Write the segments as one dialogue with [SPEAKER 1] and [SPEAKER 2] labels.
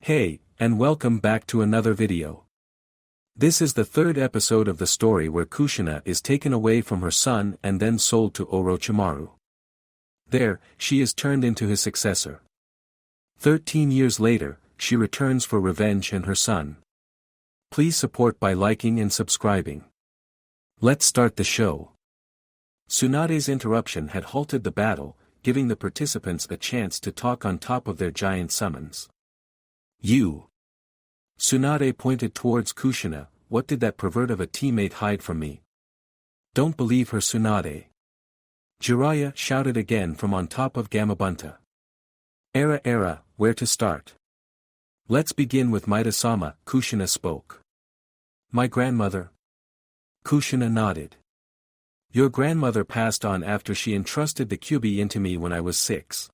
[SPEAKER 1] Hey, and welcome back to another video. This is the third episode of the story where Kushina is taken away from her son and then sold to Orochimaru. There, she is turned into his successor. 13 years later, she returns for revenge and her son. Please support by liking and subscribing. Let's start the show. Tsunade's interruption had halted the battle, giving the participants a chance to talk on top of their giant summons. You. Tsunade pointed towards Kushina. What did that pervert of a teammate hide from me? Don't believe her, Tsunade. Jiraiya shouted again from on top of Gamabunta. Era, where to start? Let's begin with Maida-sama, Kushina spoke. My grandmother? Kushina nodded. Your grandmother passed on after she entrusted the Kyuubi into me when I was 6.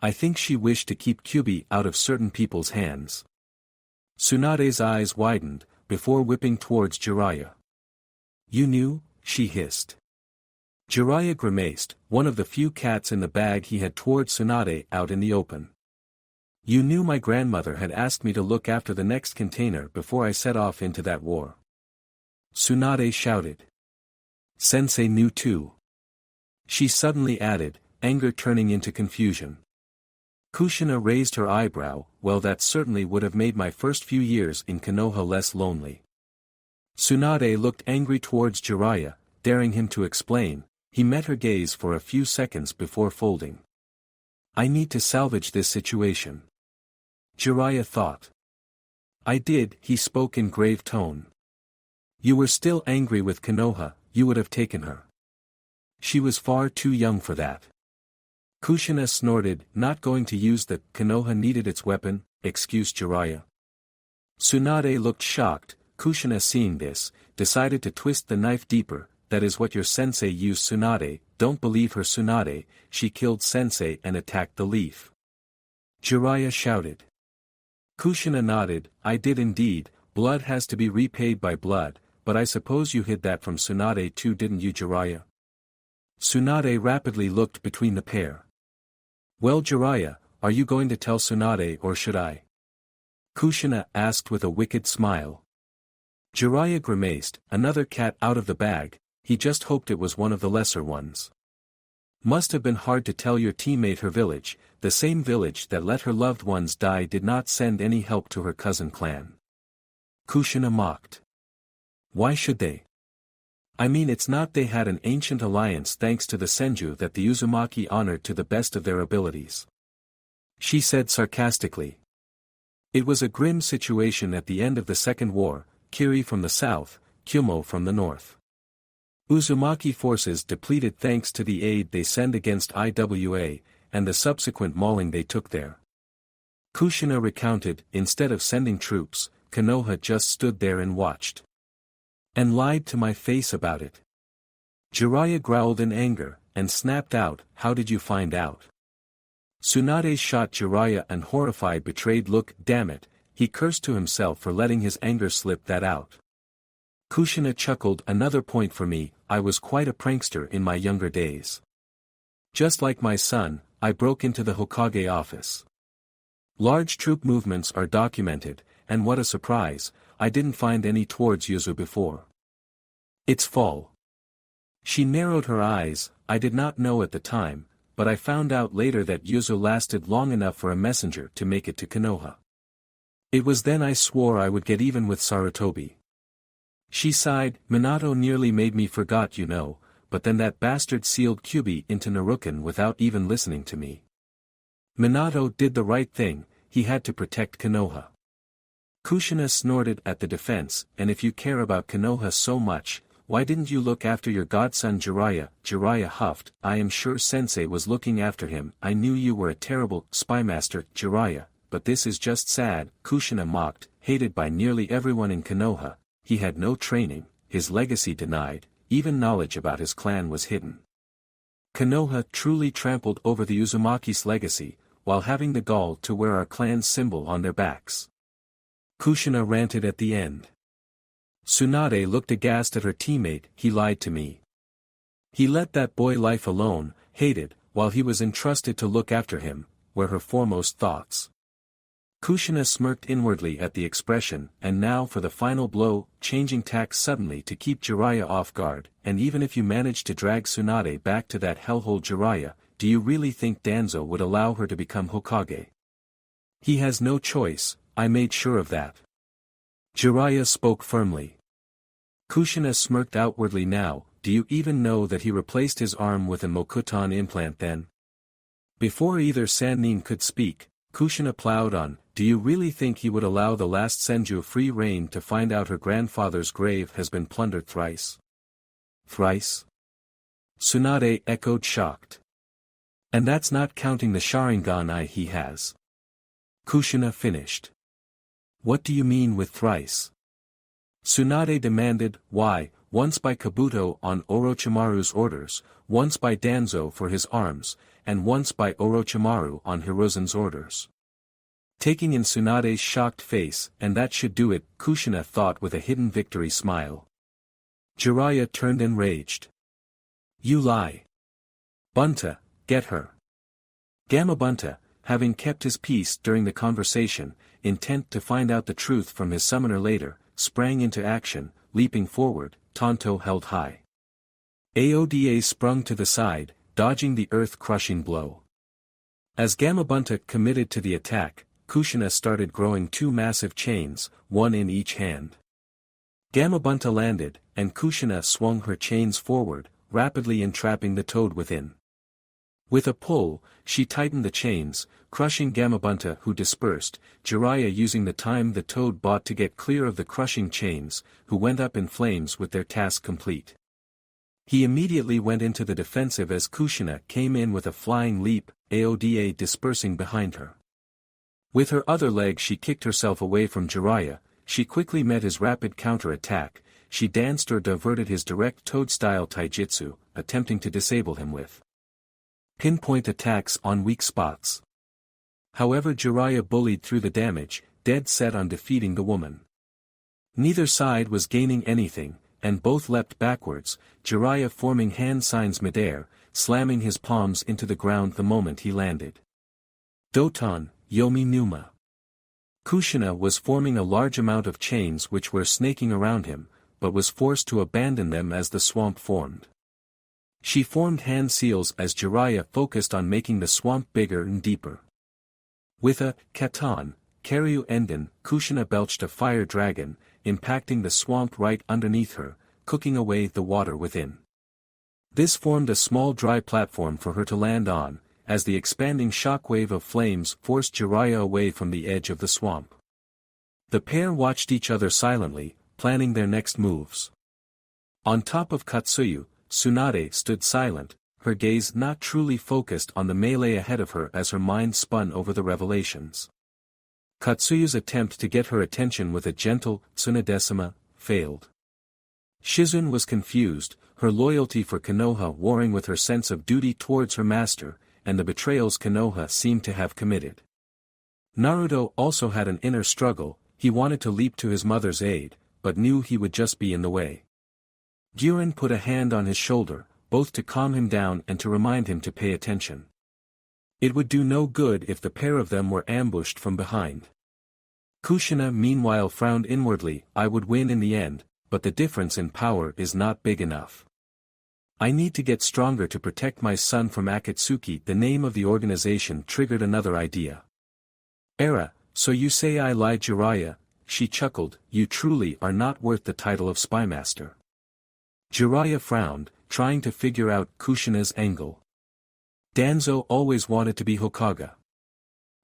[SPEAKER 1] I think she wished to keep Kyuubi out of certain people's hands. Tsunade's eyes widened, before whipping towards Jiraiya. You knew? She hissed. Jiraiya grimaced, one of the few cats in the bag he had toward Tsunade out in the open. You knew my grandmother had asked me to look after the next container before I set off into that war. Tsunade shouted. Sensei knew too. She suddenly added, anger turning into confusion. Kushina raised her eyebrow. Well, that certainly would have made my first few years in Konoha less lonely. Tsunade looked angry towards Jiraiya, daring him to explain. He met her gaze for a few seconds before folding. I need to salvage this situation. Jiraiya thought. I did, he spoke in grave tone. You were still angry with Konoha, you would have taken her. She was far too young for that. Kushina snorted, not going to use the Konoha needed its weapon, excused Jiraiya. Tsunade looked shocked. Kushina, seeing this, decided to twist the knife deeper. That is what your sensei used, Tsunade. Don't believe her, Tsunade. She killed sensei and attacked the leaf. Jiraiya shouted. Kushina nodded. I did indeed. Blood has to be repaid by blood, but I suppose you hid that from Tsunade too, didn't you, Jiraiya? Tsunade rapidly looked between the pair. Well, Jiraiya, are you going to tell Tsunade or should I? Kushina asked with a wicked smile. Jiraiya grimaced, another cat out of the bag. He just hoped it was one of the lesser ones. Must have been hard to tell your teammate her village, the same village that let her loved ones die, did not send any help to her cousin clan. Kushina mocked. Why should they? I mean, it's not they had an ancient alliance thanks to the Senju that the Uzumaki honored to the best of their abilities. She said sarcastically. It was a grim situation at the end of the Second War, Kiri from the south, Kyumo from the north. Uzumaki forces depleted thanks to the aid they sent against IWA, and the subsequent mauling they took there. Kushina recounted, instead of sending troops, Konoha just stood there and watched. And lied to my face about it. Jiraiya growled in anger, and snapped out, how did you find out? Tsunade shot Jiraiya an horrified, betrayed look. Damn it, he cursed to himself for letting his anger slip that out. Kushina chuckled. Another point for me, I was quite a prankster in my younger days. Just like my son, I broke into the Hokage office. Large troop movements are documented, and what a surprise, I didn't find any towards Yuzu before. It's fall. She narrowed her eyes. I did not know at the time, but I found out later that Yuzu lasted long enough for a messenger to make it to Konoha. It was then I swore I would get even with Sarutobi. She sighed. Minato nearly made me forgot, you know, but then that bastard sealed Kyuubi into Naruken without even listening to me. Minato did the right thing, he had to protect Konoha. Kushina snorted at the defense, and if you care about Konoha so much, why didn't you look after your godson Jiraiya? Jiraiya huffed. I am sure sensei was looking after him. I knew you were a terrible spymaster, Jiraiya, but this is just sad. Kushina mocked, hated by nearly everyone in Konoha. He had no training, his legacy denied, even knowledge about his clan was hidden. Konoha truly trampled over the Uzumaki's legacy, while having the gall to wear our clan's symbol on their backs. Kushina ranted at the end. Tsunade looked aghast at her teammate. He lied to me. He let that boy life alone, hated, while he was entrusted to look after him, were her foremost thoughts. Kushina smirked inwardly at the expression, and now for the final blow, changing tack suddenly to keep Jiraiya off guard, and even if you manage to drag Tsunade back to that hellhole Jiraiya, do you really think Danzo would allow her to become Hokage? He has no choice, I made sure of that. Jiraiya spoke firmly. Kushina smirked outwardly now, do you even know that he replaced his arm with a Mokuton implant then? Before either Sannin could speak, Kushina plowed on, do you really think he would allow the last Senju free rein to find out her grandfather's grave has been plundered thrice? Thrice? Tsunade echoed shocked. And that's not counting the Sharingan eye he has. Kushina finished. What do you mean with thrice? Tsunade demanded, why, once by Kabuto on Orochimaru's orders, once by Danzo for his arms, and once by Orochimaru on Hiruzen's orders. Taking in Tsunade's shocked face, and that should do it, Kushina thought with a hidden victory smile. Jiraiya turned enraged. You lie. Bunta, get her. Gamabunta, having kept his peace during the conversation, intent to find out the truth from his summoner later, sprang into action, leaping forward, Tonto held high. Aoda sprung to the side, dodging the earth-crushing blow. As Gamabunta committed to the attack, Kushina started growing two massive chains, one in each hand. Gamabunta landed, and Kushina swung her chains forward, rapidly entrapping the toad within. With a pull, she tightened the chains, crushing Gamabunta who dispersed, Jiraiya using the time the toad bought to get clear of the crushing chains, who went up in flames with their task complete. He immediately went into the defensive as Kushina came in with a flying leap, Aoda dispersing behind her. With her other leg she kicked herself away from Jiraiya, she quickly met his rapid counter-attack, she danced or diverted his direct toad-style taijutsu, attempting to disable him with pinpoint attacks on weak spots. However, Jiraiya bullied through the damage, dead set on defeating the woman. Neither side was gaining anything, and both leapt backwards, Jiraiya forming hand signs midair, slamming his palms into the ground the moment he landed. Doton, Yomi Numa. Kushina was forming a large amount of chains which were snaking around him, but was forced to abandon them as the swamp formed. She formed hand seals as Jiraiya focused on making the swamp bigger and deeper. With a Katon, Karyu Enden, Kushina belched a fire dragon, impacting the swamp right underneath her, cooking away the water within. This formed a small dry platform for her to land on, as the expanding shockwave of flames forced Jiraiya away from the edge of the swamp. The pair watched each other silently, planning their next moves. On top of Katsuyu, Tsunade stood silent, her gaze not truly focused on the melee ahead of her as her mind spun over the revelations. Katsuyu's attempt to get her attention with a gentle Tsunadesima failed. Shizune was confused, her loyalty for Konoha warring with her sense of duty towards her master, and the betrayals Konoha seemed to have committed. Naruto also had an inner struggle, he wanted to leap to his mother's aid, but knew he would just be in the way. Gyuren put a hand on his shoulder, both to calm him down and to remind him to pay attention. It would do no good if the pair of them were ambushed from behind. Kushina meanwhile frowned inwardly, I would win in the end, but the difference in power is not big enough. I need to get stronger to protect my son from Akatsuki. The name of the organization triggered another idea. Era, so you say I lied, Jiraiya, she chuckled, you truly are not worth the title of spymaster. Jiraiya frowned, trying to figure out Kushina's angle. Danzo always wanted to be Hokage.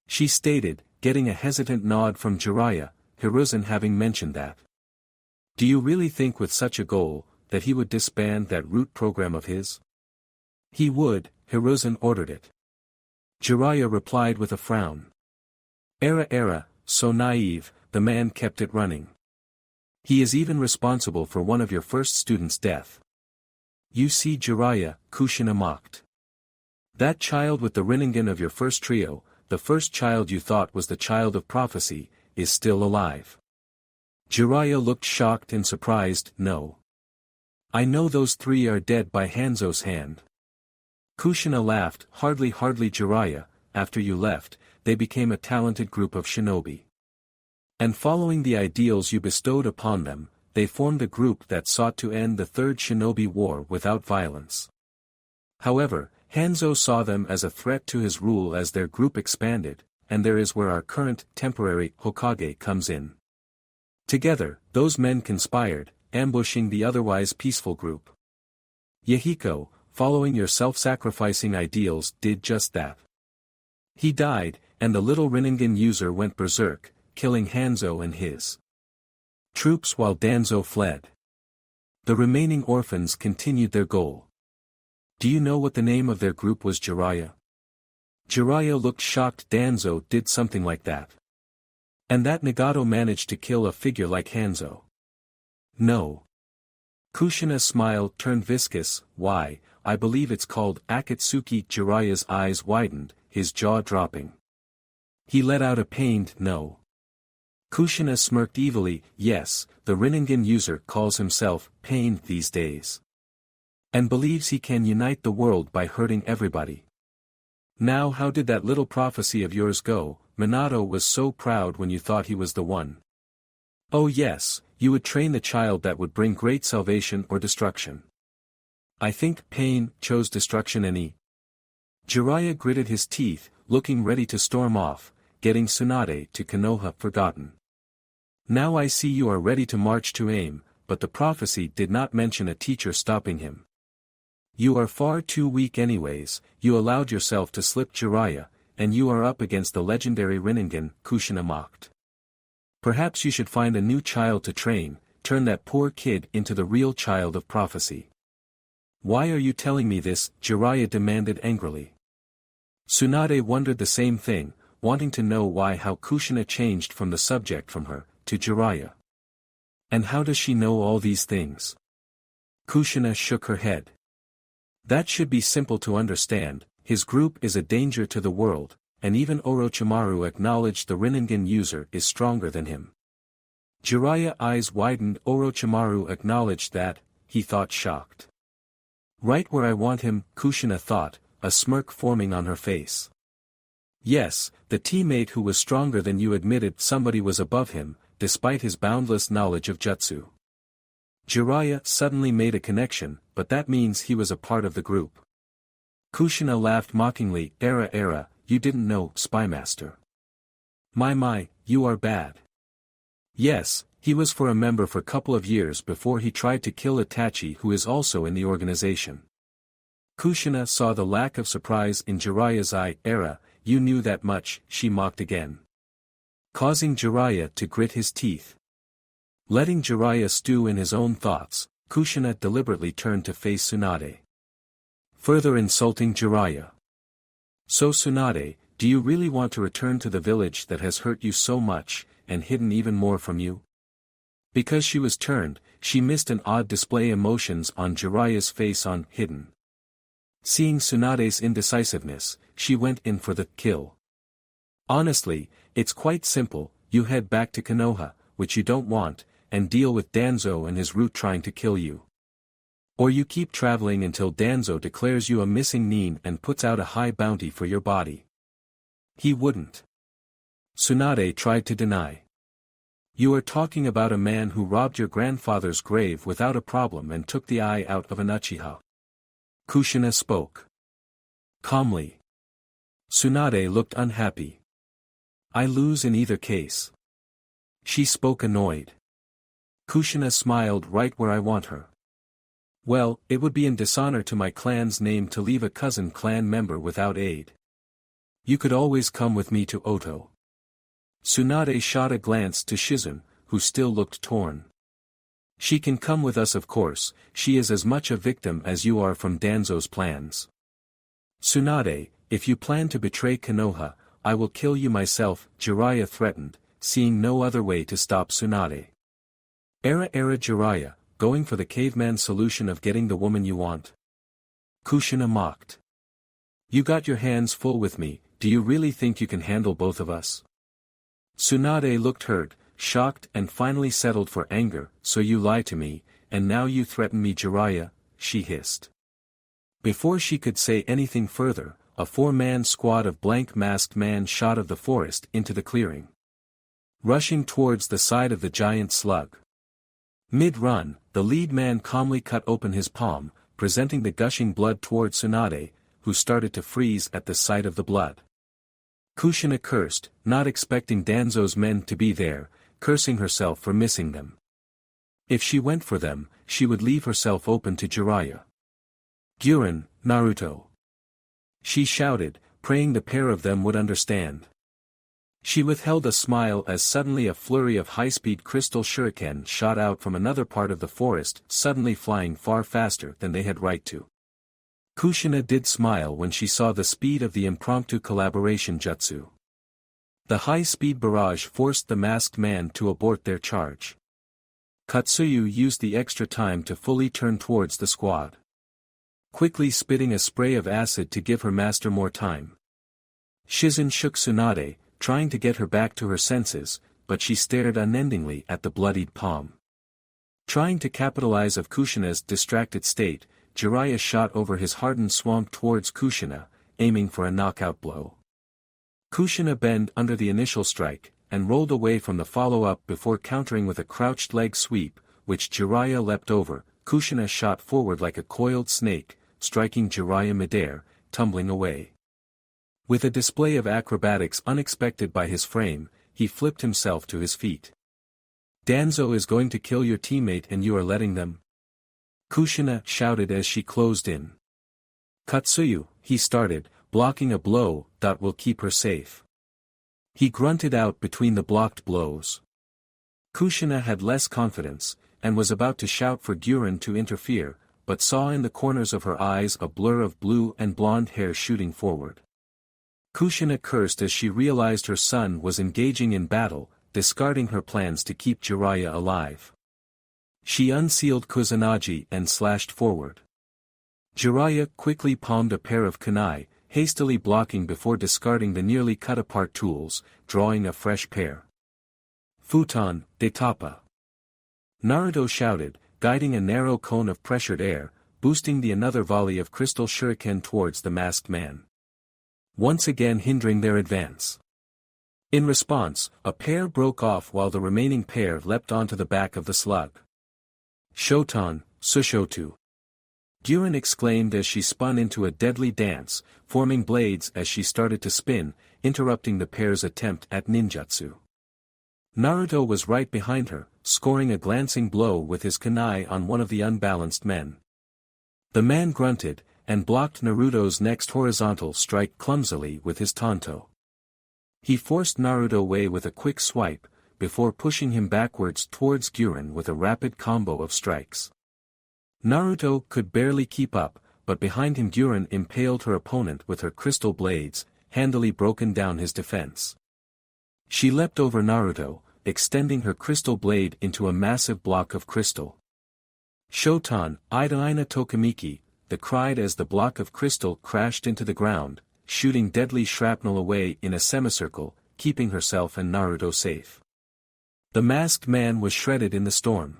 [SPEAKER 1] She stated, getting a hesitant nod from Jiraiya, Hiruzen having mentioned that. Do you really think with such a goal, that he would disband that root program of his? He would, Hiruzen ordered it. Jiraiya replied with a frown. Era, so naive, the man kept it running. He is even responsible for one of your first students' death. You see, Jiraiya, Kushina mocked. That child with the Rinnegan of your first trio, the first child you thought was the child of prophecy, is still alive. Jiraiya looked shocked and surprised, no. I know those three are dead by Hanzo's hand. Kushina laughed, hardly Jiraiya, after you left, they became a talented group of shinobi. And following the ideals you bestowed upon them, they formed a group that sought to end the Third Shinobi War without violence. However, Hanzo saw them as a threat to his rule as their group expanded, and there is where our current, temporary, Hokage comes in. Together, those men conspired, ambushing the otherwise peaceful group. Yahiko, following your self-sacrificing ideals, did just that. He died, and the little Rinnegan user went berserk, killing Hanzo and his troops while Danzo fled. The remaining orphans continued their goal. Do you know what the name of their group was? Jiraiya? Jiraiya looked shocked. Danzo did something like that. And that Nagato managed to kill a figure like Hanzo? No. Kushina smiled turned viscous. Why, I believe it's called Akatsuki. Jiraiya's eyes widened, his jaw dropping. He let out a pained no. Kushina smirked evilly. Yes, the Rinnegan user calls himself Pain these days. And believes he can unite the world by hurting everybody. Now how did that little prophecy of yours go? Minato was so proud when you thought he was the one. Oh yes, you would train the child that would bring great salvation or destruction. I think Pain chose destruction and he. Jiraiya gritted his teeth, looking ready to storm off, getting Tsunade to Konoha forgotten. Now I see you are ready to march to aim, but the prophecy did not mention a teacher stopping him. You are far too weak anyways, you allowed yourself to slip. Jiraiya, and you are up against the legendary Rinnegan, Kushina mocked. Perhaps you should find a new child to train, turn that poor kid into the real child of prophecy. Why are you telling me this? Jiraiya demanded angrily. Tsunade wondered the same thing, wanting to know how Kushina changed from the subject from her, to Jiraiya. And how does she know all these things? Kushina shook her head. That should be simple to understand, his group is a danger to the world, and even Orochimaru acknowledged the Rinnegan user is stronger than him. Jiraiya's eyes widened. Orochimaru acknowledged that, he thought shocked. Right where I want him, Kushina thought, a smirk forming on her face. Yes, the teammate who was stronger than you admitted somebody was above him, despite his boundless knowledge of jutsu. Jiraiya suddenly made a connection, but that means he was a part of the group. Kushina laughed mockingly. Era, you didn't know, Spymaster. My, you are bad. Yes, he was a member for a couple of years before he tried to kill Itachi, who is also in the organization. Kushina saw the lack of surprise in Jiraiya's eye. Era, you knew that much, she mocked again. Causing Jiraiya to grit his teeth. Letting Jiraiya stew in his own thoughts, Kushina deliberately turned to face Tsunade. Further insulting Jiraiya. So Tsunade, do you really want to return to the village that has hurt you so much, and hidden even more from you? Because she was turned, she missed an odd display emotions on Jiraiya's face on hidden. Seeing Tsunade's indecisiveness, she went in for the kill. Honestly, it's quite simple, you head back to Konoha, which you don't want, and deal with Danzo and his route trying to kill you. Or you keep traveling until Danzo declares you a missing nin and puts out a high bounty for your body. He wouldn't. Tsunade tried to deny. You are talking about a man who robbed your grandfather's grave without a problem and took the eye out of an Uchiha. Kushina spoke calmly. Tsunade looked unhappy. I lose in either case. She spoke annoyed. Kushina smiled. Right where I want her. Well, it would be in dishonor to my clan's name to leave a cousin clan member without aid. You could always come with me to Oto. Tsunade shot a glance to Shizune, who still looked torn. She can come with us, of course, she is as much a victim as you are from Danzo's plans. Tsunade, if you plan to betray Konoha, I will kill you myself, Jiraiya threatened, seeing no other way to stop Tsunade. Era Jiraiya, going for the caveman solution of getting the woman you want? Kushina mocked. You got your hands full with me, do you really think you can handle both of us? Tsunade looked hurt, shocked and finally settled for anger. So you lie to me, and now you threaten me, Jiraiya, she hissed. Before she could say anything further, a four-man squad of blank masked man shot of the forest into the clearing, rushing towards the side of the giant slug. Mid-run, the lead man calmly cut open his palm, presenting the gushing blood toward Tsunade, who started to freeze at the sight of the blood. Kushina cursed, not expecting Danzo's men to be there, cursing herself for missing them. If she went for them, she would leave herself open to Jiraiya. "Guren, Naruto!" she shouted, praying the pair of them would understand. She withheld a smile as suddenly a flurry of high-speed crystal shuriken shot out from another part of the forest, suddenly flying far faster than they had right to. Kushina did smile when she saw the speed of the impromptu collaboration jutsu. The high-speed barrage forced the masked man to abort their charge. Katsuyu used the extra time to fully turn towards the squad, quickly spitting a spray of acid to give her master more time. Shizen shook Tsunade, trying to get her back to her senses, but she stared unendingly at the bloodied palm. Trying to capitalize of Kushina's distracted state, Jiraiya shot over his hardened swamp towards Kushina, aiming for a knockout blow. Kushina bent under the initial strike, and rolled away from the follow-up before countering with a crouched leg sweep, which Jiraiya leapt over. Kushina shot forward like a coiled snake, striking Jiraiya midair, tumbling away. With a display of acrobatics unexpected by his frame, he flipped himself to his feet. "Danzo is going to kill your teammate and you are letting them?" Kushina shouted as she closed in. "Katsuyu," he started, blocking a blow that will keep her safe. He grunted out between the blocked blows. Kushina had less confidence, and was about to shout for Guren to interfere, but saw in the corners of her eyes a blur of blue and blonde hair shooting forward. Kushina cursed as she realized her son was engaging in battle, discarding her plans to keep Jiraiya alive. She unsealed Kusanagi and slashed forward. Jiraiya quickly palmed a pair of kunai, hastily blocking before discarding the nearly cut-apart tools, drawing a fresh pair. "Futon, de Tapa!" Naruto shouted, guiding a narrow cone of pressured air, boosting the another volley of crystal shuriken towards the masked man, once again hindering their advance. In response, a pair broke off while the remaining pair leapt onto the back of the slug. "Shoton, Sushotu!" Guren exclaimed as she spun into a deadly dance, forming blades as she started to spin, interrupting the pair's attempt at ninjutsu. Naruto was right behind her, scoring a glancing blow with his kunai on one of the unbalanced men. The man grunted, and blocked Naruto's next horizontal strike clumsily with his tanto. He forced Naruto away with a quick swipe, before pushing him backwards towards Guren with a rapid combo of strikes. Naruto could barely keep up, but behind him Guren impaled her opponent with her crystal blades, handily broken down his defense. She leapt over Naruto, extending her crystal blade into a massive block of crystal. "Shotan, Ida Tokamiki," the cried as the block of crystal crashed into the ground, shooting deadly shrapnel away in a semicircle, keeping herself and Naruto safe. The masked man was shredded in the storm.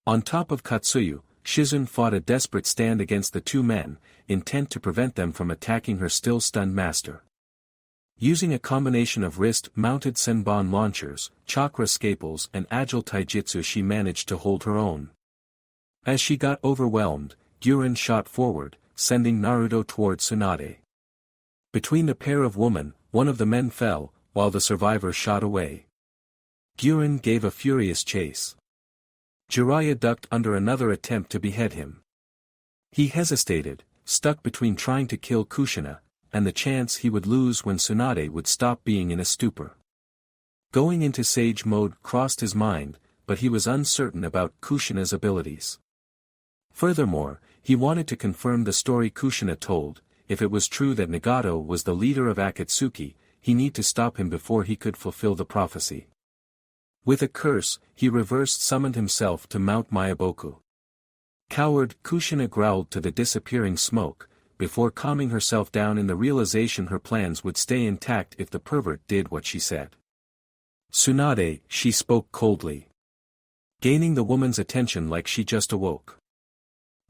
[SPEAKER 1] On top of Katsuyu, Shizen fought a desperate stand against the two men, intent to prevent them from attacking her still stunned master. Using a combination of wrist-mounted senbon launchers, chakra scaples and agile taijutsu she managed to hold her own. As she got overwhelmed, Guren shot forward, sending Naruto towards Tsunade. Between the pair of women, one of the men fell, while the survivor shot away. Guren gave a furious chase. Jiraiya ducked under another attempt to behead him. He hesitated, stuck between trying to kill Kushina, and the chance he would lose when Tsunade would stop being in a stupor. Going into sage mode crossed his mind, but he was uncertain about Kushina's abilities. Furthermore, he wanted to confirm the story Kushina told. If it was true that Nagato was the leader of Akatsuki, he needed to stop him before he could fulfill the prophecy. With a curse, he reverse-summoned himself to Mount Mayaboku. Coward, Kushina growled to the disappearing smoke, before calming herself down in the realization her plans would stay intact if the pervert did what she said. "Tsunade," she spoke coldly, gaining the woman's attention like she just awoke.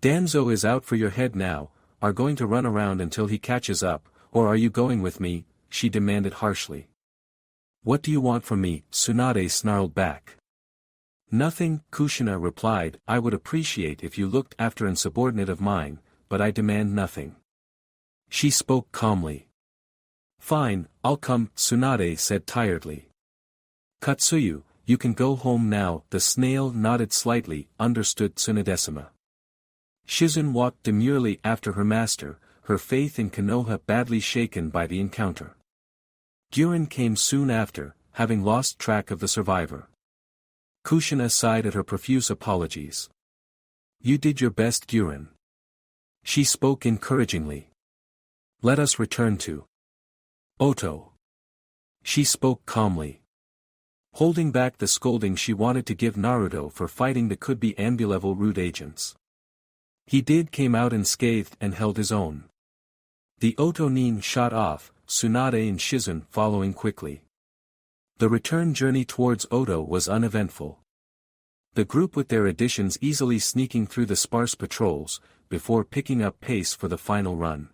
[SPEAKER 1] "Danzo is out for your head now, are going to run around until he catches up, Or are you going with me? She demanded harshly. What do you want from me? Tsunade snarled back. Nothing, Kushina replied. I would appreciate if you looked after an subordinate of mine, but I demand nothing. She spoke calmly. Fine, I'll come, Tsunade said tiredly. Katsuyu, you can go home now. The snail nodded slightly, understood Tsunadesima. Shizun walked demurely after her master, her faith in Konoha badly shaken by the encounter. Gyurin came soon after, having lost track of the survivor. Kushina sighed at her profuse apologies. You did your best, Gyurin. She spoke encouragingly. Let us return to Oto. She spoke calmly. Holding back the scolding she wanted to give Naruto for fighting the could-be ambulevel root agents. He came out unscathed and held his own. The Oto Nin shot off, Tsunade and Shizun following quickly. The return journey towards Oto was uneventful. The group with their additions easily sneaking through the sparse patrols, before picking up pace for the final run.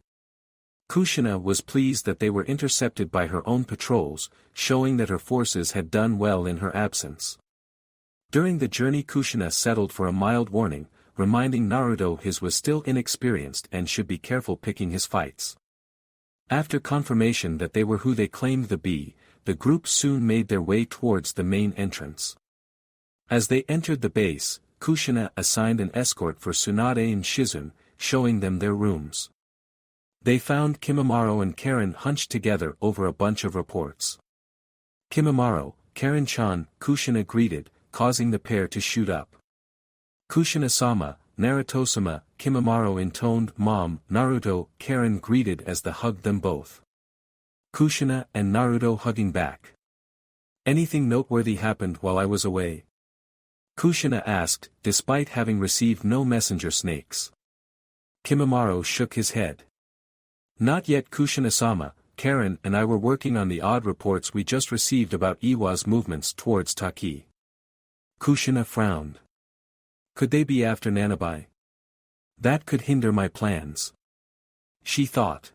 [SPEAKER 1] Kushina was pleased that they were intercepted by her own patrols, showing that her forces had done well in her absence. During the journey Kushina settled for a mild warning, reminding Naruto his was still inexperienced and should be careful picking his fights. After confirmation that they were who they claimed to be, the group soon made their way towards the main entrance. As they entered the base, Kushina assigned an escort for Tsunade and Shizun, showing them their rooms. They found Kimimaro and Karen hunched together over a bunch of reports. Kimimaro, Karen-chan, Kushina greeted, causing the pair to shoot up. Kushina-sama, Naruto-sama, Kimimaro intoned Mom, Naruto, Karen greeted as the hugged them both. Kushina and Naruto hugging back. Anything noteworthy happened while I was away? Kushina asked, despite having received no messenger snakes. Kimimaro shook his head. Not yet Kushina-sama, Karen and I were working on the odd reports we just received about Iwa's movements towards Taki. Kushina frowned. Could they be after Nanabai? That could hinder my plans. She thought.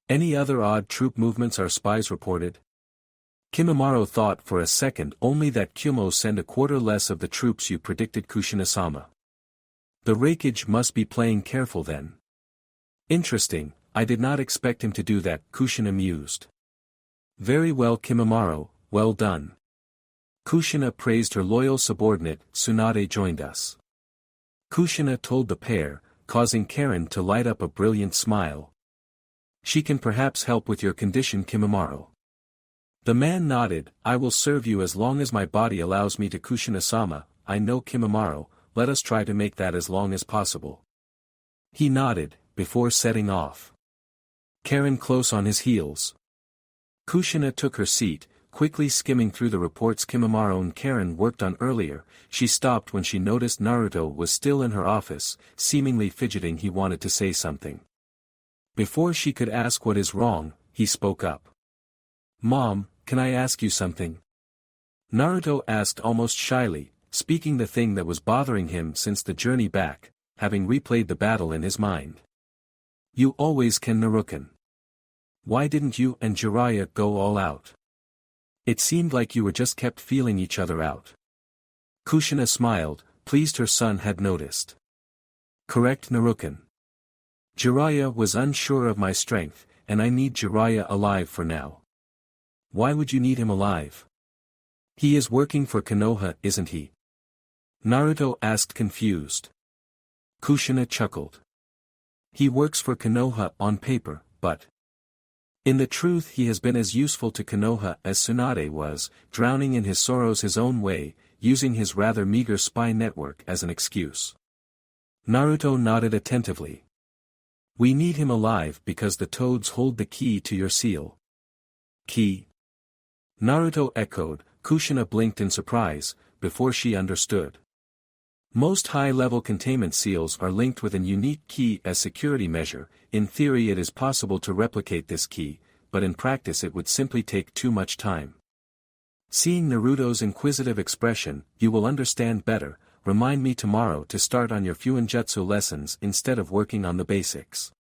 [SPEAKER 1] Any other odd troop movements our spies reported? Kimimaro thought for a second only that Kyumo send a quarter less of the troops you predicted Kushina-sama. The Raikage must be playing careful then. Interesting, I did not expect him to do that, Kushina mused. Very well Kimimaro, well done. Kushina praised her loyal subordinate, Tsunade joined us. Kushina told the pair, causing Karen to light up a brilliant smile. She can perhaps help with your condition Kimimaro. The man nodded, I will serve you as long as my body allows me to Kushina-sama, I know Kimimaro, let us try to make that as long as possible. He nodded, before setting off. Karen close on his heels. Kushina took her seat, quickly skimming through the reports Kimimaro and Karen worked on earlier. She stopped when she noticed Naruto was still in her office, seemingly fidgeting. He wanted to say something. Before she could ask what is wrong, he spoke up. Mom, can I ask you something? Naruto asked almost shyly, speaking the thing that was bothering him since the journey back, having replayed the battle in his mind. You always can, Naruken. Why didn't you and Jiraiya go all out? It seemed like you were just kept feeling each other out. Kushina smiled, pleased her son had noticed. Correct, Naruken. Jiraiya was unsure of my strength, and I need Jiraiya alive for now. Why would you need him alive? He is working for Konoha, isn't he? Naruto asked confused. Kushina chuckled. He works for Konoha on paper, but in the truth he has been as useful to Konoha as Tsunade was, drowning in his sorrows his own way, using his rather meager spy network as an excuse. Naruto nodded attentively. We need him alive because the toads hold the key to your seal. Key? Naruto echoed. Kushina blinked in surprise, before she understood. Most high-level containment seals are linked with an unique key as security measure. In theory it is possible to replicate this key, but in practice it would simply take too much time. Seeing Naruto's inquisitive expression, you will understand better. Remind me tomorrow to start on your Fuinjutsu lessons instead of working on the basics.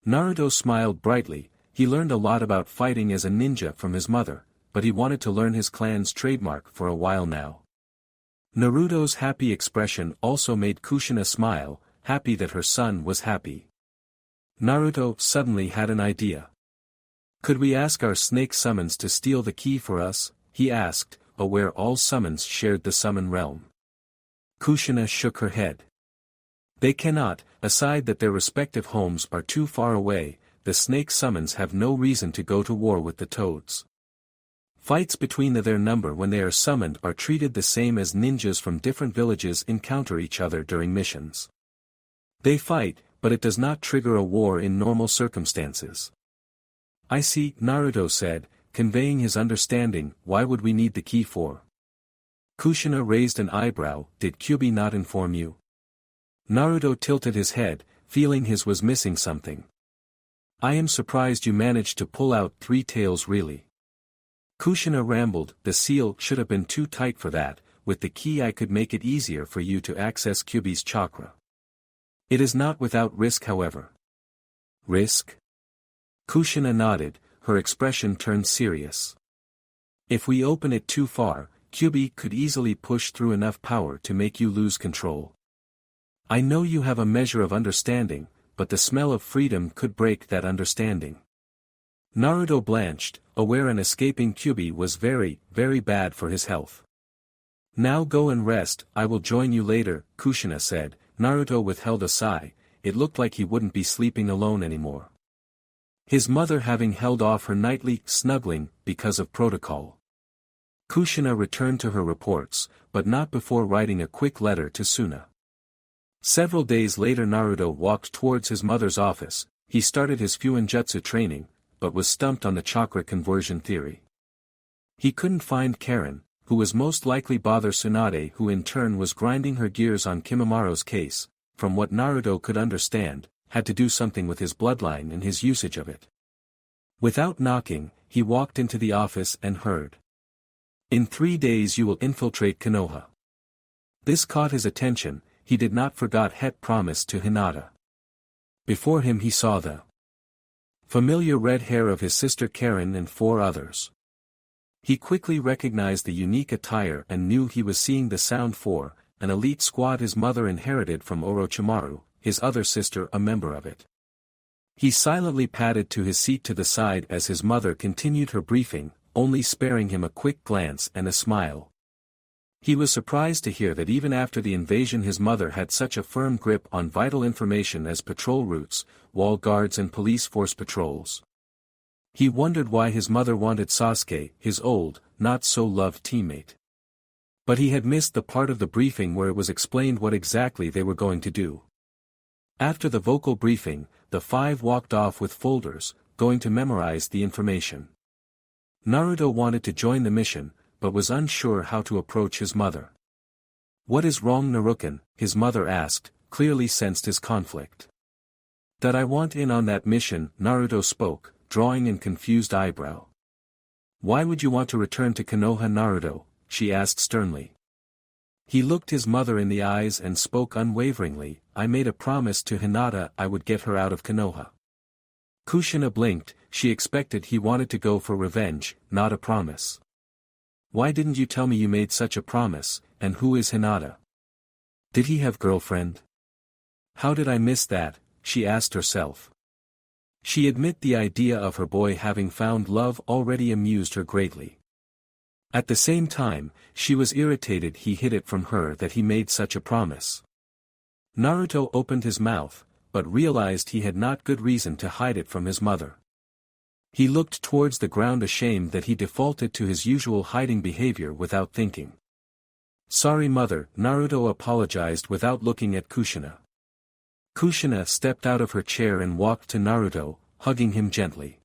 [SPEAKER 1] Naruto smiled brightly, he learned a lot about fighting as a ninja from his mother, but he wanted to learn his clan's trademark for a while now. Naruto's happy expression also made Kushina smile, happy that her son was happy. Naruto suddenly had an idea. Could we ask our snake summons to steal the key for us? He asked, aware all summons shared the summon realm. Kushina shook her head. They cannot, aside that their respective homes are too far away, the snake summons have no reason to go to war with the toads. Fights between their number when they are summoned are treated the same as ninjas from different villages encounter each other during missions. They fight, but it does not trigger a war in normal circumstances. I see, Naruto said, conveying his understanding. Why would we need the key for? Kushina raised an eyebrow. Did Kyuubi not inform you? Naruto tilted his head, feeling his was missing something. I am surprised you managed to pull out 3 tails really. Kushina rambled. The seal should have been too tight for that. With the key I could make it easier for you to access Kyuubi's chakra. It is not without risk however. Risk? Kushina nodded, her expression turned serious. If we open it too far, Kyuubi could easily push through enough power to make you lose control. I know you have a measure of understanding, but the smell of freedom could break that understanding. Naruto blanched, aware an escaping Kyuubi was very, very bad for his health. Now go and rest, I will join you later, Kushina said. Naruto withheld a sigh, it looked like he wouldn't be sleeping alone anymore. His mother having held off her nightly snuggling because of protocol. Kushina returned to her reports, but not before writing a quick letter to Suna. Several days later Naruto walked towards his mother's office. He started his Fuinjutsu training, but was stumped on the chakra conversion theory. He couldn't find Karen, who was most likely bother Tsunade, who in turn was grinding her gears on Kimimara's case, from what Naruto could understand, had to do something with his bloodline and his usage of it. Without knocking, he walked into the office and heard. In 3 days you will infiltrate Konoha. This caught his attention. He did not forget Het promise to Hinata. Before him he saw the familiar red hair of his sister Karen and 4 others. He quickly recognized the unique attire and knew he was seeing the Sound 4, an elite squad his mother inherited from Orochimaru, his other sister a member of it. He silently padded to his seat to the side as his mother continued her briefing, only sparing him a quick glance and a smile. He was surprised to hear that even after the invasion his mother had such a firm grip on vital information as patrol routes, wall guards and police force patrols. He wondered why his mother wanted Sasuke, his old, not-so-loved teammate. But he had missed the part of the briefing where it was explained what exactly they were going to do. After the vocal briefing, the 5 walked off with folders, going to memorize the information. Naruto wanted to join the mission, but was unsure how to approach his mother. What is wrong Naruken? His mother asked, clearly sensed his conflict. That I want in on that mission, Naruto spoke, drawing an confused eyebrow. Why would you want to return to Konoha Naruto? She asked sternly. He looked his mother in the eyes and spoke unwaveringly, I made a promise to Hinata I would get her out of Konoha. Kushina blinked, she expected he wanted to go for revenge, not a promise. Why didn't you tell me you made such a promise, and who is Hinata? Did he have girlfriend? How did I miss that? She asked herself. She admitted the idea of her boy having found love already amused her greatly. At the same time, she was irritated he hid it from her that he made such a promise. Naruto opened his mouth, but realized he had not good reason to hide it from his mother. He looked towards the ground ashamed that he defaulted to his usual hiding behavior without thinking. Sorry mother, Naruto apologized without looking at Kushina. Kushina stepped out of her chair and walked to Naruto, hugging him gently.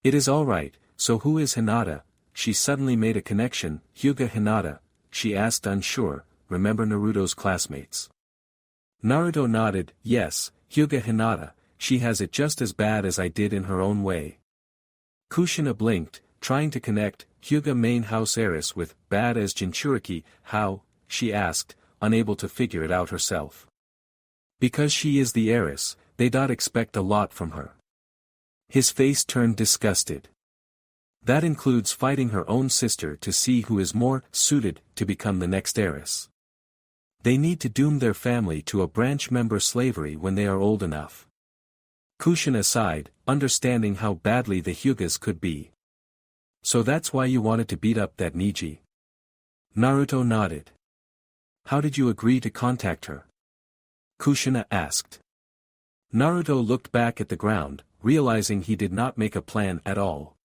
[SPEAKER 1] It is all right, so who is Hinata? She suddenly made a connection. Hyuga Hinata, she asked unsure, remember Naruto's classmates? Naruto nodded, yes, Hyuga Hinata, she has it just as bad as I did in her own way. Kushina blinked, trying to connect Hyuga main house heiress with bad as Jinchuriki. How? She asked, unable to figure it out herself. Because she is the heiress, they don't expect a lot from her. His face turned disgusted. That includes fighting her own sister to see who is more suited to become the next heiress. They need to doom their family to a branch member slavery when they are old enough. Kushina sighed, understanding how badly the Hyugas could be. So that's why you wanted to beat up that Niji? Naruto nodded. How did you agree to contact her? Kushina asked. Naruto looked back at the ground, realizing he did not make a plan at all.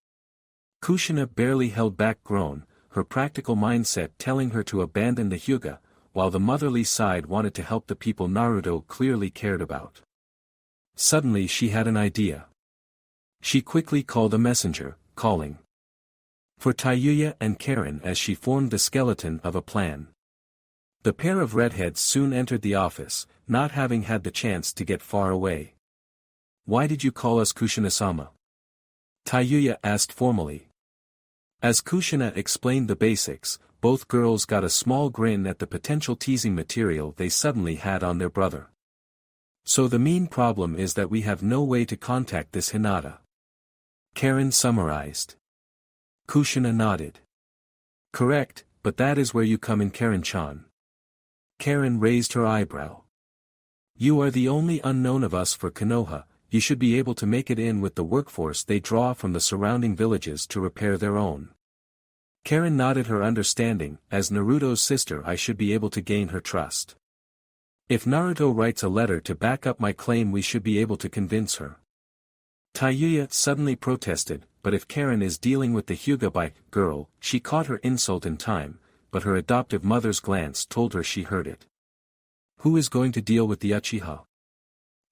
[SPEAKER 1] Kushina barely held back groan, her practical mindset telling her to abandon the Hyuga, while the motherly side wanted to help the people Naruto clearly cared about. Suddenly she had an idea. She quickly called a messenger, calling for Tayuya and Karen as she formed the skeleton of a plan. The pair of redheads soon entered the office, not having had the chance to get far away. Why did you call us Kushina-sama? Tayuya asked formally. As Kushina explained the basics, both girls got a small grin at the potential teasing material they suddenly had on their brother. So the main problem is that we have no way to contact this Hinata. Karen summarized. Kushina nodded. Correct, but that is where you come in, Karen-chan. Karen raised her eyebrow. You are the only unknown of us for Konoha, you should be able to make it in with the workforce they draw from the surrounding villages to repair their own. Karen nodded her understanding, as Naruto's sister I should be able to gain her trust. If Naruto writes a letter to back up my claim we should be able to convince her. Tayuya suddenly protested, but if Karen is dealing with the Hyuga by girl, she caught her insult in time, but her adoptive mother's glance told her she heard it. Who is going to deal with the Uchiha?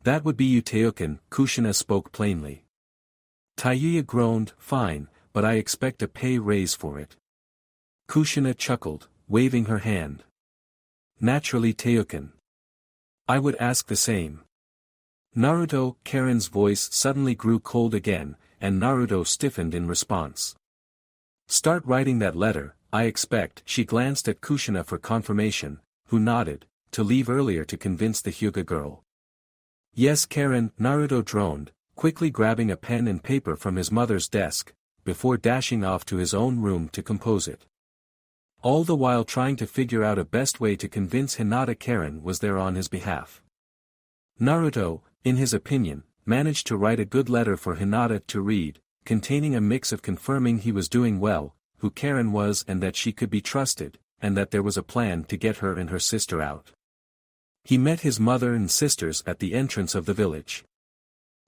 [SPEAKER 1] That would be you, Teuken, Kushina spoke plainly. Tayuya groaned, fine, but I expect a pay raise for it. Kushina chuckled, waving her hand. Naturally, Teuken. I would ask the same. Naruto, Karen's voice suddenly grew cold again, and Naruto stiffened in response. Start writing that letter, I expect. She glanced at Kushina for confirmation, who nodded, to leave earlier to convince the Hyuga girl. Yes, Karen, Naruto droned, quickly grabbing a pen and paper from his mother's desk, before dashing off to his own room to compose it. All the while trying to figure out a best way to convince Hinata Karen was there on his behalf. Naruto, in his opinion, managed to write a good letter for Hinata to read, containing a mix of confirming he was doing well, who Karen was and that she could be trusted, and that there was a plan to get her and her sister out. He met his mother and sisters at the entrance of the village.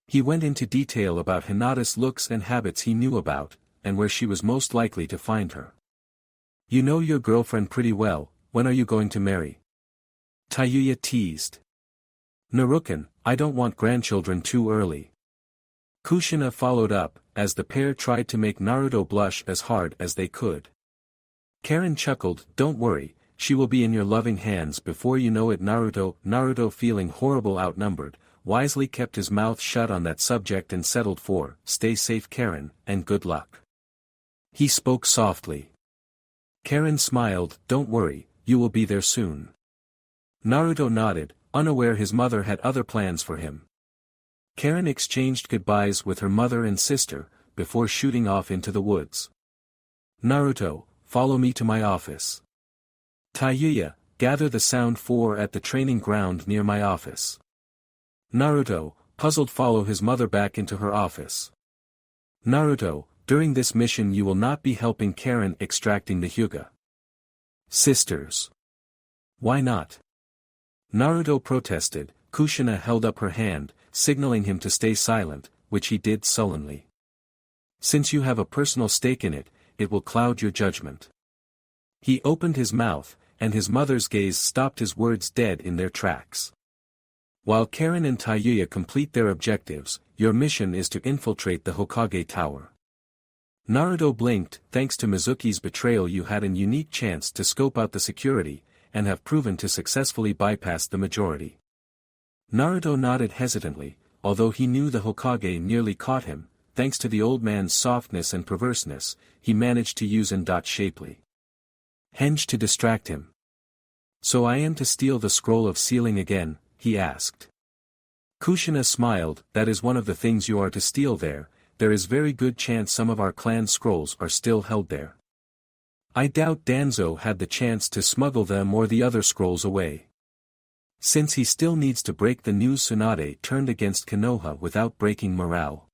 [SPEAKER 1] He went into detail about Hinata's looks and habits he knew about, and where she was most likely to find her. You know your girlfriend pretty well, when are you going to marry? Tayuya teased. Naruken, I don't want grandchildren too early. Kushina followed up, as the pair tried to make Naruto blush as hard as they could. Karen chuckled, don't worry, she will be in your loving hands before you know it. Naruto feeling horrible outnumbered, wisely kept his mouth shut on that subject and settled for, stay safe Karen, and good luck. He spoke softly. Karen smiled, don't worry, you will be there soon. Naruto nodded, unaware his mother had other plans for him. Karen exchanged goodbyes with her mother and sister, before shooting off into the woods. Naruto, follow me to my office. Tayuya, gather the sound 4 at the training ground near my office. Naruto, puzzled, follow his mother back into her office. Naruto, during this mission you will not be helping Karen extracting the Hyuga. Sisters. Why not? Naruto protested. Kushina held up her hand, signaling him to stay silent, which he did sullenly. Since you have a personal stake in it, it will cloud your judgment. He opened his mouth, and his mother's gaze stopped his words dead in their tracks. While Karen and Tayuya complete their objectives, your mission is to infiltrate the Hokage Tower. Naruto blinked. Thanks to Mizuki's betrayal you had an unique chance to scope out the security, and have proven to successfully bypass the majority. Naruto nodded hesitantly, although he knew the Hokage nearly caught him. Thanks to the old man's softness and perverseness, he managed to use Shapely Henge to distract him. So I am to steal the scroll of sealing again, he asked. Kushina smiled, that is one of the things you are to steal there, there is very good chance some of our clan's scrolls are still held there. I doubt Danzo had the chance to smuggle them or the other scrolls away. Since he still needs to break the news Tsunade turned against Konoha without breaking morale.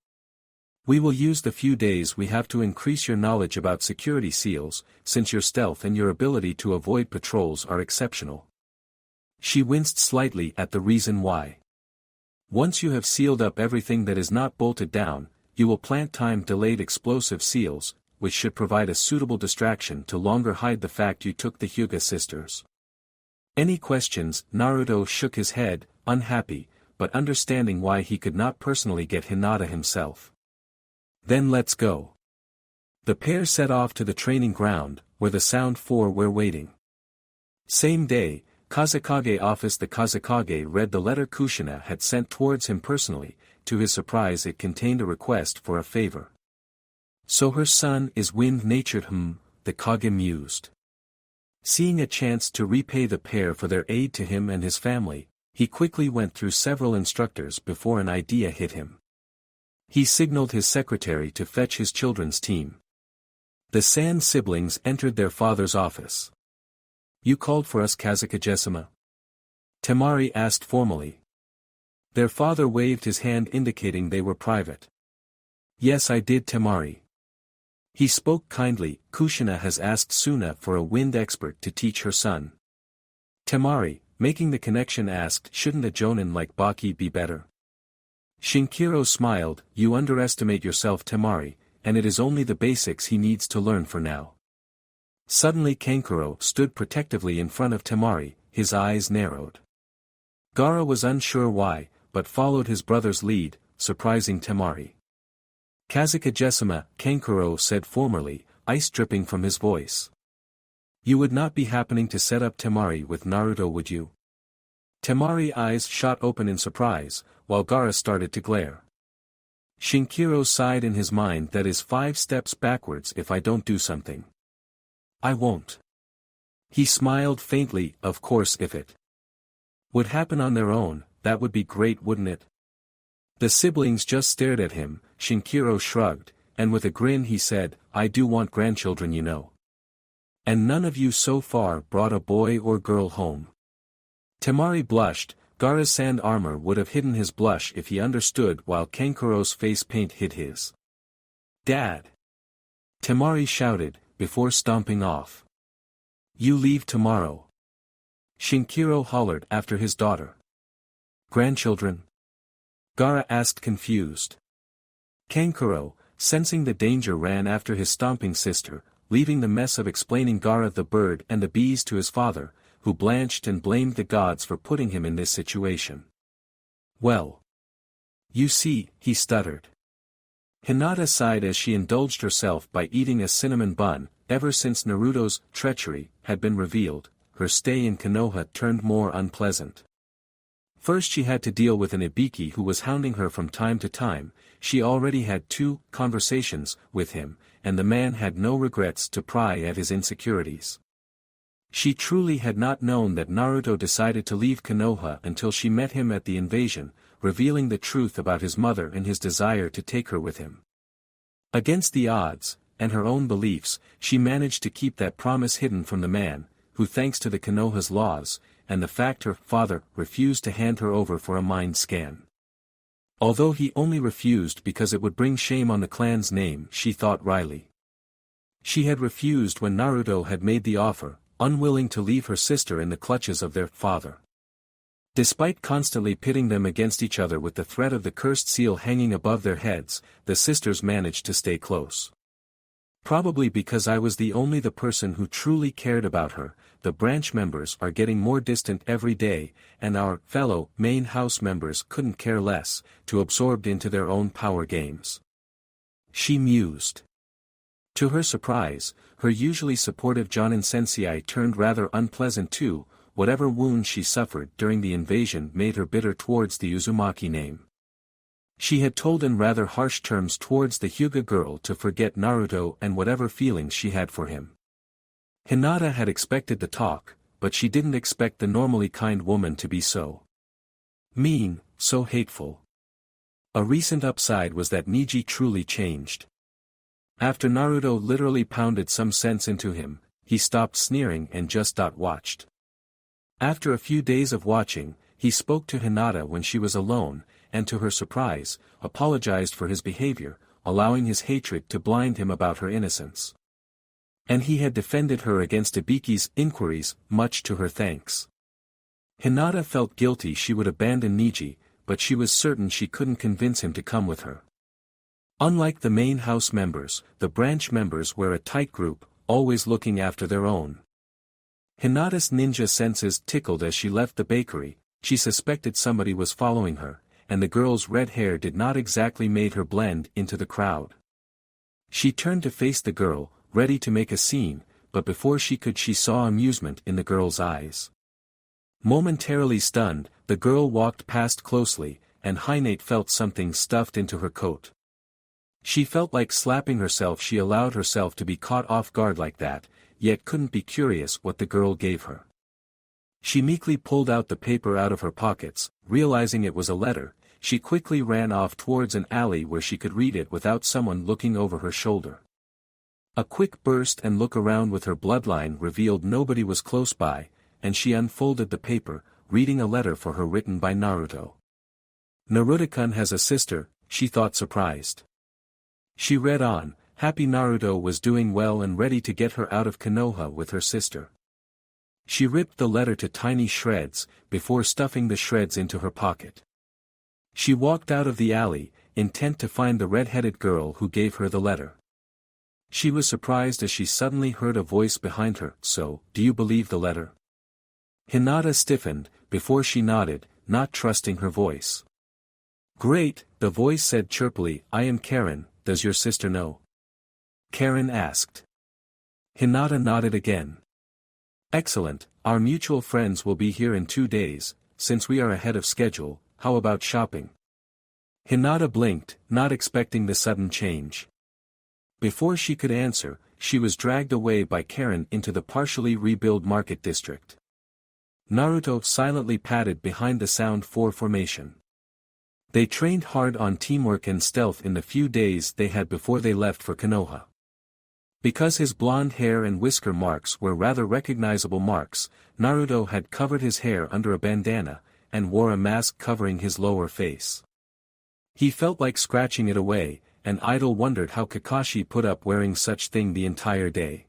[SPEAKER 1] We will use the few days we have to increase your knowledge about security seals, since your stealth and your ability to avoid patrols are exceptional. She winced slightly at the reason why. Once you have sealed up everything that is not bolted down, you will plant time-delayed explosive seals, which should provide a suitable distraction to longer hide the fact you took the Hyuga sisters. Any questions? Naruto shook his head, unhappy, but understanding why he could not personally get Hinata himself. Then let's go. The pair set off to the training ground, where the Sound Four were waiting. Same day, Kazekage office. The Kazekage read the letter Kushina had sent towards him personally. To his surprise it contained a request for a favor. So her son is wind-natured. The Kage mused. Seeing a chance to repay the pair for their aid to him and his family, he quickly went through several instructors before an idea hit him. He signaled his secretary to fetch his children's team. The San siblings entered their father's office. You called for us, Kazekage-sama? Temari asked formally. Their father waved his hand indicating they were private. Yes, I did, Temari. He spoke kindly. Kushina has asked Suna for a wind expert to teach her son. Temari, making the connection, asked, shouldn't a jonin like Baki be better? Shinkiro smiled. You underestimate yourself, Temari, and it is only the basics he needs to learn for now. Suddenly Kankuro stood protectively in front of Temari, his eyes narrowed. Gaara was unsure why, but followed his brother's lead, surprising Temari. Kazekage-sama, Kankuro said formally, ice dripping from his voice. You would not be happening to set up Temari with Naruto, would you? Temari's eyes shot open in surprise, while Gaara started to glare. Shinkiro sighed in his mind, that is 5 steps backwards if I don't do something. I won't. He smiled faintly. Of course, if it would happen on their own, that would be great, wouldn't it? The siblings just stared at him. Shinkiro shrugged, and with a grin he said, I do want grandchildren, you know. And none of you so far brought a boy or girl home. Temari blushed. Gaara's sand armor would have hidden his blush if he understood, while Kankuro's face paint hid his. Dad! Temari shouted, before stomping off. You leave tomorrow. Shinkiro hollered after his daughter. Grandchildren? Gaara asked, confused. Kankuro, sensing the danger, ran after his stomping sister, leaving the mess of explaining Gaara the bird and the bees to his father, who blanched and blamed the gods for putting him in this situation. Well. You see, he stuttered. Hinata sighed as she indulged herself by eating a cinnamon bun. Ever since Naruto's treachery had been revealed, her stay in Konoha turned more unpleasant. First she had to deal with an Ibiki who was hounding her from time to time. She already had 2 conversations with him, and the man had no regrets to pry at his insecurities. She truly had not known that Naruto decided to leave Konoha until she met him at the invasion, revealing the truth about his mother and his desire to take her with him. Against the odds, and her own beliefs, she managed to keep that promise hidden from the man, who, thanks to the Konoha's laws, and the fact her father refused to hand her over for a mind scan. Although he only refused because it would bring shame on the clan's name, she thought wryly. She had refused when Naruto had made the offer, unwilling to leave her sister in the clutches of their father. Despite constantly pitting them against each other with the threat of the cursed seal hanging above their heads, the sisters managed to stay close. Probably because I was the person who truly cared about her, the branch members are getting more distant every day, and our fellow main house members couldn't care less, too absorbed into their own power games. She mused. To her surprise, her usually supportive Jonin sensei turned rather unpleasant too. Whatever wound she suffered during the invasion made her bitter towards the Uzumaki name. She had told in rather harsh terms towards the Hyuga girl to forget Naruto and whatever feelings she had for him. Hinata had expected the talk, but she didn't expect the normally kind woman to be so mean, so hateful. A recent upside was that Niji truly changed. After Naruto literally pounded some sense into him, he stopped sneering and just watched. After a few days of watching, he spoke to Hinata when she was alone, and to her surprise, apologized for his behavior, allowing his hatred to blind him about her innocence. And he had defended her against Ibiki's inquiries, much to her thanks. Hinata felt guilty she would abandon Niji, but she was certain she couldn't convince him to come with her. Unlike the main house members, the branch members were a tight group, always looking after their own. Hinata's ninja senses tickled as she left the bakery. She suspected somebody was following her, and the girl's red hair did not exactly make her blend into the crowd. She turned to face the girl, ready to make a scene, but before she could she saw amusement in the girl's eyes. Momentarily stunned, the girl walked past closely, and Hinata felt something stuffed into her coat. She felt like slapping herself. She allowed herself to be caught off guard like that, yet couldn't be curious what the girl gave her. She meekly pulled out the paper out of her pockets, realizing it was a letter. She quickly ran off towards an alley where she could read it without someone looking over her shoulder. A quick burst and look around with her bloodline revealed nobody was close by, and she unfolded the paper, reading a letter for her written by Naruto. Naruto-kun has a sister, she thought, surprised. She read on, happy Naruto was doing well and ready to get her out of Konoha with her sister. She ripped the letter to tiny shreds, before stuffing the shreds into her pocket. She walked out of the alley, intent to find the red-headed girl who gave her the letter. She was surprised as she suddenly heard a voice behind her. So, do you believe the letter? Hinata stiffened, before she nodded, not trusting her voice. Great, the voice said chirpily, I am Karen, does your sister know? Karen asked. Hinata nodded again. Excellent, our mutual friends will be here in 2 days, since we are ahead of schedule, how about shopping? Hinata blinked, not expecting the sudden change. Before she could answer, she was dragged away by Karen into the partially rebuilt market district. Naruto silently padded behind the Sound 4 formation. They trained hard on teamwork and stealth in the few days they had before they left for Konoha. Because his blonde hair and whisker marks were rather recognizable marks, Naruto had covered his hair under a bandana, and wore a mask covering his lower face. He felt like scratching it away, and Idol wondered how Kakashi put up wearing such thing the entire day.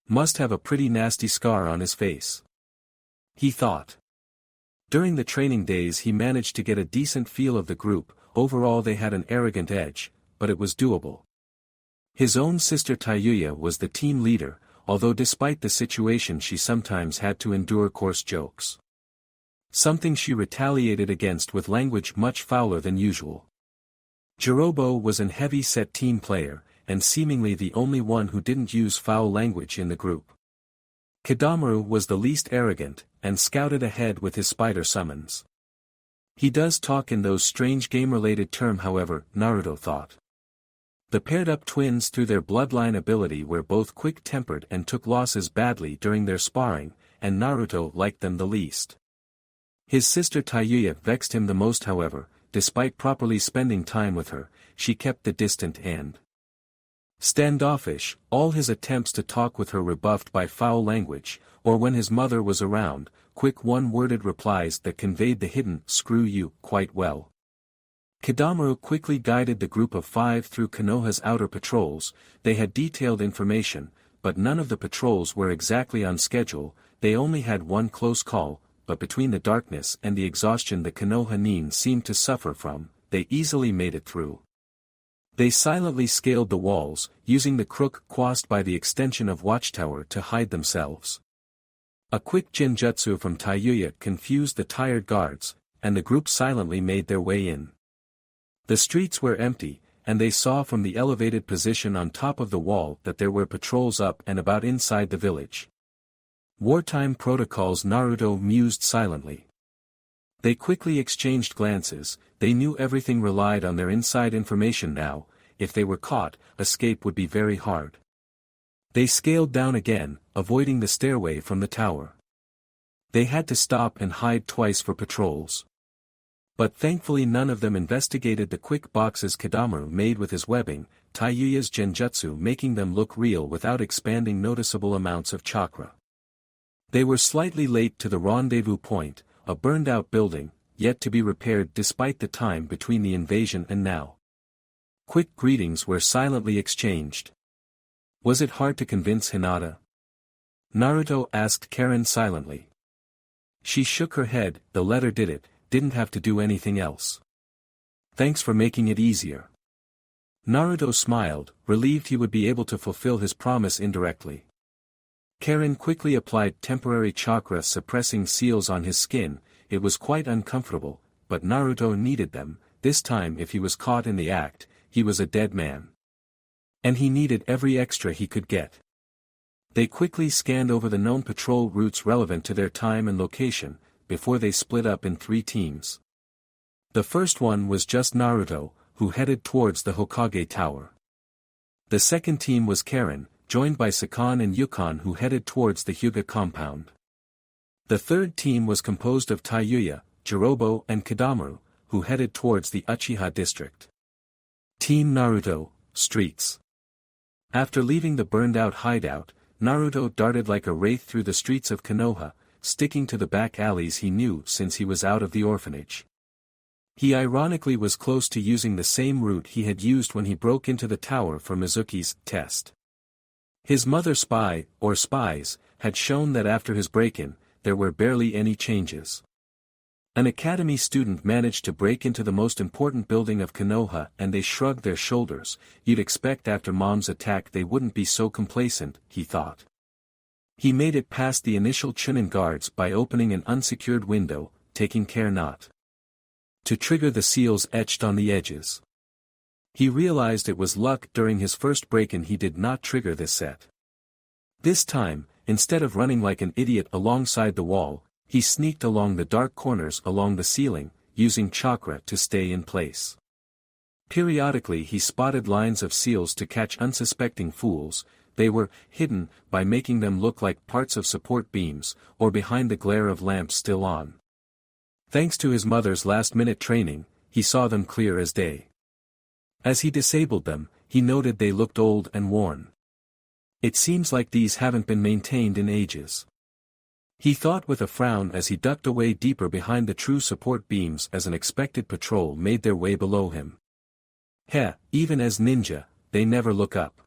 [SPEAKER 1] Must have a pretty nasty scar on his face, he thought. During the training days he managed to get a decent feel of the group. Overall they had an arrogant edge, but it was doable. His own sister Tayuya was the team leader, although despite the situation she sometimes had to endure coarse jokes. Something she retaliated against with language much fouler than usual. Jirobo was an heavy-set team player, and seemingly the only one who didn't use foul language in the group. Kidamaru was the least arrogant, and scouted ahead with his spider summons. He does talk in those strange game-related terms, however, Naruto thought. The paired-up twins through their bloodline ability were both quick-tempered and took losses badly during their sparring, and Naruto liked them the least. His sister Tayuya vexed him the most, however. Despite properly spending time with her, she kept the distant and standoffish. All his attempts to talk with her rebuffed by foul language, or when his mother was around, quick one-worded replies that conveyed the hidden "screw you" quite well. Kidamaru quickly guided the group of 5 through Konoha's outer patrols. They had detailed information, but none of the patrols were exactly on schedule. They only had one close call, but between the darkness and the exhaustion the Konoha Nin seemed to suffer from, they easily made it through. They silently scaled the walls, using the crook caused by the extension of watchtower to hide themselves. A quick genjutsu from Tayuya confused the tired guards, and the group silently made their way in. The streets were empty, and they saw from the elevated position on top of the wall that there were patrols up and about inside the village. Wartime protocols, Naruto mused silently. They quickly exchanged glances. They knew everything relied on their inside information now. If they were caught, escape would be very hard. They scaled down again, avoiding the stairway from the tower. They had to stop and hide twice for patrols. But thankfully none of them investigated the quick boxes Kadamaru made with his webbing, Taiyuya's genjutsu making them look real without expanding noticeable amounts of chakra. They were slightly late to the rendezvous point, a burned-out building, yet to be repaired despite the time between the invasion and now. Quick greetings were silently exchanged. Was it hard to convince Hinata? Naruto asked Karen silently. She shook her head. The letter did it, didn't have to do anything else. Thanks for making it easier. Naruto smiled, relieved he would be able to fulfill his promise indirectly. Karen quickly applied temporary chakra suppressing seals on his skin. It was quite uncomfortable, but Naruto needed them. This time if he was caught in the act, he was a dead man. And he needed every extra he could get. They quickly scanned over the known patrol routes relevant to their time and location, before they split up in 3 teams. The first one was just Naruto, who headed towards the Hokage Tower. The second team was Karen, joined by Sakan and Yukon who headed towards the Hyuga compound. The third team was composed of Taiyuya, Jirobo and Kadamaru, who headed towards the Uchiha district. Team Naruto, streets. After leaving the burned-out hideout, Naruto darted like a wraith through the streets of Konoha, sticking to the back alleys he knew since he was out of the orphanage. He ironically was close to using the same route he had used when he broke into the tower for Mizuki's test. His mother spy, or spies, had shown that after his break-in, there were barely any changes. An academy student managed to break into the most important building of Konoha and they shrugged their shoulders. You'd expect after Mom's attack they wouldn't be so complacent, he thought. He made it past the initial Chunin guards by opening an unsecured window, taking care not to trigger the seals etched on the edges. He realized it was luck during his first break-in he did not trigger this set. This time, instead of running like an idiot alongside the wall, he sneaked along the dark corners along the ceiling, using chakra to stay in place. Periodically he spotted lines of seals to catch unsuspecting fools. They were hidden by making them look like parts of support beams, or behind the glare of lamps still on. Thanks to his mother's last-minute training, he saw them clear as day. As he disabled them, he noted they looked old and worn. It seems like these haven't been maintained in ages. He thought with a frown as he ducked away deeper behind the true support beams as an expected patrol made their way below him. Even as ninja, they never look up.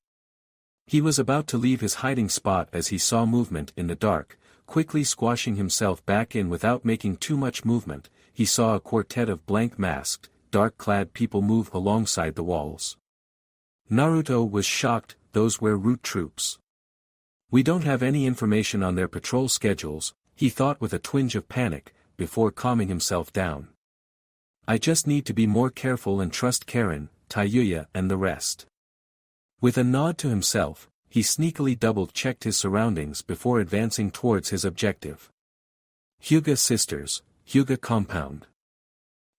[SPEAKER 1] He was about to leave his hiding spot as he saw movement in the dark, quickly squashing himself back in without making too much movement. He saw a quartet of blank-masked, dark-clad people move alongside the walls. Naruto was shocked. Those were route troops. We don't have any information on their patrol schedules, he thought with a twinge of panic, before calming himself down. I just need to be more careful and trust Karen, Taiyuya and the rest. With a nod to himself, he sneakily double-checked his surroundings before advancing towards his objective. Hyuga Sisters, Hyuga Compound.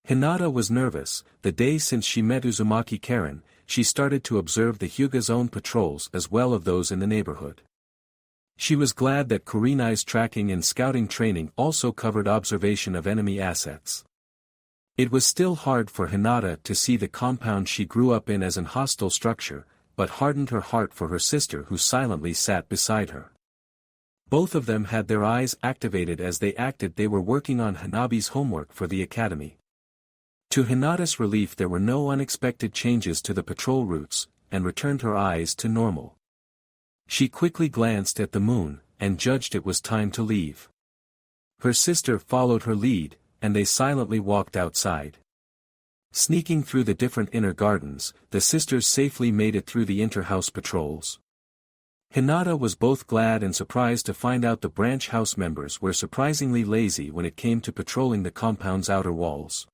[SPEAKER 1] Hinata was nervous. The day since she met Uzumaki Karen, she started to observe the Hyuga's own patrols as well as those in the neighborhood. She was glad that Kurenai's tracking and scouting training also covered observation of enemy assets. It was still hard for Hinata to see the compound she grew up in as an hostile structure, but hardened her heart for her sister who silently sat beside her. Both of them had their eyes activated as they acted they were working on Hanabi's homework for the academy. To Hinata's relief there were no unexpected changes to the patrol routes, and returned her eyes to normal. She quickly glanced at the moon, and judged it was time to leave. Her sister followed her lead, and they silently walked outside. Sneaking through the different inner gardens, the sisters safely made it through the inter-house patrols. Hinata was both glad and surprised to find out the branch house members were surprisingly lazy when it came to patrolling the compound's outer walls.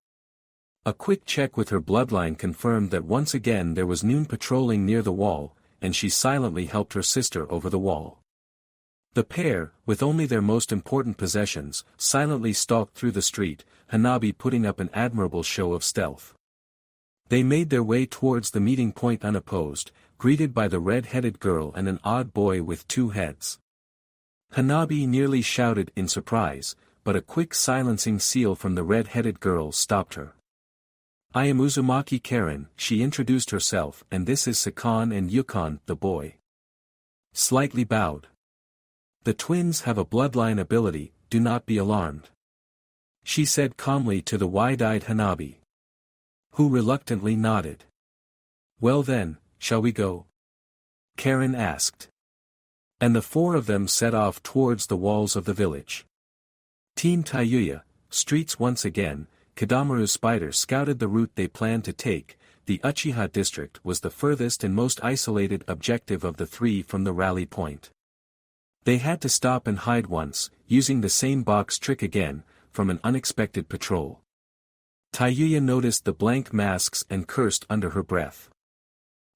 [SPEAKER 1] A quick check with her bloodline confirmed that once again there was noon patrolling near the wall, and she silently helped her sister over the wall. The pair, with only their most important possessions, silently stalked through the street, Hanabi putting up an admirable show of stealth. They made their way towards the meeting point unopposed, greeted by the red-headed girl and an odd boy with 2 heads. Hanabi nearly shouted in surprise, but a quick silencing seal from the red-headed girl stopped her. "I am Uzumaki Karen," she introduced herself, "and this is Sakan and Yukon, the boy." Slightly bowed. "The twins have a bloodline ability, do not be alarmed," she said calmly to the wide-eyed Hanabi, who reluctantly nodded. "Well then, shall we go?" Karen asked. And the four of them set off towards the walls of the village. Team Taiyuya, streets once again. Kadamaru's spider scouted the route they planned to take. The Uchiha district was the furthest and most isolated objective of the three from the rally point. They had to stop and hide once, using the same box trick again, from an unexpected patrol. Taiyuya noticed the blank masks and cursed under her breath.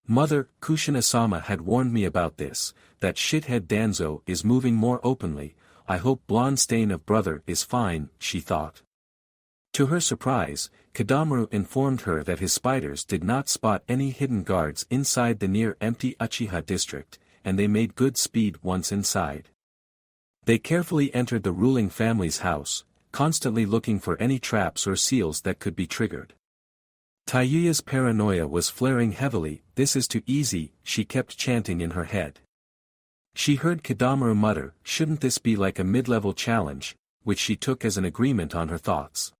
[SPEAKER 1] "Mother, Kushina-sama had warned me about this, that shithead Danzo is moving more openly. I hope Blonde Stain of brother is fine," she thought. To her surprise, Kadamaru informed her that his spiders did not spot any hidden guards inside the near-empty Uchiha district, and they made good speed once inside. They carefully entered the ruling family's house, constantly looking for any traps or seals that could be triggered. Taiyuya's paranoia was flaring heavily. "This is too easy," she kept chanting in her head. She heard Kadamaru mutter, "Shouldn't this be like a mid-level challenge," which she took as an agreement on her thoughts.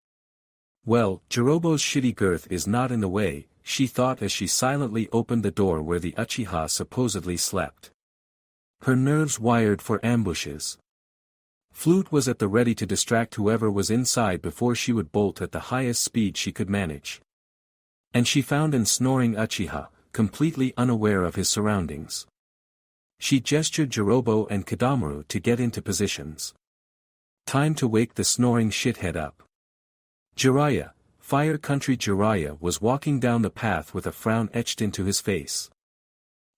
[SPEAKER 1] "Well, Jirobo's shitty girth is not in the way," she thought as she silently opened the door where the Uchiha supposedly slept. Her nerves wired for ambushes. Flute was at the ready to distract whoever was inside before she would bolt at the highest speed she could manage. And she found an snoring Uchiha, completely unaware of his surroundings. She gestured Jirobo and Kadamaru to get into positions. Time to wake the snoring shithead up. Jiraiya, Fire Country Jiraiya was walking down the path with a frown etched into his face.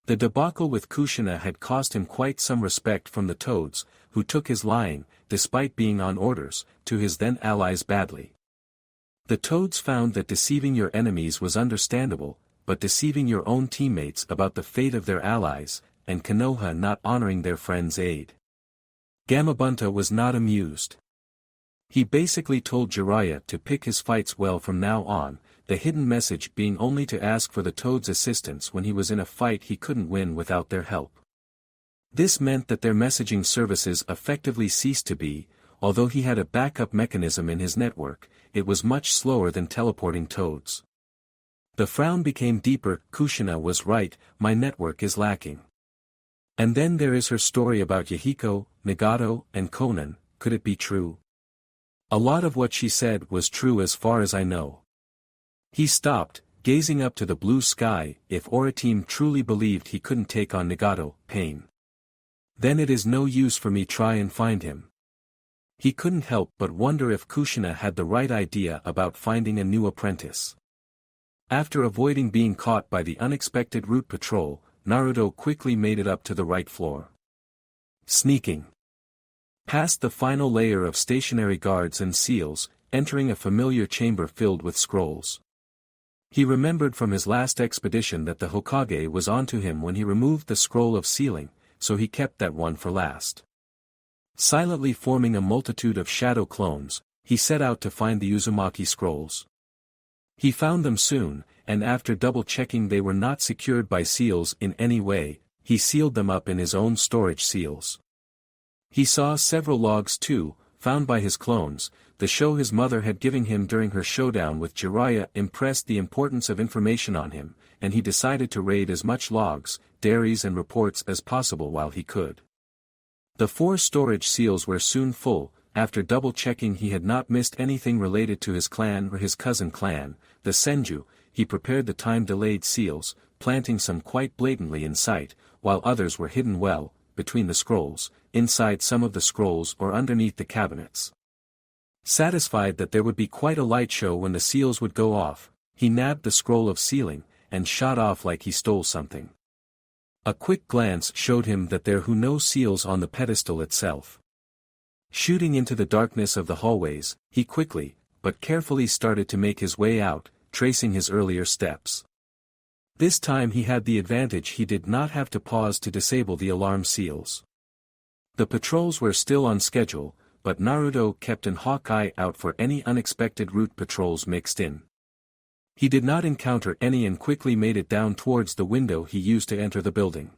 [SPEAKER 1] The debacle with Kushina had cost him quite some respect from the Toads, who took his lying, despite being on orders, to his then allies badly. The Toads found that deceiving your enemies was understandable, but deceiving your own teammates about the fate of their allies, and Konoha not honoring their friend's aid. Gamabunta was not amused. He basically told Jiraiya to pick his fights well from now on, the hidden message being only to ask for the Toad's assistance when he was in a fight he couldn't win without their help. This meant that their messaging services effectively ceased to be, although he had a backup mechanism in his network, it was much slower than teleporting Toads. The frown became deeper. Kushina was right, my network is lacking. And then there is her story about Yahiko, Nagato, and Konan. Could it be true? A lot of what she said was true as far as I know. He stopped, gazing up to the blue sky. If Orateam truly believed he couldn't take on Nagato, pain. Then it is no use for me try and find him. He couldn't help but wonder if Kushina had the right idea about finding a new apprentice. After avoiding being caught by the unexpected route patrol, Naruto quickly made it up to the right floor. Sneaking past the final layer of stationary guards and seals, entering a familiar chamber filled with scrolls. He remembered from his last expedition that the Hokage was onto him when he removed the scroll of sealing, so he kept that one for last. Silently forming a multitude of shadow clones, he set out to find the Uzumaki scrolls. He found them soon, and after double-checking they were not secured by seals in any way, he sealed them up in his own storage seals. He saw several logs too, found by his clones. The show his mother had given him during her showdown with Jiraiya impressed the importance of information on him, and he decided to raid as much logs, diaries and reports as possible while he could. The 4 storage seals were soon full. After double-checking he had not missed anything related to his clan or his cousin clan, the Senju. He prepared the time-delayed seals, planting some quite blatantly in sight, while others were hidden well, between the scrolls, inside some of the scrolls or underneath the cabinets. Satisfied that there would be quite a light show when the seals would go off, he nabbed the scroll of sealing, and shot off like he stole something. A quick glance showed him that there were no seals on the pedestal itself. Shooting into the darkness of the hallways, he quickly, but carefully started to make his way out, tracing his earlier steps. This time he had the advantage, he did not have to pause to disable the alarm seals. The patrols were still on schedule, but Naruto kept an hawk eye out for any unexpected route patrols mixed in. He did not encounter any and quickly made it down towards the window he used to enter the building.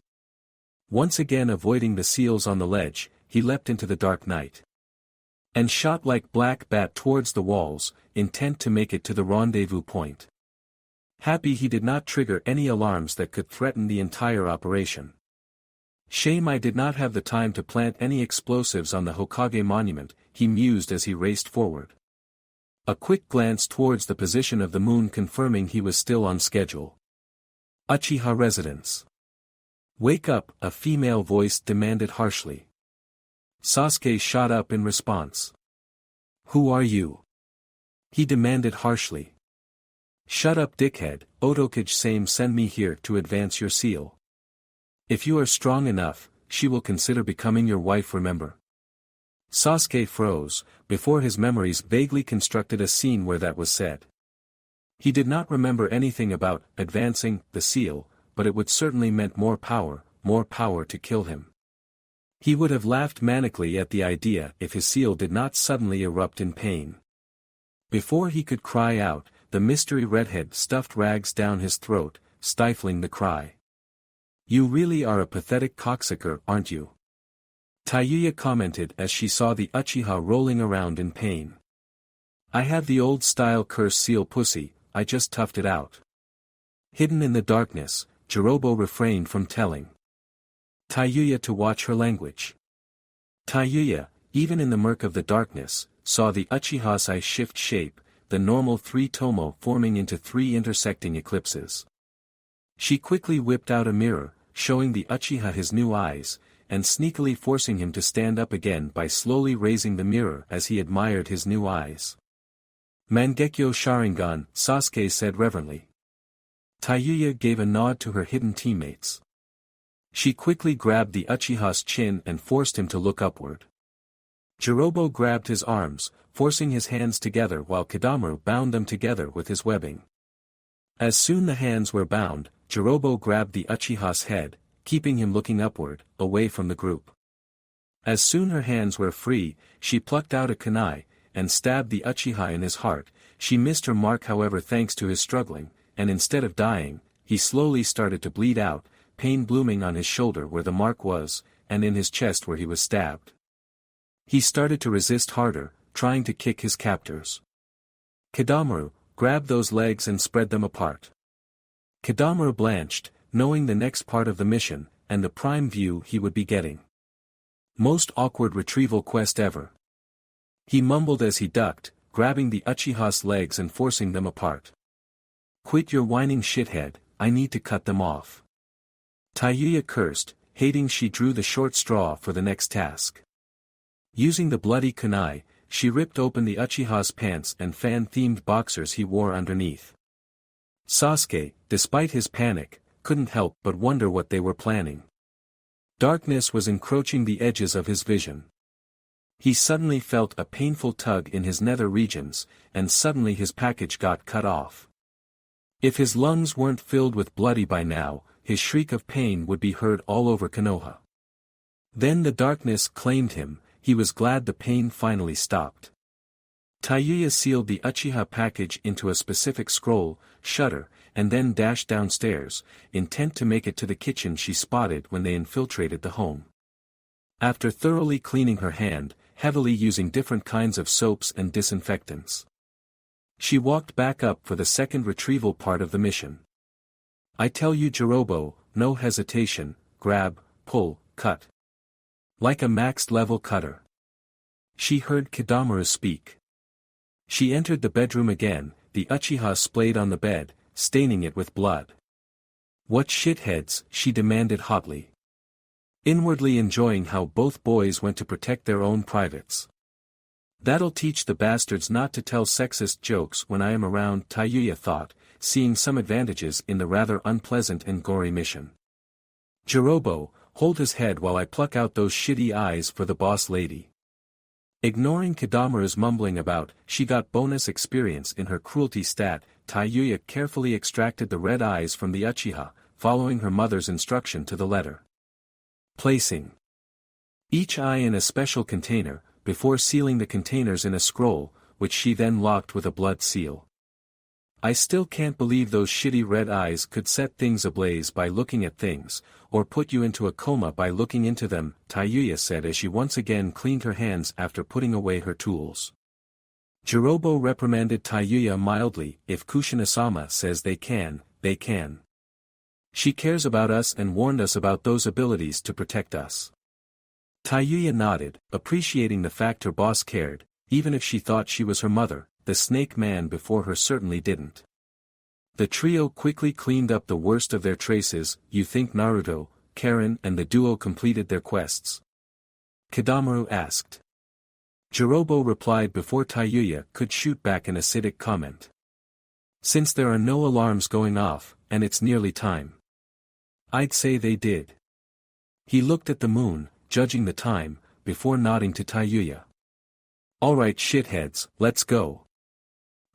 [SPEAKER 1] Once again avoiding the seals on the ledge, he leapt into the dark night. And shot like black bat towards the walls, intent to make it to the rendezvous point. Happy he did not trigger any alarms that could threaten the entire operation. Shame I did not have the time to plant any explosives on the Hokage monument, he mused as he raced forward. A quick glance towards the position of the moon confirming he was still on schedule. Uchiha residence. Wake up, a female voice demanded harshly. Sasuke shot up in response. Who are you? He demanded harshly. Shut up dickhead, Otokage-same send me here to advance your seal. If you are strong enough, she will consider becoming your wife remember. Sasuke froze, before his memories vaguely constructed a scene where that was said. He did not remember anything about advancing the seal, but it would certainly meant more power to kill him. He would have laughed manically at the idea if his seal did not suddenly erupt in pain. Before he could cry out, the mystery redhead stuffed rags down his throat, stifling the cry. You really are a pathetic cocksucker, aren't you? Tayuya commented as she saw the Uchiha rolling around in pain. I have the old-style curse seal pussy, I just toughed it out. Hidden in the darkness, Jirobo refrained from telling Tayuya to watch her language. Tayuya, even in the murk of the darkness, saw the Uchiha's eye shift shape, the normal 3 tomo forming into 3 intersecting eclipses. She quickly whipped out a mirror, showing the Uchiha his new eyes, and sneakily forcing him to stand up again by slowly raising the mirror as he admired his new eyes. Mangekyo Sharingan, Sasuke said reverently. Tayuya gave a nod to her hidden teammates. She quickly grabbed the Uchiha's chin and forced him to look upward. Jirobo grabbed his arms, forcing his hands together while Kadamaru bound them together with his webbing. As soon the hands were bound, Jirobo grabbed the Uchiha's head, keeping him looking upward, away from the group. As soon her hands were free, she plucked out a kunai, and stabbed the Uchiha in his heart. She missed her mark however thanks to his struggling, and instead of dying, he slowly started to bleed out, pain blooming on his shoulder where the mark was, and in his chest where he was stabbed. He started to resist harder, trying to kick his captors. Kadamaru, grab those legs and spread them apart. Kadamaru blanched, knowing the next part of the mission, and the prime view he would be getting. Most awkward retrieval quest ever. He mumbled as he ducked, grabbing the Uchiha's legs and forcing them apart. Quit your whining shithead, I need to cut them off. Tayuya cursed, hating she drew the short straw for the next task. Using the bloody kunai, she ripped open the Uchiha's pants and fan-themed boxers he wore underneath. Sasuke, despite his panic, couldn't help but wonder what they were planning. Darkness was encroaching the edges of his vision. He suddenly felt a painful tug in his nether regions, and suddenly his package got cut off. If his lungs weren't filled with bloody by now, his shriek of pain would be heard all over Konoha. Then the darkness claimed him, he was glad the pain finally stopped. Tayuya sealed the Uchiha package into a specific scroll, shutter, and then dashed downstairs, intent to make it to the kitchen she spotted when they infiltrated the home. After thoroughly cleaning her hand, heavily using different kinds of soaps and disinfectants, she walked back up for the second retrieval part of the mission. I tell you Jirobo, no hesitation, grab, pull, cut. Like a maxed level cutter. She heard Kadamaru speak. She entered the bedroom again, the Uchiha splayed on the bed, staining it with blood. What shitheads, she demanded hotly. Inwardly enjoying how both boys went to protect their own privates. That'll teach the bastards not to tell sexist jokes when I am around, Tayuya thought, seeing some advantages in the rather unpleasant and gory mission. Jirobo, hold his head while I pluck out those shitty eyes for the boss lady. Ignoring Kadamaru's mumbling about, she got bonus experience in her cruelty stat, Tayuya carefully extracted the red eyes from the Uchiha, following her mother's instruction to the letter. Placing each eye in a special container, before sealing the containers in a scroll, which she then locked with a blood seal. I still can't believe those shitty red eyes could set things ablaze by looking at things, or put you into a coma by looking into them, Tayuya said as she once again cleaned her hands after putting away her tools. Jirobo reprimanded Tayuya mildly, if Kushina-sama says they can, they can. She cares about us and warned us about those abilities to protect us. Tayuya nodded, appreciating the fact her boss cared, even if she thought she was her mother. The snake man before her certainly didn't. The trio quickly cleaned up the worst of their traces. You think Naruto, Karen and the duo completed their quests? Kadamaru asked. Jirobo replied before Tayuya could shoot back an acidic comment. Since there are no alarms going off, and it's nearly time. I'd say they did. He looked at the moon, judging the time, before nodding to Tayuya. Alright shitheads, let's go.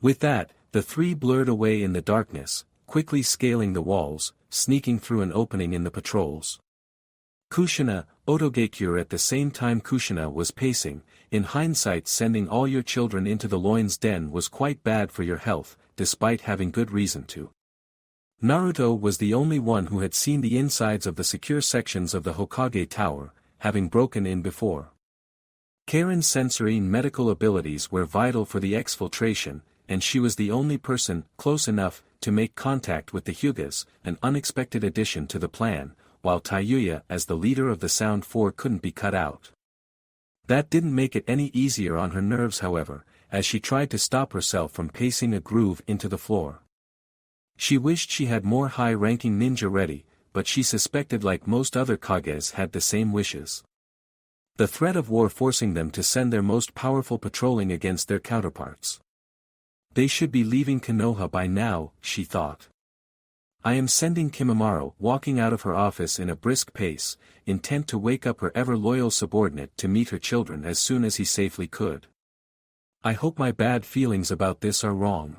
[SPEAKER 1] With that, the three blurred away in the darkness, quickly scaling the walls, sneaking through an opening in the patrols. Kushina, Otogekure at the same time Kushina was pacing. In hindsight, sending all your children into the lion's den was quite bad for your health, despite having good reason to. Naruto was the only one who had seen the insides of the secure sections of the Hokage Tower, having broken in before. Karen's sensory and medical abilities were vital for the exfiltration, and she was the only person close enough to make contact with the Hyugas, an unexpected addition to the plan, while Tayuya as the leader of the Sound Four couldn't be cut out. That didn't make it any easier on her nerves however, as she tried to stop herself from pacing a groove into the floor. She wished she had more high-ranking ninja ready, but she suspected like most other Kages had the same wishes. The threat of war forcing them to send their most powerful patrolling against their counterparts. They should be leaving Konoha by now, she thought. I am sending Kimimaro walking out of her office in a brisk pace, intent to wake up her ever-loyal subordinate to meet her children as soon as he safely could. I hope my bad feelings about this are wrong.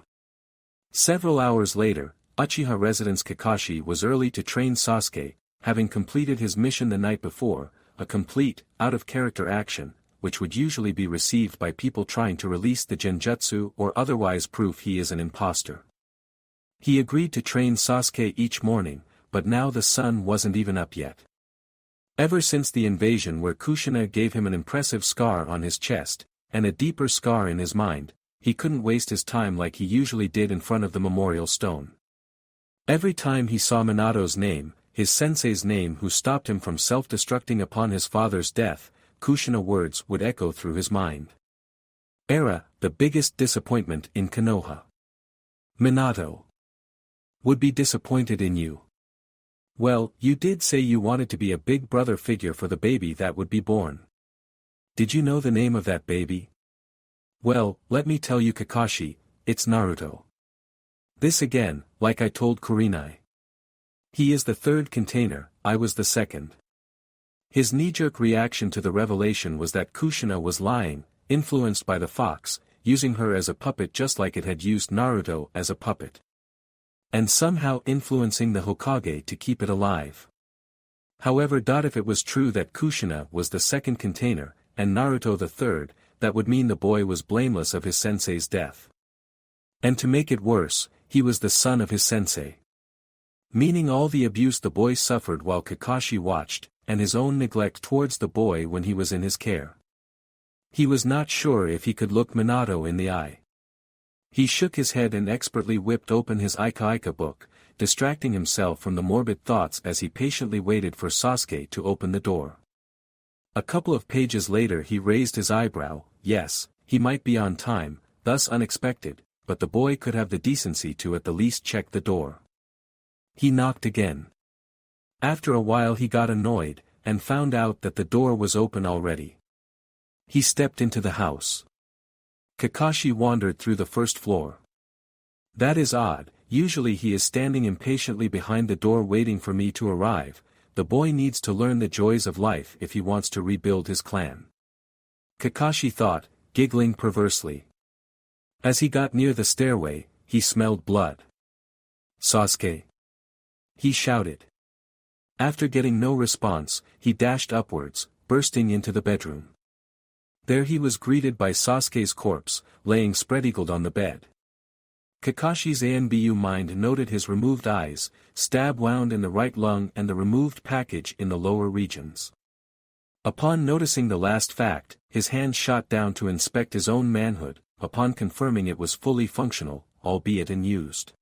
[SPEAKER 1] Several hours later, Uchiha residence Kakashi was early to train Sasuke, having completed his mission the night before, a complete, out-of-character action, which would usually be received by people trying to release the genjutsu or otherwise prove he is an imposter. He agreed to train Sasuke each morning, but now the sun wasn't even up yet. Ever since the invasion where Kushina gave him an impressive scar on his chest, and a deeper scar in his mind, he couldn't waste his time like he usually did in front of the memorial stone. Every time he saw Minato's name, his sensei's name who stopped him from self-destructing upon his father's death, Kushina words would echo through his mind. Era, the biggest disappointment in Konoha. Minato would be disappointed in you. Well, you did say you wanted to be a big brother figure for the baby that would be born. Did you know the name of that baby? Well, let me tell you Kakashi, it's Naruto. This again, like I told Kurenai. He is the third container, I was the second. His knee-jerk reaction to the revelation was that Kushina was lying, influenced by the fox, using her as a puppet just like it had used Naruto as a puppet. And somehow influencing the Hokage to keep it alive. However, if it was true that Kushina was the second container, and Naruto the third, that would mean the boy was blameless of his sensei's death. And to make it worse, he was the son of his sensei. Meaning all the abuse the boy suffered while Kakashi watched, and his own neglect towards the boy when he was in his care. He was not sure if he could look Minato in the eye. He shook his head and expertly whipped open his Ika book, distracting himself from the morbid thoughts as he patiently waited for Sasuke to open the door. A couple of pages later he raised his eyebrow. Yes, he might be on time, thus unexpected, but the boy could have the decency to at the least check the door. He knocked again. After a while he got annoyed, and found out that the door was open already. He stepped into the house. Kakashi wandered through the first floor. That is odd, usually he is standing impatiently behind the door waiting for me to arrive. The boy needs to learn the joys of life if he wants to rebuild his clan. Kakashi thought, giggling perversely. As he got near the stairway, he smelled blood. Sasuke! He shouted. After getting no response, he dashed upwards, bursting into the bedroom. There he was greeted by Sasuke's corpse, laying spread-eagled on the bed. Kakashi's ANBU mind noted his removed eyes, stab wound in the right lung and the removed package in the lower regions. Upon noticing the last fact, his hand shot down to inspect his own manhood, upon confirming it was fully functional, albeit unused.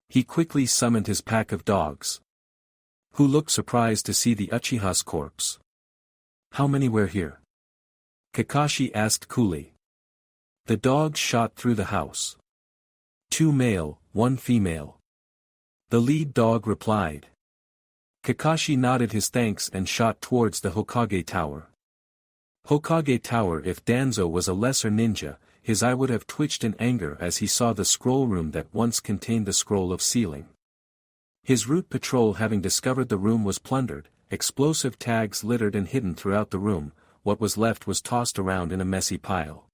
[SPEAKER 1] He quickly summoned his pack of dogs, who looked surprised to see the Uchiha's corpse. "How many were here?" Kakashi asked coolly. The dogs shot through the house. 2 male, 1 female. The lead dog replied. Kakashi nodded his thanks and shot towards the Hokage Tower. Hokage Tower. If Danzo was a lesser ninja, his eye would have twitched in anger as he saw the scroll room that once contained the scroll of sealing. His route patrol having discovered the room was plundered, explosive tags littered and hidden throughout the room, what was left was tossed around in a messy pile.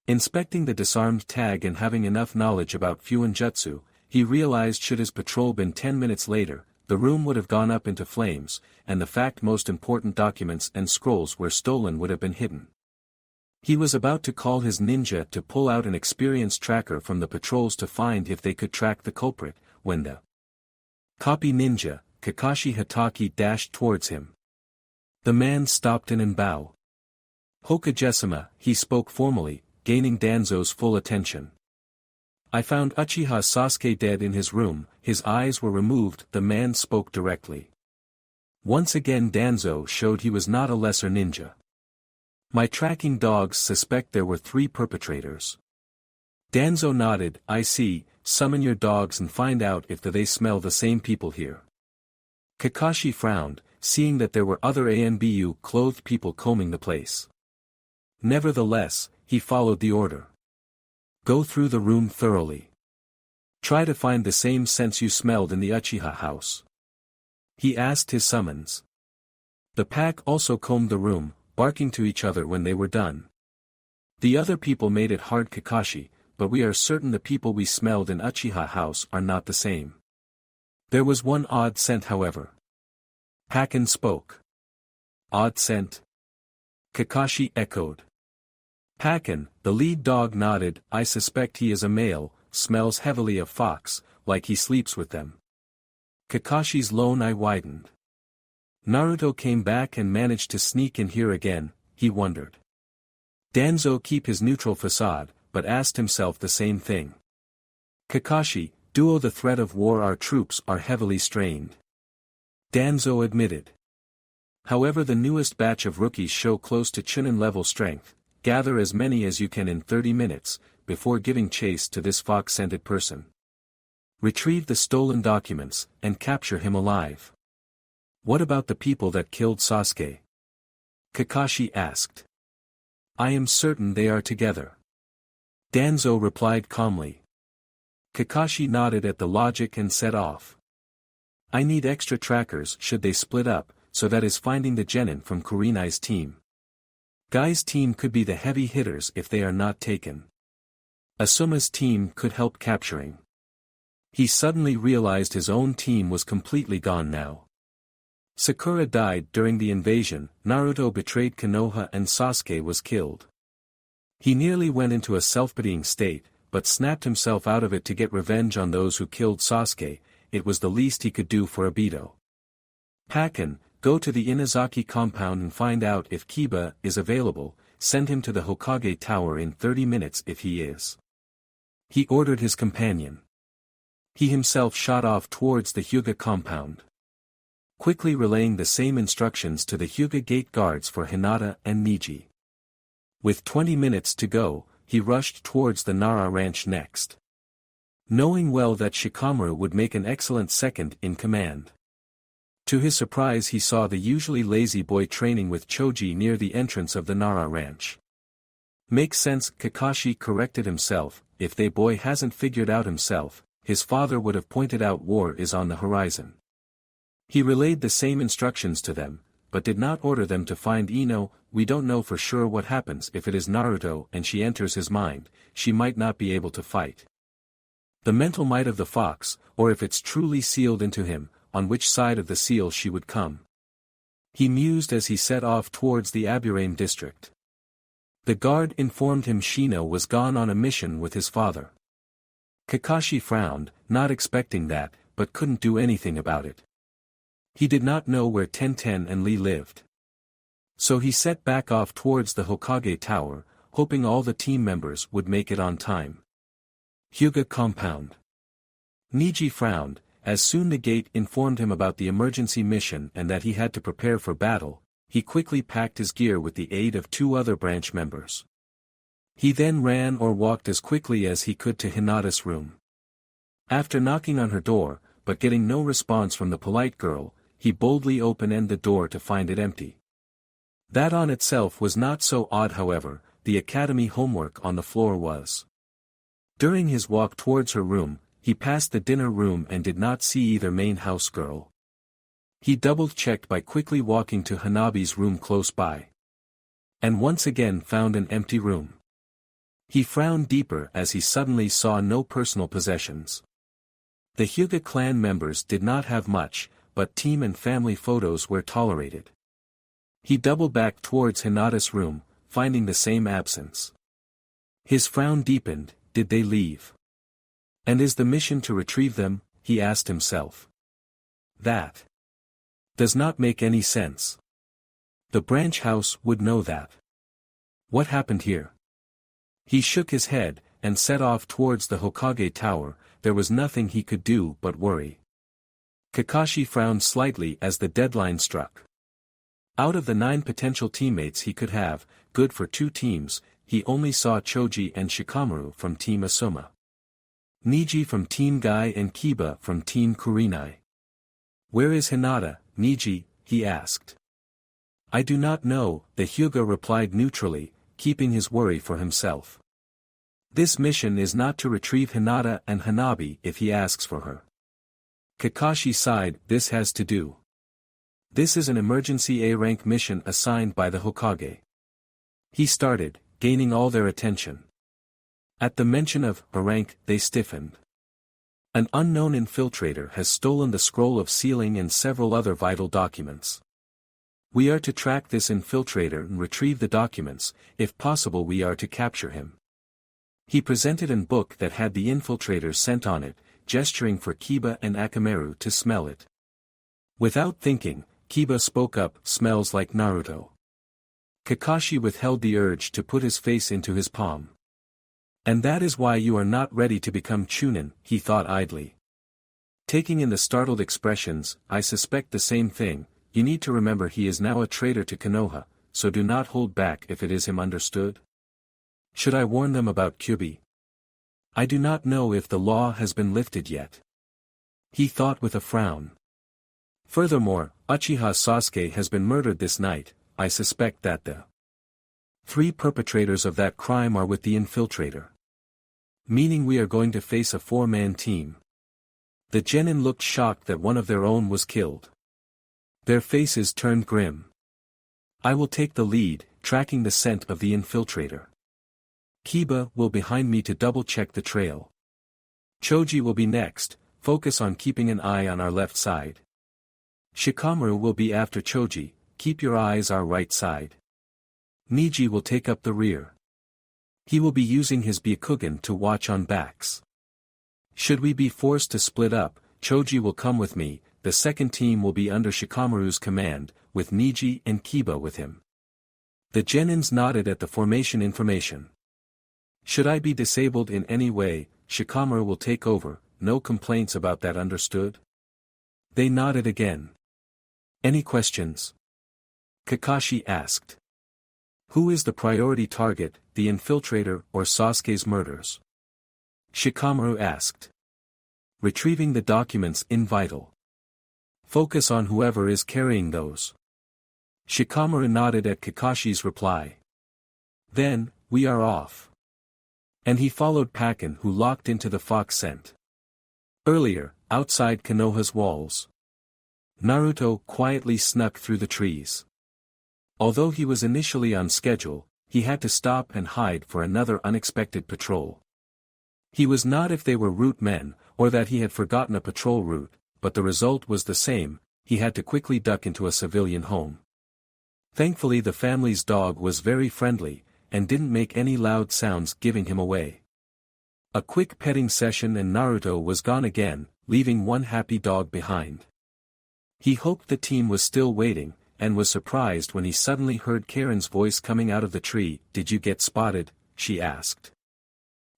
[SPEAKER 1] Inspecting the disarmed tag and having enough knowledge about Fuinjutsu, he realized should his patrol been 10 minutes later, the room would have gone up into flames, and the fact most important documents and scrolls were stolen would have been hidden. He was about to call his ninja to pull out an experienced tracker from the patrols to find if they could track the culprit, when the copy ninja, Kakashi Hatake, dashed towards him. The man stopped in and bowed. Hokage-sama, he spoke formally, gaining Danzo's full attention. "I found Uchiha Sasuke dead in his room, his eyes were removed." The man spoke directly. Once again Danzo showed he was not a lesser ninja. "My tracking dogs suspect there were 3 perpetrators." Danzo nodded. "I see, summon your dogs and find out if they smell the same people here." Kakashi frowned, seeing that there were other ANBU-clothed people combing the place. Nevertheless, he followed the order. "Go through the room thoroughly. Try to find the same scents you smelled in the Uchiha house." He asked his summons. The pack also combed the room, barking to each other when they were done. "The other people made it hard, Kakashi, but we are certain the people we smelled in Uchiha house are not the same. There was one odd scent however." Pakken spoke. "Odd scent?" Kakashi echoed. Pakken, the lead dog, nodded. "I suspect he is a male, smells heavily of fox, like he sleeps with them." Kakashi's lone eye widened. Naruto came back and managed to sneak in here again, he wondered. Danzo keep his neutral facade, but asked himself the same thing. Kakashi, duo, the threat of war, our troops are heavily strained. Danzo admitted. However, the newest batch of rookies show close to Chunin level strength. Gather as many as you can in 30 minutes, before giving chase to this fox-scented person. Retrieve the stolen documents, and capture him alive. What about the people that killed Sasuke? Kakashi asked. I am certain they are together. Danzo replied calmly. Kakashi nodded at the logic and set off. I need extra trackers should they split up, so that is finding the genin from Kurenai's team. Guy's team could be the heavy hitters if they are not taken. Asuma's team could help capturing. He suddenly realized his own team was completely gone now. Sakura died during the invasion, Naruto betrayed Konoha and Sasuke was killed. He nearly went into a self-pitying state, but snapped himself out of it to get revenge on those who killed Sasuke. It was the least he could do for Obito. Pakken, go to the Inazaki compound and find out if Kiba is available, send him to the Hokage Tower in 30 minutes if he is. He ordered his companion. He himself shot off towards the Hyuga compound. Quickly relaying the same instructions to the Hyuga gate guards for Hinata and Niji. With 20 minutes to go, he rushed towards the Nara ranch next. Knowing well that Shikamaru would make an excellent second in command. To his surprise he saw the usually lazy boy training with Choji near the entrance of the Nara ranch. Makes sense, Kakashi corrected himself, if they boy hasn't figured out himself, his father would have pointed out war is on the horizon. He relayed the same instructions to them, but did not order them to find Ino. We don't know for sure what happens if it is Naruto and she enters his mind, she might not be able to fight. The mental might of the fox, or if it's truly sealed into him, on which side of the seal she would come. He mused as he set off towards the Aburame district. The guard informed him Shino was gone on a mission with his father. Kakashi frowned, not expecting that, but couldn't do anything about it. He did not know where Tenten and Lee lived. So he set back off towards the Hokage Tower, hoping all the team members would make it on time. Hyuga Compound. Niji frowned, as soon the gate informed him about the emergency mission and that he had to prepare for battle. He quickly packed his gear with the aid of 2 other branch members. He then ran or walked as quickly as he could to Hinata's room. After knocking on her door, but getting no response from the polite girl, he boldly opened the door to find it empty. That on itself was not so odd, however, the academy homework on the floor was. During his walk towards her room, he passed the dinner room and did not see either main house girl. He double-checked by quickly walking to Hanabi's room close by. And once again found an empty room. He frowned deeper as he suddenly saw no personal possessions. The Hyuga clan members did not have much, but team and family photos were tolerated. He doubled back towards Hinata's room, finding the same absence. His frown deepened. Did they leave? And is the mission to retrieve them? He asked himself. That does not make any sense. The branch house would know that. What happened here? He shook his head, and set off towards the Hokage Tower. There was nothing he could do but worry. Kakashi frowned slightly as the deadline struck. Out of the 9 potential teammates he could have, good for 2 teams, he only saw Choji and Shikamaru from Team Asuma. Niji from Team Gai and Kiba from Team Kurenai. Where is Hinata, Niji? He asked. I do not know, the Hyuga replied neutrally, keeping his worry for himself. This mission is not to retrieve Hinata and Hanabi if he asks for her. Kakashi sighed. This has to do. This is an emergency A-rank mission assigned by the Hokage. He started, gaining all their attention. At the mention of a rank, they stiffened. An unknown infiltrator has stolen the scroll of sealing and several other vital documents. We are to track this infiltrator and retrieve the documents. If possible, we are to capture him. He presented an book that had the infiltrator's scent on it, gesturing for Kiba and Akamaru to smell it. Without thinking, Kiba spoke up, smells like Naruto. Kakashi withheld the urge to put his face into his palm. And that is why you are not ready to become Chunin, he thought idly. Taking in the startled expressions, I suspect the same thing. You need to remember he is now a traitor to Konoha, so do not hold back if it is him, understood? Should I warn them about Kyubi? I do not know if the law has been lifted yet. He thought with a frown. Furthermore, Uchiha Sasuke has been murdered this night. I suspect that the 3 perpetrators of that crime are with the infiltrator. Meaning we are going to face a 4-man team. The genin looked shocked that one of their own was killed. Their faces turned grim. I will take the lead, tracking the scent of the infiltrator. Kiba will behind me to double-check the trail. Choji will be next, focus on keeping an eye on our left side. Shikamaru will be after Choji, keep your eyes our right side. Niji will take up the rear. He will be using his Byakugan to watch on backs. Should we be forced to split up, Choji will come with me. The second team will be under Shikamaru's command, with Niji and Kiba with him. The genins nodded at the formation information. Should I be disabled in any way, Shikamaru will take over, no complaints about that, understood? They nodded again. Any questions? Kakashi asked. Who is the priority target, the infiltrator or Sasuke's murders? Shikamaru asked. Retrieving the documents in vital. Focus on whoever is carrying those. Shikamaru nodded at Kakashi's reply. Then, we are off. And he followed Pakken, who locked into the fox scent. Earlier, outside Konoha's walls, Naruto quietly snuck through the trees. Although he was initially on schedule, he had to stop and hide for another unexpected patrol. He was not if they were route men, or that he had forgotten a patrol route, but the result was the same. He had to quickly duck into a civilian home. Thankfully the family's dog was very friendly, and didn't make any loud sounds giving him away. A quick petting session and Naruto was gone again, leaving one happy dog behind. He hoped the team was still waiting, and was surprised when he suddenly heard Karen's voice coming out of the tree. "Did you get spotted?" she asked.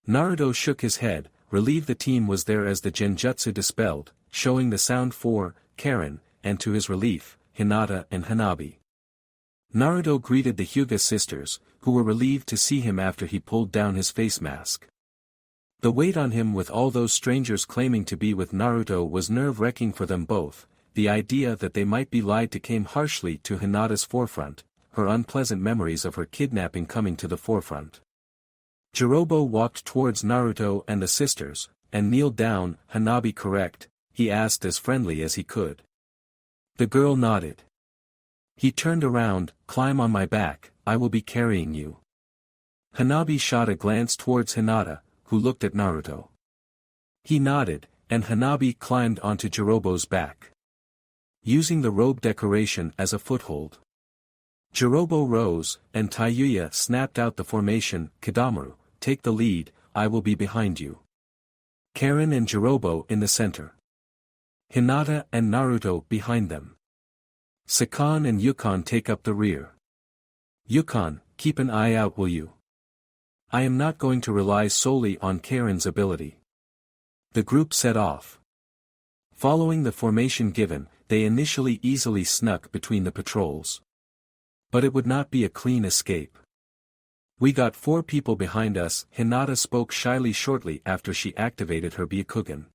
[SPEAKER 1] Naruto shook his head, relieved the team was there as the genjutsu dispelled, showing the sound for Karen, and to his relief, Hinata and Hanabi. Naruto greeted the Hyuga sisters, who were relieved to see him after he pulled down his face mask. The weight on him with all those strangers claiming to be with Naruto was nerve-wracking for them both. The idea that they might be lied to came harshly to Hinata's forefront, her unpleasant memories of her kidnapping coming to the forefront. Jirobo walked towards Naruto and the sisters, and kneeled down. "Hanabi correct?" he asked as friendly as he could. The girl nodded. He turned around. "Climb on my back, I will be carrying you." Hanabi shot a glance towards Hinata, who looked at Naruto. He nodded, and Hanabi climbed onto Jirobo's back, using the robe decoration as a foothold. Jirobo rose, and Tayuya snapped out the formation. "Kidamaru, take the lead, I will be behind you. Karen and Jirobo in the center. Hinata and Naruto behind them. Sakan and Yukon take up the rear. Yukon, keep an eye out, will you? I am not going to rely solely on Karen's ability." The group set off. Following the formation given, they initially easily snuck between the patrols. But it would not be a clean escape. "We got 4 people behind us," Hinata spoke shyly shortly after she activated her Byakugan.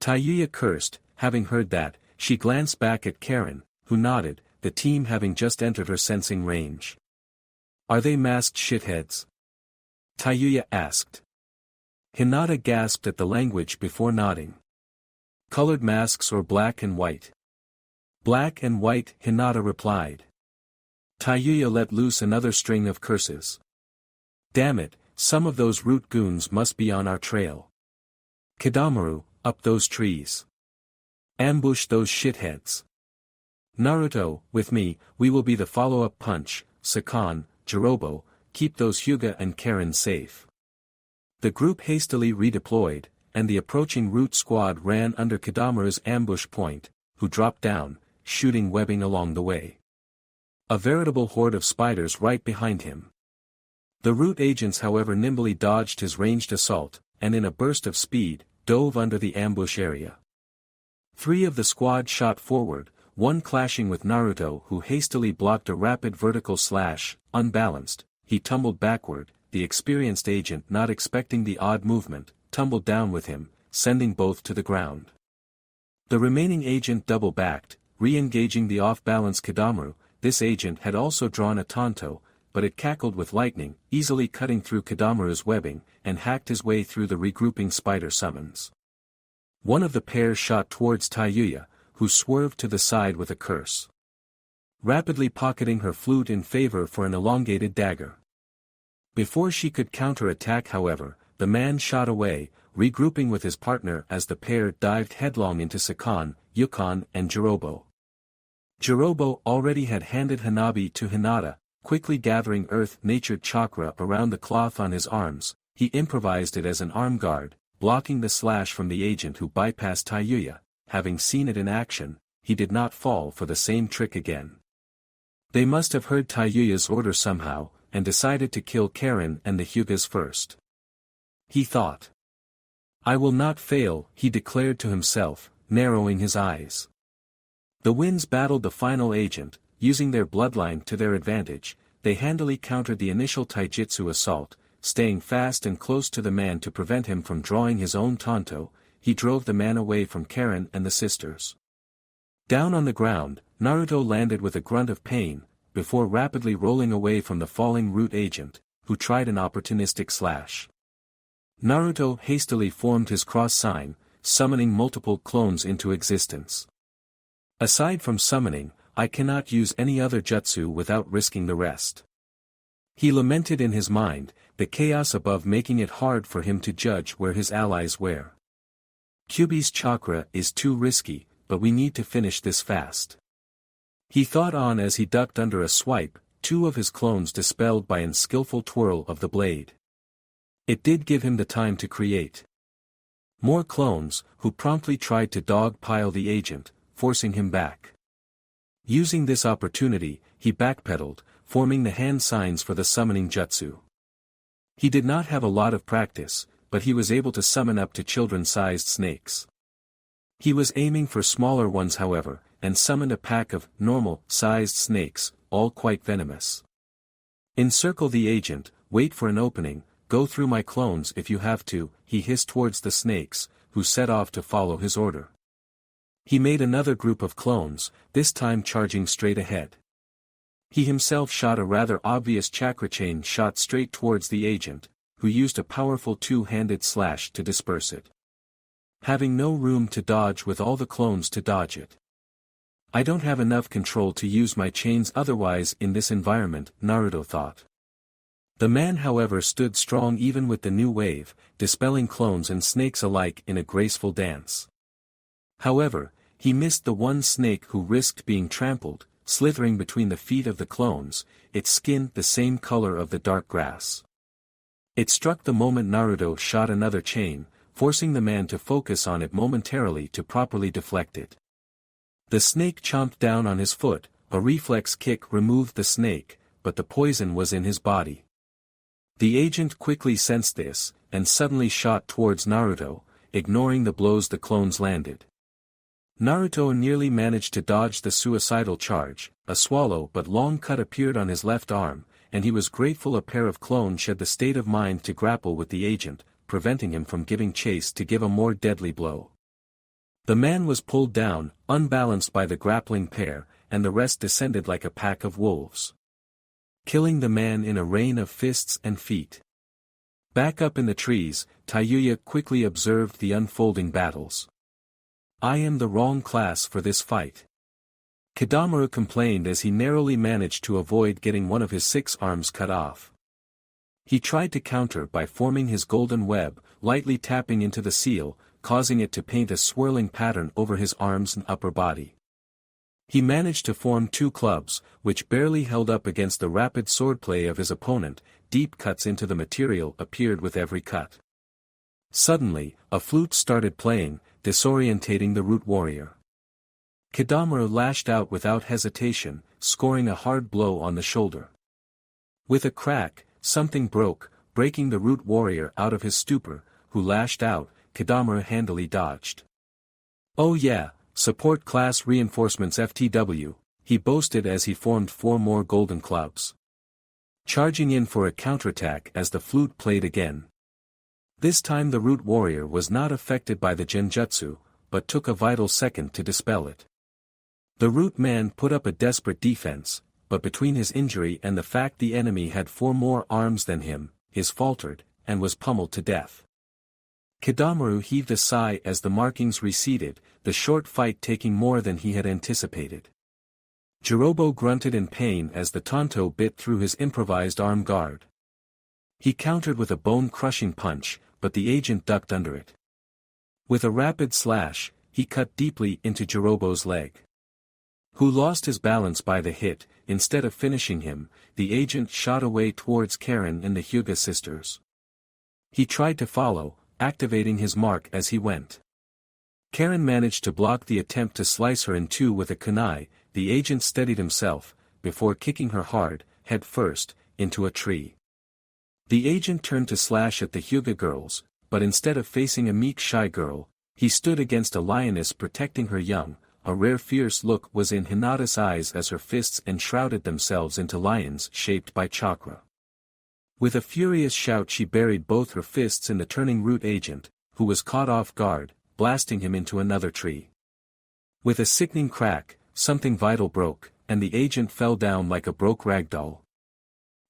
[SPEAKER 1] Tayuya cursed. Having heard that, she glanced back at Karen, who nodded, the team having just entered her sensing range. "Are they masked shitheads?" Tayuya asked. Hinata gasped at the language before nodding. "Colored masks or black and white?" "Black and white," Hinata replied. Tayuya let loose another string of curses. "Damn it, some of those root goons must be on our trail. Kidamaru, up those trees. Ambush those shitheads. Naruto, with me, we will be the follow-up punch. Sakan, Jirobo, keep those Hyuga and Karen safe." The group hastily redeployed, and the approaching root squad ran under Kidamaru's ambush point, who dropped down, shooting webbing along the way. A veritable horde of spiders right behind him. The root agents however nimbly dodged his ranged assault, and in a burst of speed, dove under the ambush area. 3 of the squad shot forward, one clashing with Naruto who hastily blocked a rapid vertical slash. Unbalanced, he tumbled backward, the experienced agent not expecting the odd movement, tumbled down with him, sending both to the ground. The remaining agent double-backed, re-engaging the off-balance Kidamaru. This agent had also drawn a Tonto, but it cackled with lightning, easily cutting through Kidamaru's webbing, and hacked his way through the regrouping spider summons. One of the pair shot towards Tayuya, who swerved to the side with a curse, rapidly pocketing her flute in favor for an elongated dagger. Before she could counter-attack however, the man shot away, regrouping with his partner as the pair dived headlong into Sakan, Yukon and Jirobo. Jirobo already had handed Hanabi to Hinata, quickly gathering earth-natured chakra around the cloth on his arms. He improvised it as an arm guard, blocking the slash from the agent who bypassed Tayuya. Having seen it in action, he did not fall for the same trick again. They must have heard Tayuya's order somehow, and decided to kill Karen and the Hyugas first. He thought. "I will not fail," he declared to himself, narrowing his eyes. The winds battled the final agent, using their bloodline to their advantage. They handily countered the initial taijutsu assault, staying fast and close to the man to prevent him from drawing his own Tonto. He drove the man away from Karen and the sisters. Down on the ground, Naruto landed with a grunt of pain, before rapidly rolling away from the falling root agent, who tried an opportunistic slash. Naruto hastily formed his cross sign, summoning multiple clones into existence. "Aside from summoning, I cannot use any other jutsu without risking the rest." He lamented in his mind, the chaos above making it hard for him to judge where his allies were. "Kyuubi's chakra is too risky, but we need to finish this fast." He thought on as he ducked under a swipe, two of his clones dispelled by an skillful twirl of the blade. It did give him the time to create more clones, who promptly tried to dogpile the agent, forcing him back. Using this opportunity, he backpedaled, forming the hand signs for the summoning jutsu. He did not have a lot of practice, but he was able to summon up to children-sized snakes. He was aiming for smaller ones however, and summoned a pack of normal-sized snakes, all quite venomous. Encircle the agent, wait for an opening, go through my clones if you have to, he hissed towards the snakes, who set off to follow his order. He made another group of clones, this time charging straight ahead. He himself shot a rather obvious chakra chain shot straight towards the agent, who used a powerful two-handed slash to disperse it. Having no room to dodge with all the clones to dodge it. I don't have enough control to use my chains otherwise in this environment, Naruto thought. The man however stood strong even with the new wave, dispelling clones and snakes alike in a graceful dance. However, he missed the one snake who risked being trampled, slithering between the feet of the clones, its skin the same color of the dark grass. It struck the moment Naruto shot another chain, forcing the man to focus on it momentarily to properly deflect it. The snake chomped down on his foot, a reflex kick removed the snake, but the poison was in his body. The agent quickly sensed this, and suddenly shot towards Naruto, ignoring the blows the clones landed. Naruto nearly managed to dodge the suicidal charge, a swallow but long cut appeared on his left arm, and he was grateful a pair of clones shed the state of mind to grapple with the agent, preventing him from giving chase to give a more deadly blow. The man was pulled down, unbalanced by the grappling pair, and the rest descended like a pack of wolves, killing the man in a rain of fists and feet. Back up in the trees, Tayuya quickly observed the unfolding battles. I am the wrong class for this fight. Kadamaru complained as he narrowly managed to avoid getting one of his 6 arms cut off. He tried to counter by forming his golden web, lightly tapping into the seal, causing it to paint a swirling pattern over his arms and upper body. He managed to form 2 clubs, which barely held up against the rapid swordplay of his opponent. Deep cuts into the material appeared with every cut. Suddenly, a flute started playing, disorientating the root warrior. Kadamaru lashed out without hesitation, scoring a hard blow on the shoulder. With a crack, something broke, breaking the root warrior out of his stupor, who lashed out. Kadamaru handily dodged. Oh yeah, support class reinforcements FTW, he boasted as he formed 4 more golden clubs, charging in for a counterattack as the flute played again. This time the root warrior was not affected by the genjutsu, but took a vital second to dispel it. The root man put up a desperate defense, but between his injury and the fact the enemy had 4 more arms than him, his faltered, and was pummeled to death. Kadamaru heaved a sigh as the markings receded, the short fight taking more than he had anticipated. Jirobo grunted in pain as the Tonto bit through his improvised arm guard. He countered with a bone-crushing punch, but the agent ducked under it. With a rapid slash, he cut deeply into Jirobo's leg, who lost his balance by the hit. Instead of finishing him, the agent shot away towards Karen and the Hyuga sisters. He tried to follow, activating his mark as he went. Karen managed to block the attempt to slice her in 2 with a kunai. The agent steadied himself, before kicking her hard, head first, into a tree. The agent turned to slash at the Hyuga girls, but instead of facing a meek shy girl, he stood against a lioness protecting her young. A rare fierce look was in Hinata's eyes as her fists enshrouded themselves into lions shaped by chakra. With a furious shout she buried both her fists in the turning root agent, who was caught off guard, blasting him into another tree. With a sickening crack, something vital broke, and the agent fell down like a broke ragdoll.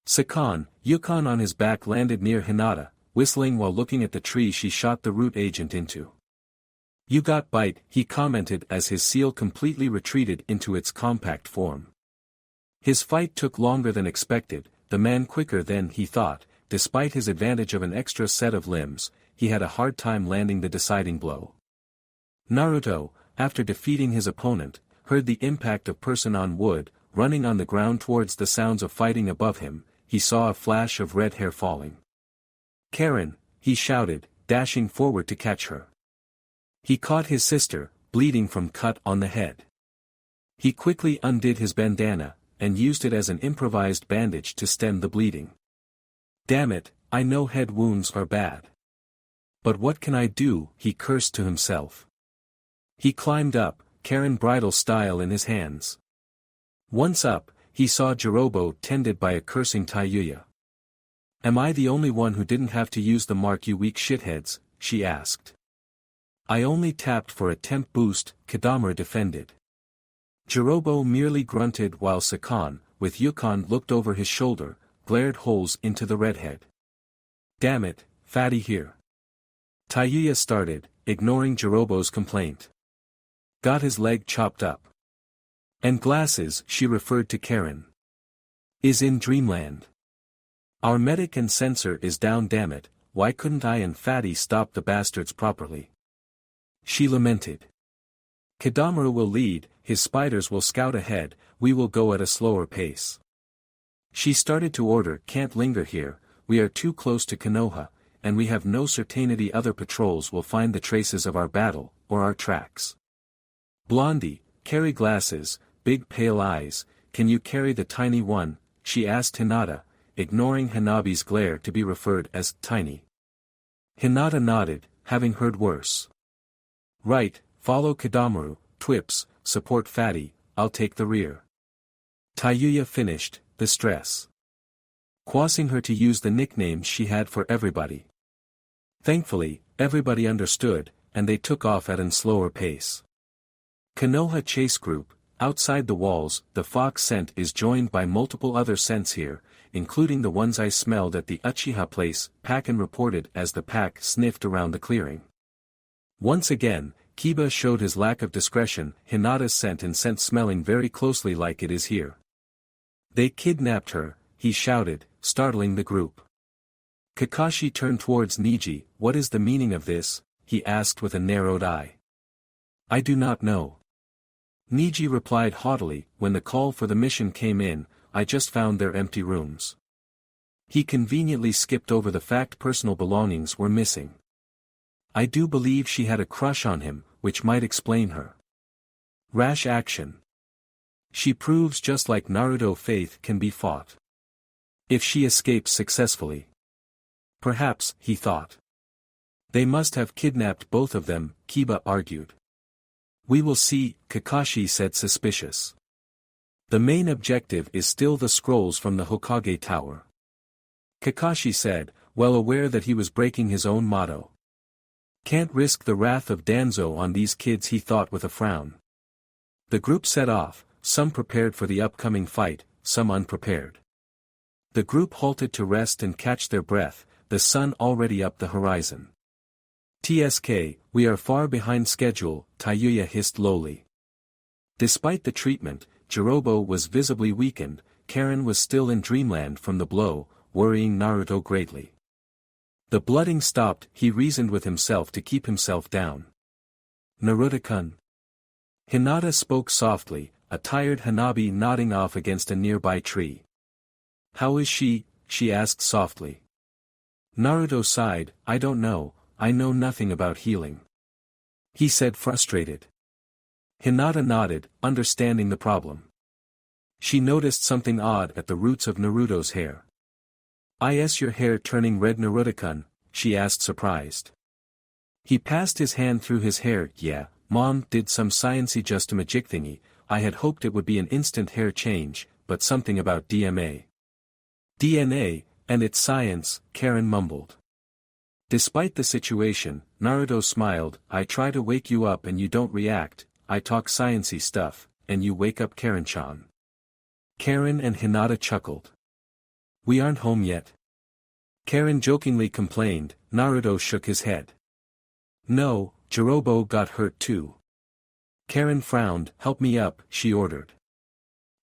[SPEAKER 1] Sakan, Yukon on his back landed near Hinata, whistling while looking at the tree she shot the root agent into. You got bite, he commented as his seal completely retreated into its compact form. His fight took longer than expected, the man quicker than he thought. Despite his advantage of an extra set of limbs, he had a hard time landing the deciding blow. Naruto, after defeating his opponent, heard the impact of person on wood, running on the ground towards the sounds of fighting above him. He saw a flash of red hair falling. "Karen!" he shouted, dashing forward to catch her. He caught his sister, bleeding from cut on the head. He quickly undid his bandana, and used it as an improvised bandage to stem the bleeding. "Damn it, I know head wounds are bad. But what can I do?" he cursed to himself. He climbed up, Karen bridal style in his hands. Once up, he saw Jirobo tended by a cursing Tayuya. "Am I the only one who didn't have to use the mark, you weak shitheads?" she asked. "I only tapped for a temp boost," Kadamura defended. Jirobo merely grunted while Sakan, with Yukon looked over his shoulder, glared holes into the redhead. "Damn it, fatty here." Tayuya started, ignoring Jirobo's complaint. "Got his leg chopped up. And glasses," she referred to Karen. "Is in dreamland. Our medic and sensor is down, damn it, why couldn't I and Fatty stop the bastards properly?" She lamented. "Kadamura will lead, his spiders will scout ahead, we will go at a slower pace." She started to order, "Can't linger here, we are too close to Konoha, and we have no certainty other patrols will find the traces of our battle, or our tracks. Blondie, carry glasses, big pale eyes, can you carry the tiny one?" she asked Hinata, ignoring Hanabi's glare to be referred as tiny. Hinata nodded, having heard worse. "Right, follow Kadamura, Twips, support Fatty, I'll take the rear." Tayuya finished, the stress causing her to use the nicknames she had for everybody. Thankfully, everybody understood, and they took off at an slower pace. Konoha Chase Group, outside the walls, the fox scent is joined by multiple other scents here, including the ones I smelled at the Uchiha place, Pakken reported as the pack sniffed around the clearing. Once again, Kiba showed his lack of discretion, Hinata's scent and scent smelling very closely like it is here. "They kidnapped her," he shouted, startling the group. Kakashi turned towards Niji. "What is the meaning of this?" he asked with a narrowed eye. "I do not know." Niji replied haughtily, "When the call for the mission came in, I just found their empty rooms." He conveniently skipped over the fact personal belongings were missing. "I do believe she had a crush on him, which might explain her rash action. She proves just like Naruto, faith can be fought if she escapes successfully. Perhaps," he thought. "They must have kidnapped both of them," Kiba argued. "We will see," Kakashi said, suspicious. "The main objective is still the scrolls from the Hokage Tower," Kakashi said, well aware that he was breaking his own motto. "Can't risk the wrath of Danzo on these kids," he thought with a frown. The group set off, some prepared for the upcoming fight, some unprepared. The group halted to rest and catch their breath, the sun already up the horizon. "TSK, we are far behind schedule," Tayuya hissed lowly. Despite the treatment, Jirobo was visibly weakened, Karen was still in dreamland from the blow, worrying Naruto greatly. The blooding stopped, he reasoned with himself to keep himself down. "Naruto-kun." Hinata spoke softly, a tired Hanabi nodding off against a nearby tree. "How is she?" she asked softly. Naruto sighed, "I don't know, I know nothing about healing," he said, frustrated. Hinata nodded, understanding the problem. She noticed something odd at the roots of Naruto's hair. "Is your hair turning red, Naruto-kun?" she asked, surprised. He passed his hand through his hair. "Yeah, Mom did some sciencey just a magic thingy, I had hoped it would be an instant hair change, but something about DNA." "DNA, and it's science," Karen mumbled. Despite the situation, Naruto smiled, "I try to wake you up and you don't react, I talk sciencey stuff, and you wake up Karen-chan." Karen and Hinata chuckled. "We aren't home yet?" Karen jokingly complained. Naruto shook his head. "No, Jirobo got hurt too." Karen frowned. "Help me up," she ordered.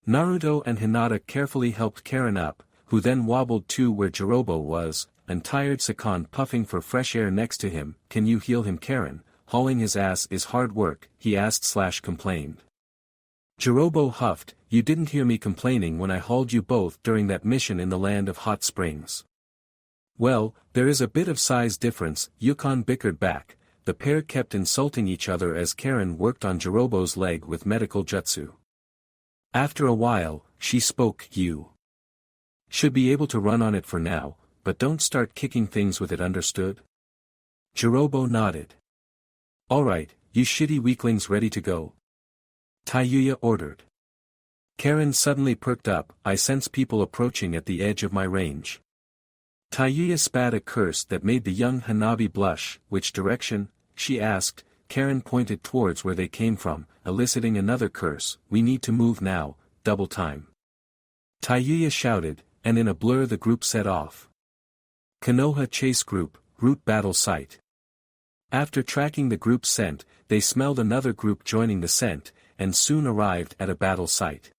[SPEAKER 1] Naruto and Hinata carefully helped Karen up, who then wobbled to where Jirobo was, and tired Sakan puffing for fresh air next to him. "Can you heal him, Karen? Hauling his ass is hard work," he asked/complained. Jirobo huffed, you didn't hear me complaining when I hauled you both during that mission in the land of hot springs. Well, there is a bit of size difference, Yukon bickered back. The pair kept insulting each other as Karen worked on Jirobo's leg with medical jutsu. After a while, she spoke. You should be able to run on it for now, but don't start kicking things with it, understood? Jirobo nodded. Alright, you shitty weaklings ready to go? Taiyuya ordered. Karen suddenly perked up. I sense people approaching at the edge of my range. Taiyuya spat a curse that made the young Hanabi blush. Which direction? She asked. Karen pointed towards where they came from, eliciting another curse. We need to move now, double time. Taiyuya shouted, and in a blur the group set off. Konoha Chase Group, Route Battle Site. After tracking the group's scent, they smelled another group joining the scent, and soon arrived at a battle site.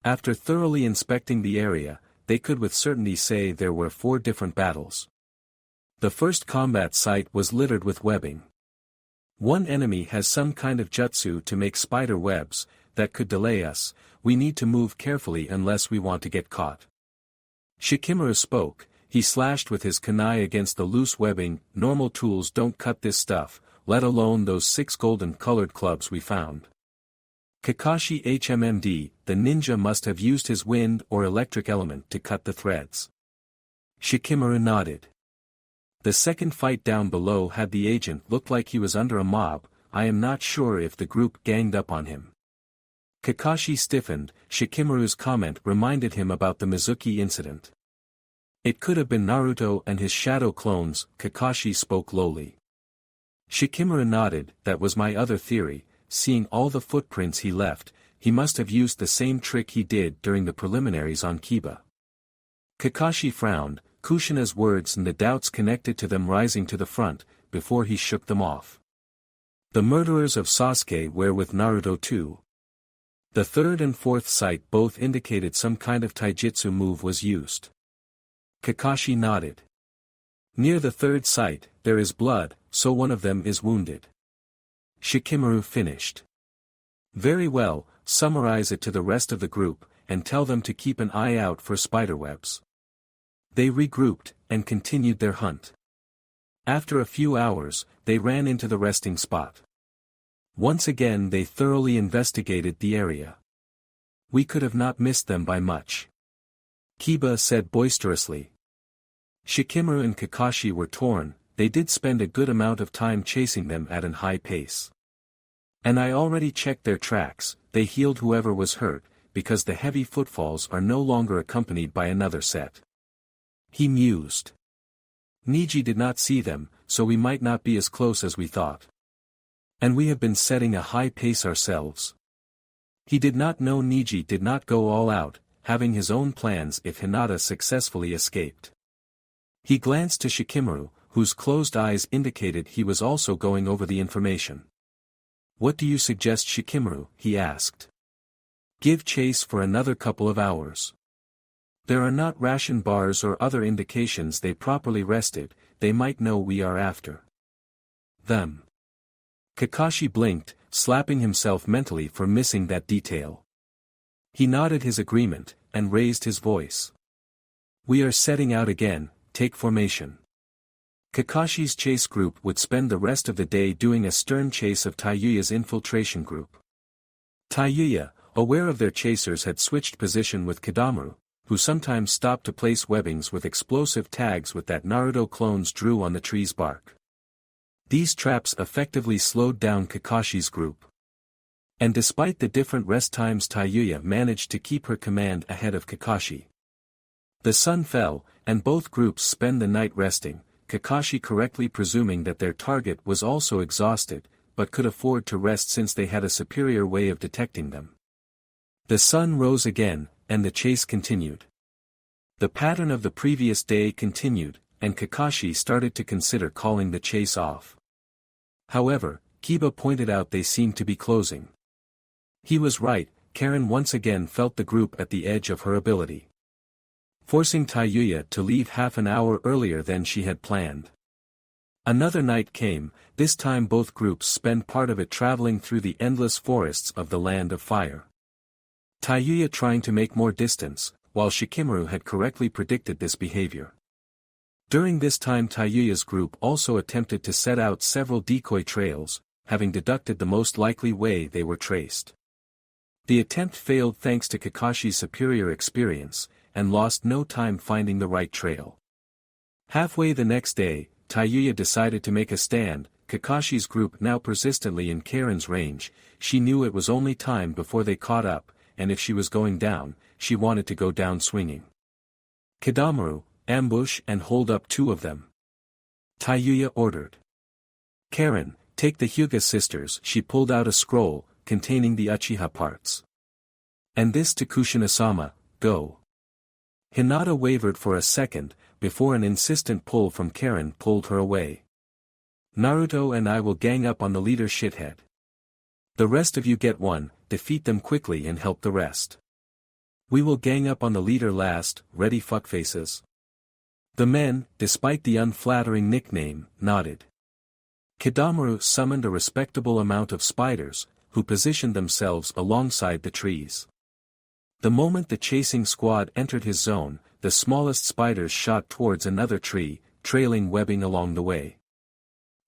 [SPEAKER 1] After thoroughly inspecting the area, they could with certainty say there were 4 different battles. The first combat site was littered with webbing. One enemy has some kind of jutsu to make spider webs, that could delay us. We need to move carefully unless we want to get caught. Shikamaru spoke. He slashed with his kunai against the loose webbing. Normal tools don't cut this stuff, let alone those 6 golden-colored clubs we found. Kakashi HMMD, the ninja must have used his wind or electric element to cut the threads. Shikamaru nodded. The second fight down below had the agent look like he was under a mob. I am not sure if the group ganged up on him. Kakashi stiffened. Shikamaru's comment reminded him about the Mizuki incident. It could have been Naruto and his shadow clones. Kakashi spoke lowly. Shikamaru nodded. That was my other theory. Seeing all the footprints he left, he must have used the same trick he did during the preliminaries on Kiba. Kakashi frowned, Kushina's words and the doubts connected to them rising to the front, before he shook them off. The murderers of Sasuke were with Naruto too. The third and fourth site both indicated some kind of taijutsu move was used. Kakashi nodded. Near the third site, there is blood, so one of them is wounded. Shikamaru finished. Very well, summarize it to the rest of the group, and tell them to keep an eye out for spiderwebs. They regrouped, and continued their hunt. After a few hours, they ran into the resting spot. Once again they thoroughly investigated the area. We could have not missed them by much. Kiba said boisterously. Shikamaru and Kakashi were torn. They did spend a good amount of time chasing them at an high pace. And I already checked their tracks. They healed whoever was hurt, because the heavy footfalls are no longer accompanied by another set. He mused. Niji did not see them, so we might not be as close as we thought. And we have been setting a high pace ourselves. He did not know Niji did not go all out, having his own plans if Hinata successfully escaped. He glanced to Shikamaru, whose closed eyes indicated he was also going over the information. What do you suggest, Shikamaru? He asked. Give chase for another couple of hours. There are not ration bars or other indications they properly rested. They might know we are after them. Kakashi blinked, slapping himself mentally for missing that detail. He nodded his agreement, and raised his voice. We are setting out again, take formation. Kakashi's chase group would spend the rest of the day doing a stern chase of Taiyuya's infiltration group. Taiyuya, aware of their chasers, had switched position with Kidamaru, who sometimes stopped to place webbings with explosive tags with that Naruto clones drew on the tree's bark. These traps effectively slowed down Kakashi's group. And despite the different rest times, Taiyuya managed to keep her command ahead of Kakashi. The sun fell, and both groups spend the night resting, Kakashi correctly presuming that their target was also exhausted, but could afford to rest since they had a superior way of detecting them. The sun rose again, and the chase continued. The pattern of the previous day continued, and Kakashi started to consider calling the chase off. However, Kiba pointed out they seemed to be closing. He was right. Karen once again felt the group at the edge of her ability, forcing Taiyuya to leave half an hour earlier than she had planned. Another night came. This time both groups spent part of it traveling through the endless forests of the Land of Fire. Tayuya trying to make more distance, while Shikamaru had correctly predicted this behavior. During this time Tayuya's group also attempted to set out several decoy trails, having deducted the most likely way they were traced. The attempt failed thanks to Kakashi's superior experience, and lost no time finding the right trail. Halfway the next day, Tayuya decided to make a stand. Kakashi's group now persistently in Karen's range. She knew it was only time before they caught up, and if she was going down, she wanted to go down swinging. Kidamaru, ambush and hold up two of them. Tayuya ordered. Karen, take the Hyuga sisters. She pulled out a scroll, containing the Uchiha parts. And this to Kushina-sama, go. Hinata wavered for a second, before an insistent pull from Karen pulled her away. Naruto and I will gang up on the leader shithead. The rest of you get one, defeat them quickly and help the rest. We will gang up on the leader last, ready fuckfaces. The men, despite the unflattering nickname, nodded. Kidamaru summoned a respectable amount of spiders, who positioned themselves alongside the trees. The moment the chasing squad entered his zone, the smallest spiders shot towards another tree, trailing webbing along the way.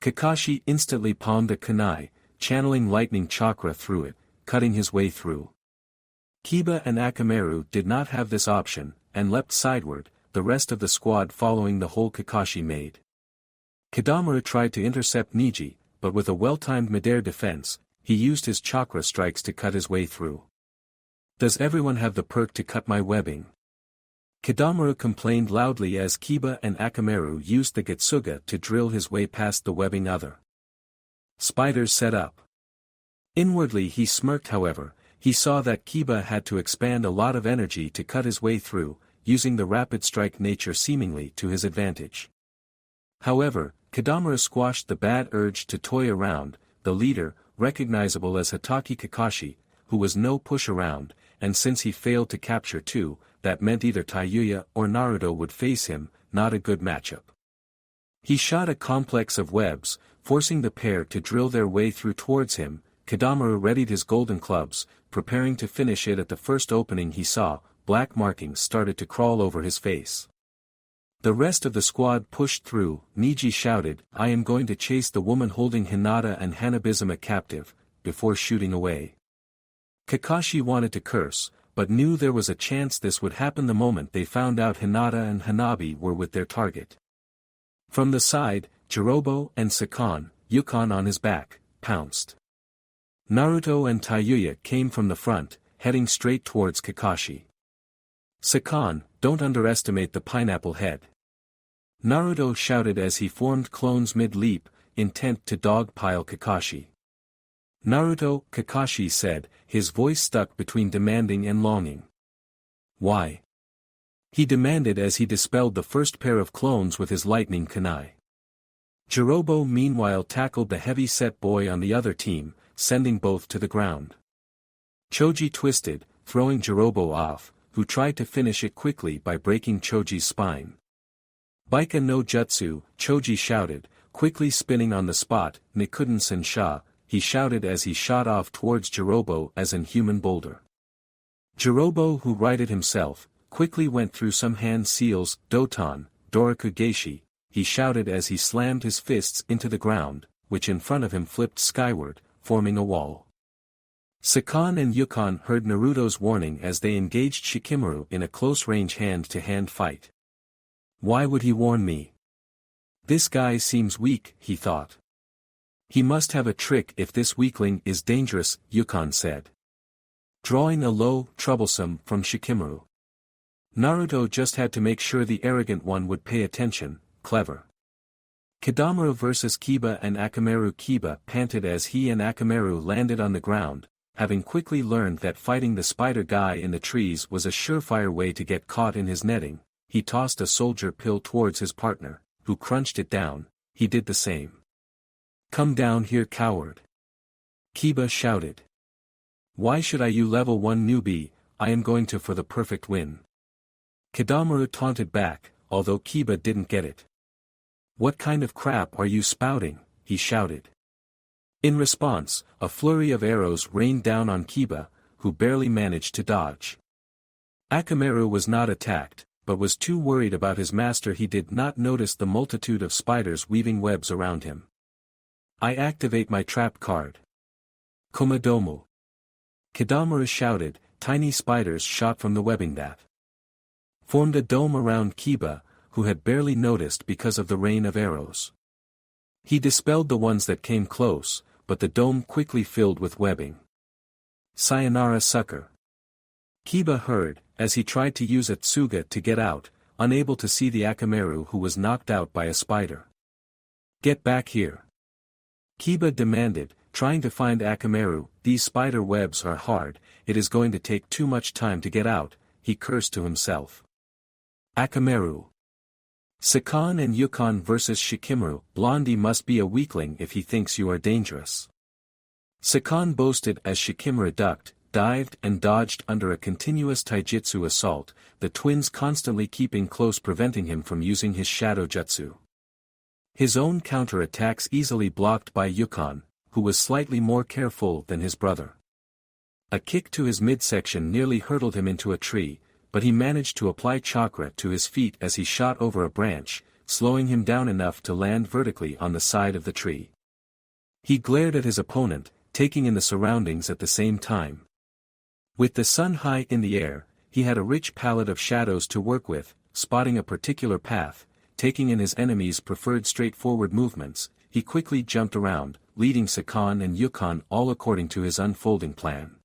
[SPEAKER 1] Kakashi instantly palmed a kunai, channeling lightning chakra through it, cutting his way through. Kiba and Akamaru did not have this option, and leapt sideward, the rest of the squad following the hole Kakashi made. Kidamaru tried to intercept Niji, but with a well-timed midair defense, he used his chakra strikes to cut his way through. Does everyone have the perk to cut my webbing? Kidamaru complained loudly as Kiba and Akamaru used the Getsuga to drill his way past the webbing other spiders set up. Inwardly he smirked however, he saw that Kiba had to expand a lot of energy to cut his way through, using the rapid strike nature seemingly to his advantage. However, Kidamaru squashed the bad urge to toy around, the leader, recognizable as Hatake Kakashi, who was no push-around, and since he failed to capture two, that meant either Tayuya or Naruto would face him, not a good matchup. He shot a complex of webs, forcing the pair to drill their way through towards him. Kidamaru readied his golden clubs, preparing to finish it at the first opening he saw. Black markings started to crawl over his face. The rest of the squad pushed through. Niji shouted, "I am going to chase the woman holding Hinata and Hanabizuma captive," before shooting away. Kakashi wanted to curse, but knew there was a chance this would happen the moment they found out Hinata and Hanabi were with their target. From the side, Jirobo and Sakan, Yukon on his back, pounced. Naruto and Tayuya came from the front, heading straight towards Kakashi. Sakan, don't underestimate the pineapple head. Naruto shouted as he formed clones mid-leap, intent to dogpile Kakashi. Naruto, Kakashi said, his voice stuck between demanding and longing. Why? He demanded as he dispelled the first pair of clones with his lightning kunai. Jirobo meanwhile tackled the heavy-set boy on the other team, sending both to the ground. Choji twisted, throwing Jirobo off, who tried to finish it quickly by breaking Choji's spine. Baika no Jutsu, Choji shouted, quickly spinning on the spot. Nikuden Sensha, he shouted as he shot off towards Jirobo as an human boulder. Jirobo, who righted himself, quickly went through some hand seals. Doton, Doroku Geishi, he shouted as he slammed his fists into the ground, which in front of him flipped skyward, forming a wall. Sakan and Yukon heard Naruto's warning as they engaged Shikamaru in a close-range hand-to-hand fight. Why would he warn me? This guy seems weak, he thought. He must have a trick if this weakling is dangerous, Yukon said. Drawing a low, troublesome from Shikamaru. Naruto just had to make sure the arrogant one would pay attention. Clever. Kidamaru versus Kiba and Akamaru. Kiba panted as he and Akamaru landed on the ground, having quickly learned that fighting the spider guy in the trees was a surefire way to get caught in his netting. He tossed a soldier pill towards his partner, who crunched it down. He did the same. Come down here, coward. Kiba shouted. Why should I, you level 1 newbie? I am going to for the perfect win. Kidamaru taunted back, although Kiba didn't get it. What kind of crap are you spouting? He shouted. In response, a flurry of arrows rained down on Kiba, who barely managed to dodge. Akamaru was not attacked, but was too worried about his master. He did not notice the multitude of spiders weaving webs around him. I activate my trap card. Komodomo. Kidamaru shouted. Tiny spiders shot from the webbing that formed a dome around Kiba, who had barely noticed because of the rain of arrows. He dispelled the ones that came close, but the dome quickly filled with webbing. Sayonara sucker. Kiba heard, as he tried to use a tsuga to get out, unable to see the Akamaru who was knocked out by a spider. Get back here. Kiba demanded, trying to find Akamaru. These spider webs are hard, it is going to take too much time to get out, he cursed to himself. Akamaru. Sakan and Yukon vs Shikamaru. Blondie must be a weakling if he thinks you are dangerous. Sakan boasted as Shikamaru ducked, dived and dodged under a continuous taijutsu assault, the twins constantly keeping close preventing him from using his shadow jutsu. His own counter-attacks easily blocked by Yukon, who was slightly more careful than his brother. A kick to his midsection nearly hurtled him into a tree, but he managed to apply chakra to his feet as he shot over a branch, slowing him down enough to land vertically on the side of the tree. He glared at his opponent, taking in the surroundings at the same time. With the sun high in the air, he had a rich palette of shadows to work with, spotting a particular path, taking in his enemy's preferred straightforward movements. He quickly jumped around, leading Sakan and Yukon all according to his unfolding plan.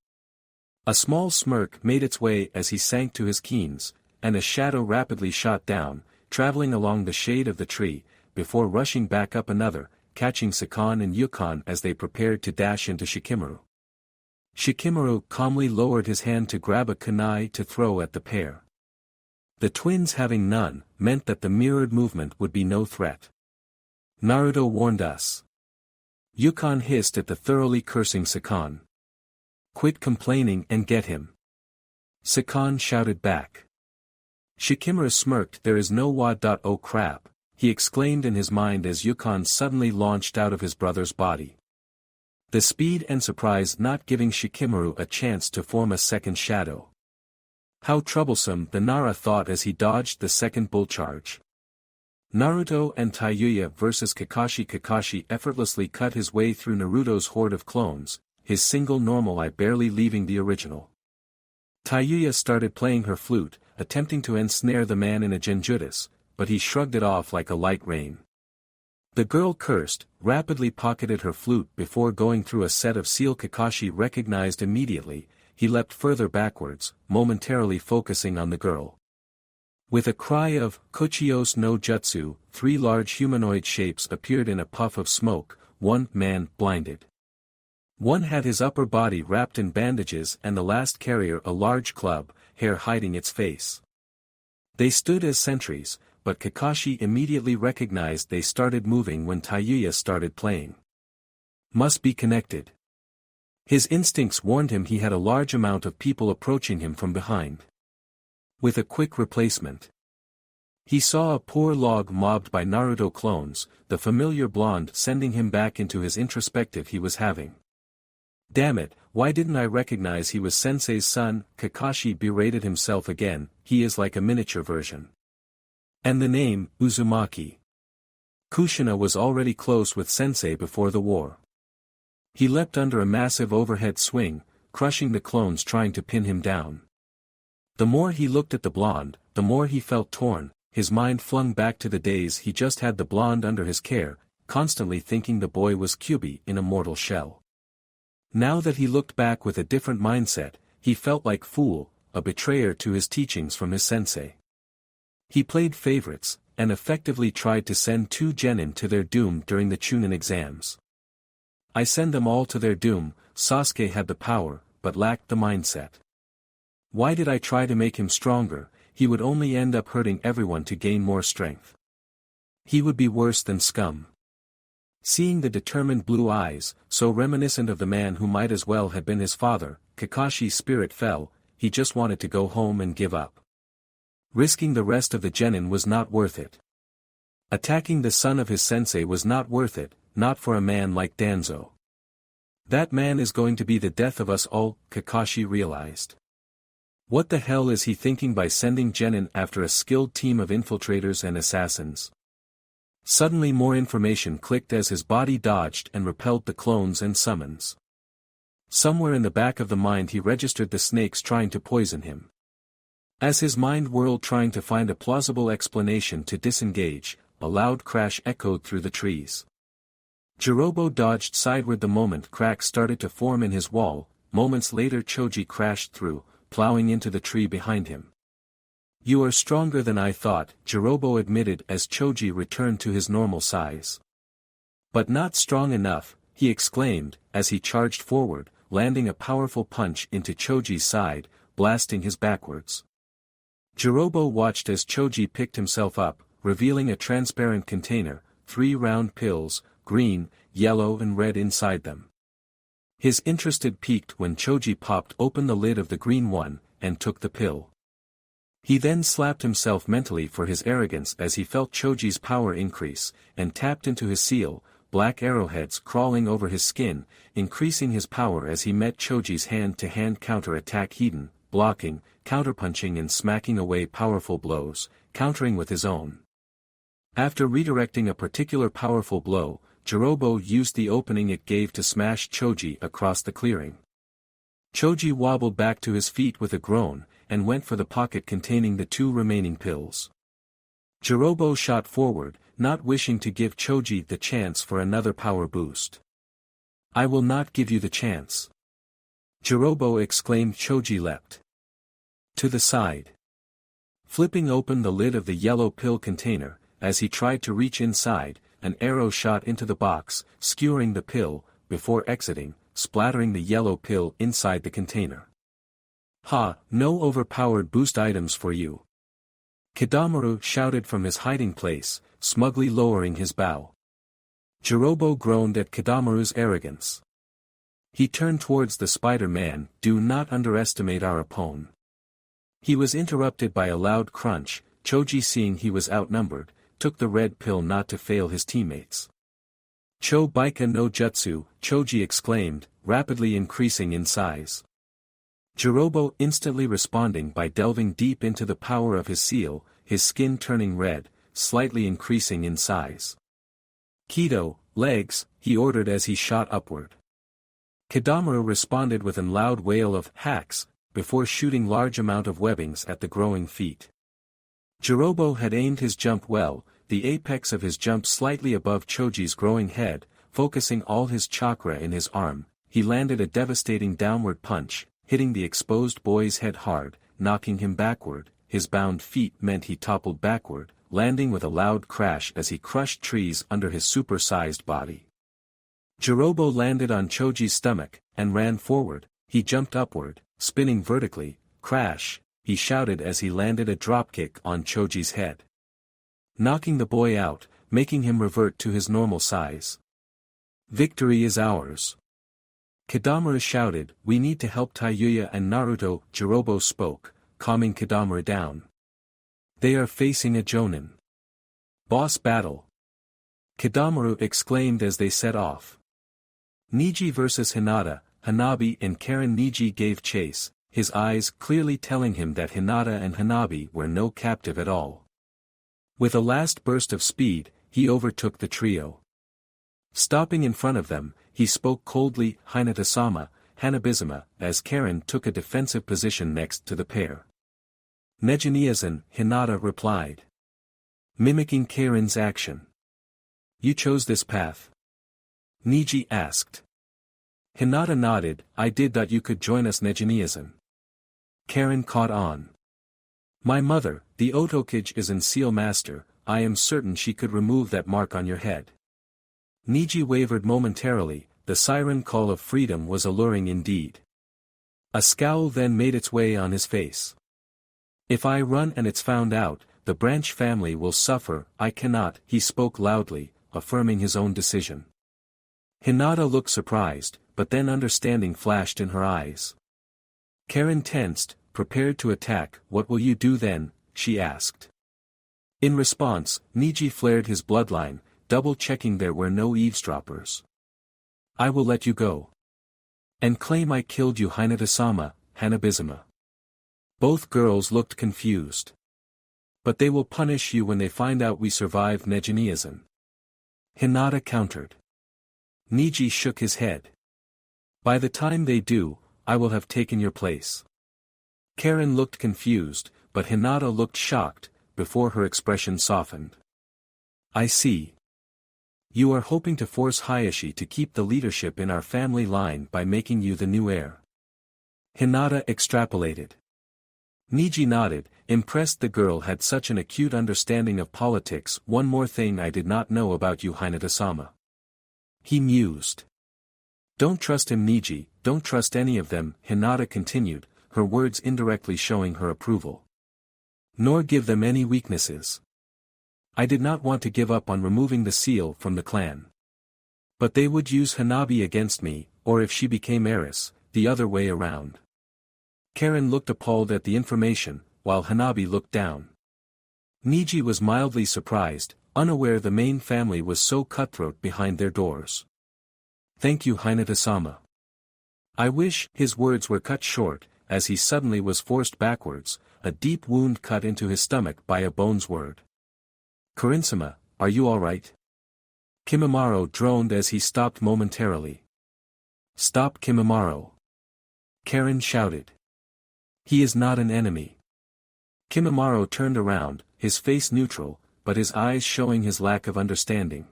[SPEAKER 1] A small smirk made its way as he sank to his keens, and a shadow rapidly shot down, traveling along the shade of the tree, before rushing back up another, catching Sakan and Yukon as they prepared to dash into Shikamaru. Shikamaru calmly lowered his hand to grab a kunai to throw at the pair. The twins having none, meant that the mirrored movement would be no threat. Naruto warned us. Yukon hissed at the thoroughly cursing Sakan. Quit complaining and get him. Sakan shouted back. Shikamaru smirked. There is no wa. Oh crap, he exclaimed in his mind as Yukon suddenly launched out of his brother's body. The speed and surprise not giving Shikamaru a chance to form a second shadow. How troublesome, the Nara thought as he dodged the second bull charge. Naruto and Taiyuya vs Kakashi. Kakashi effortlessly cut his way through Naruto's horde of clones, his single normal eye barely leaving the original. Taiyuya started playing her flute, attempting to ensnare the man in a genjutsu, but he shrugged it off like a light rain. The girl cursed, rapidly pocketed her flute before going through a set of seal. Kakashi recognized immediately, he leapt further backwards, momentarily focusing on the girl. With a cry of Kochios no Jutsu, 3 large humanoid shapes appeared in a puff of smoke, one man blinded. One had his upper body wrapped in bandages and the last carrier a large club, hair hiding its face. They stood as sentries, but Kakashi immediately recognized they started moving when Taiyuya started playing. Must be connected. His instincts warned him he had a large amount of people approaching him from behind. With a quick replacement, he saw a poor log mobbed by Naruto clones, the familiar blonde sending him back into his introspective he was having. Damn it, why didn't I recognize he was Sensei's son? Kakashi berated himself again, he is like a miniature version. And the name, Uzumaki. Kushina was already close with Sensei before the war. He leapt under a massive overhead swing, crushing the clones trying to pin him down. The more he looked at the blonde, the more he felt torn, his mind flung back to the days he just had the blonde under his care, constantly thinking the boy was Kyuubi in a mortal shell. Now that he looked back with a different mindset, he felt like fool, a betrayer to his teachings from his sensei. He played favorites, and effectively tried to send 2 genin to their doom during the Chunin exams. I send them all to their doom. Sasuke had the power, but lacked the mindset. Why did I try to make him stronger? He would only end up hurting everyone to gain more strength. He would be worse than scum. Seeing the determined blue eyes, so reminiscent of the man who might as well have been his father, Kakashi's spirit fell. He just wanted to go home and give up. Risking the rest of the genin was not worth it. Attacking the son of his sensei was not worth it, not for a man like Danzo. That man is going to be the death of us all, Kakashi realized. What the hell is he thinking by sending Genin after a skilled team of infiltrators and assassins? Suddenly more information clicked as his body dodged and repelled the clones and summons. Somewhere in the back of the mind he registered the snakes trying to poison him. As his mind whirled trying to find a plausible explanation to disengage, a loud crash echoed through the trees. Jirobo dodged sideward the moment cracks started to form in his wall. Moments later Choji crashed through, plowing into the tree behind him. You are stronger than I thought, Jirobo admitted as Choji returned to his normal size. But not strong enough, he exclaimed, as he charged forward, landing a powerful punch into Choji's side, blasting his backwards. Jirobo watched as Choji picked himself up, revealing a transparent container, 3 round pills, green, yellow and red inside them. His interest peaked when Choji popped open the lid of the green one, and took the pill. He then slapped himself mentally for his arrogance as he felt Choji's power increase, and tapped into his seal, black arrowheads crawling over his skin, increasing his power as he met Choji's hand-to-hand counter-attack hidden, blocking, counterpunching and smacking away powerful blows, countering with his own. After redirecting a particular powerful blow, Jirobo used the opening it gave to smash Choji across the clearing. Choji wobbled back to his feet with a groan, and went for the pocket containing the 2 remaining pills. Jirobo shot forward, not wishing to give Choji the chance for another power boost. I will not give you the chance. Jirobo exclaimed. Choji leapt to the side, flipping open the lid of the yellow pill container. As he tried to reach inside, an arrow shot into the box, skewering the pill, before exiting, splattering the yellow pill inside the container. Ha, no overpowered boost items for you. Kidamoru shouted from his hiding place, smugly lowering his bow. Jirobo groaned at Kidamoru's arrogance. He turned towards the Spider-Man. Do not underestimate our opponent. He was interrupted by a loud crunch. Choji, seeing he was outnumbered, took the red pill not to fail his teammates. Cho Baika no Jutsu, Choji exclaimed, rapidly increasing in size. Jirobo instantly responding by delving deep into the power of his seal, his skin turning red, slightly increasing in size. Kido, legs, he ordered as he shot upward. Kidamoru responded with a loud wail of hacks, before shooting large amount of webbings at the growing feet. Jirobo had aimed his jump well, the apex of his jump slightly above Choji's growing head, focusing all his chakra in his arm. He landed a devastating downward punch, hitting the exposed boy's head hard, knocking him backward. His bound feet meant he toppled backward, landing with a loud crash as he crushed trees under his super-sized body. Jirobo landed on Choji's stomach, and ran forward. He jumped upward, spinning vertically. Crash, he shouted as he landed a dropkick on Choji's head, knocking the boy out, making him revert to his normal size. Victory is ours. Kidamoru shouted, we need to help Taiyuya and Naruto. Jirobo spoke, calming Kidamoru down. They are facing a Jonin boss battle. Kidamoru exclaimed as they set off. Niji versus Hinata. Hanabi and Karen. Niji gave chase, his eyes clearly telling him that Hinata and Hanabi were no captive at all. With a last burst of speed, he overtook the trio. Stopping in front of them, he spoke coldly, Hinata-sama, Hanabizuma, as Karen took a defensive position next to the pair. Nejiniazan, Hinata replied, mimicking Karen's action. You chose this path? Niji asked. Hinata nodded, I did that you could join us. Nejiniazan. Karen caught on. My mother, the Otokage is an seal master, I am certain she could remove that mark on your head. Niji wavered momentarily, the siren call of freedom was alluring indeed. A scowl then made its way on his face. If I run and it's found out, the Branch family will suffer. I cannot. He spoke loudly, affirming his own decision. Hinata looked surprised, but then understanding flashed in her eyes. Karen tensed, prepared to attack. What will you do then? She asked. In response, Niji flared his bloodline, double-checking there were no eavesdroppers. I will let you go. And claim I killed you Hinata-sama, Hanabizuma. Both girls looked confused. But they will punish you when they find out we survived Nejiniazan. Hinata countered. Niji shook his head. By the time they do, I will have taken your place. Karen looked confused, but Hinata looked shocked, before her expression softened. I see. You are hoping to force Hayashi to keep the leadership in our family line by making you the new heir. Hinata extrapolated. Niji nodded, impressed the girl had such an acute understanding of politics. One more thing I did not know about you Hinata-sama. He mused. Don't trust him Niji, don't trust any of them, Hinata continued, her words indirectly showing her approval. Nor give them any weaknesses. I did not want to give up on removing the seal from the clan. But they would use Hanabi against me, or if she became heiress, the other way around. Karen looked appalled at the information, while Hanabi looked down. Niji was mildly surprised, unaware the main family was so cutthroat behind their doors. Thank you Hinata-sama. I wish. His words were cut short, as he suddenly was forced backwards, a deep wound cut into his stomach by a bone's word. Karinsama, are you alright? Kimimaro droned as he stopped momentarily. Stop Kimimaro. Karen shouted. He is not an enemy. Kimimaro turned around, his face neutral, but his eyes showing his lack of understanding.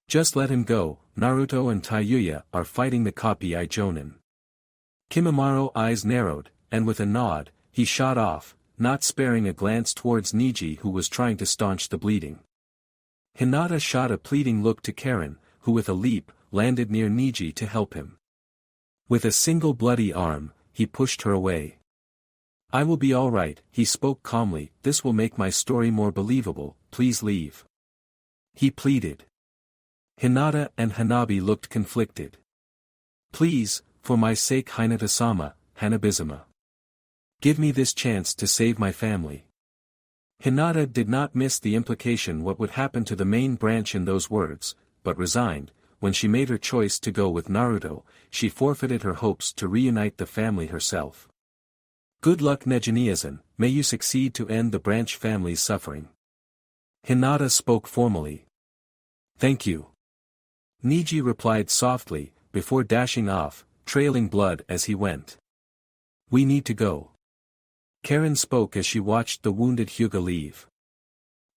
[SPEAKER 1] Just let him go, Naruto and Taiyuya are fighting the Kopii Jonin. Kimimaro eyes narrowed, and with a nod, he shot off, not sparing a glance towards Niji who was trying to staunch the bleeding. Hinata shot a pleading look to Karen, who with a leap, landed near Niji to help him. With a single bloody arm, he pushed her away. I will be alright, he spoke calmly, this will make my story more believable, please leave. He pleaded. Hinata and Hanabi looked conflicted. Please, for my sake Hinata-sama, Hanabizuma. Give me this chance to save my family. Hinata did not miss the implication what would happen to the main branch in those words, but resigned. When she made her choice to go with Naruto, she forfeited her hopes to reunite the family herself. Good luck Nejiniazan, may you succeed to end the branch family's suffering. Hinata spoke formally. Thank you. Niji replied softly, before dashing off, trailing blood as he went. We need to go. Karen spoke as she watched the wounded Hyuga leave.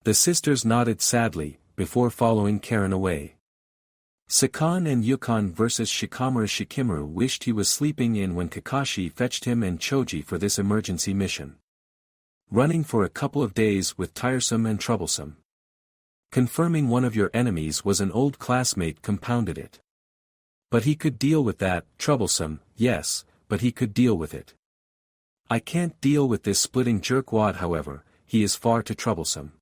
[SPEAKER 1] The sisters nodded sadly, before following Karen away. Sakan and Yukon vs Shikamaru. Shikamaru wished he was sleeping in when Kakashi fetched him and Choji for this emergency mission. Running for a couple of days was tiresome and troublesome. Confirming one of your enemies was an old classmate compounded it. But he could deal with that. Troublesome, yes, but he could deal with it. I can't deal with this splitting jerkwad however, he is far too troublesome.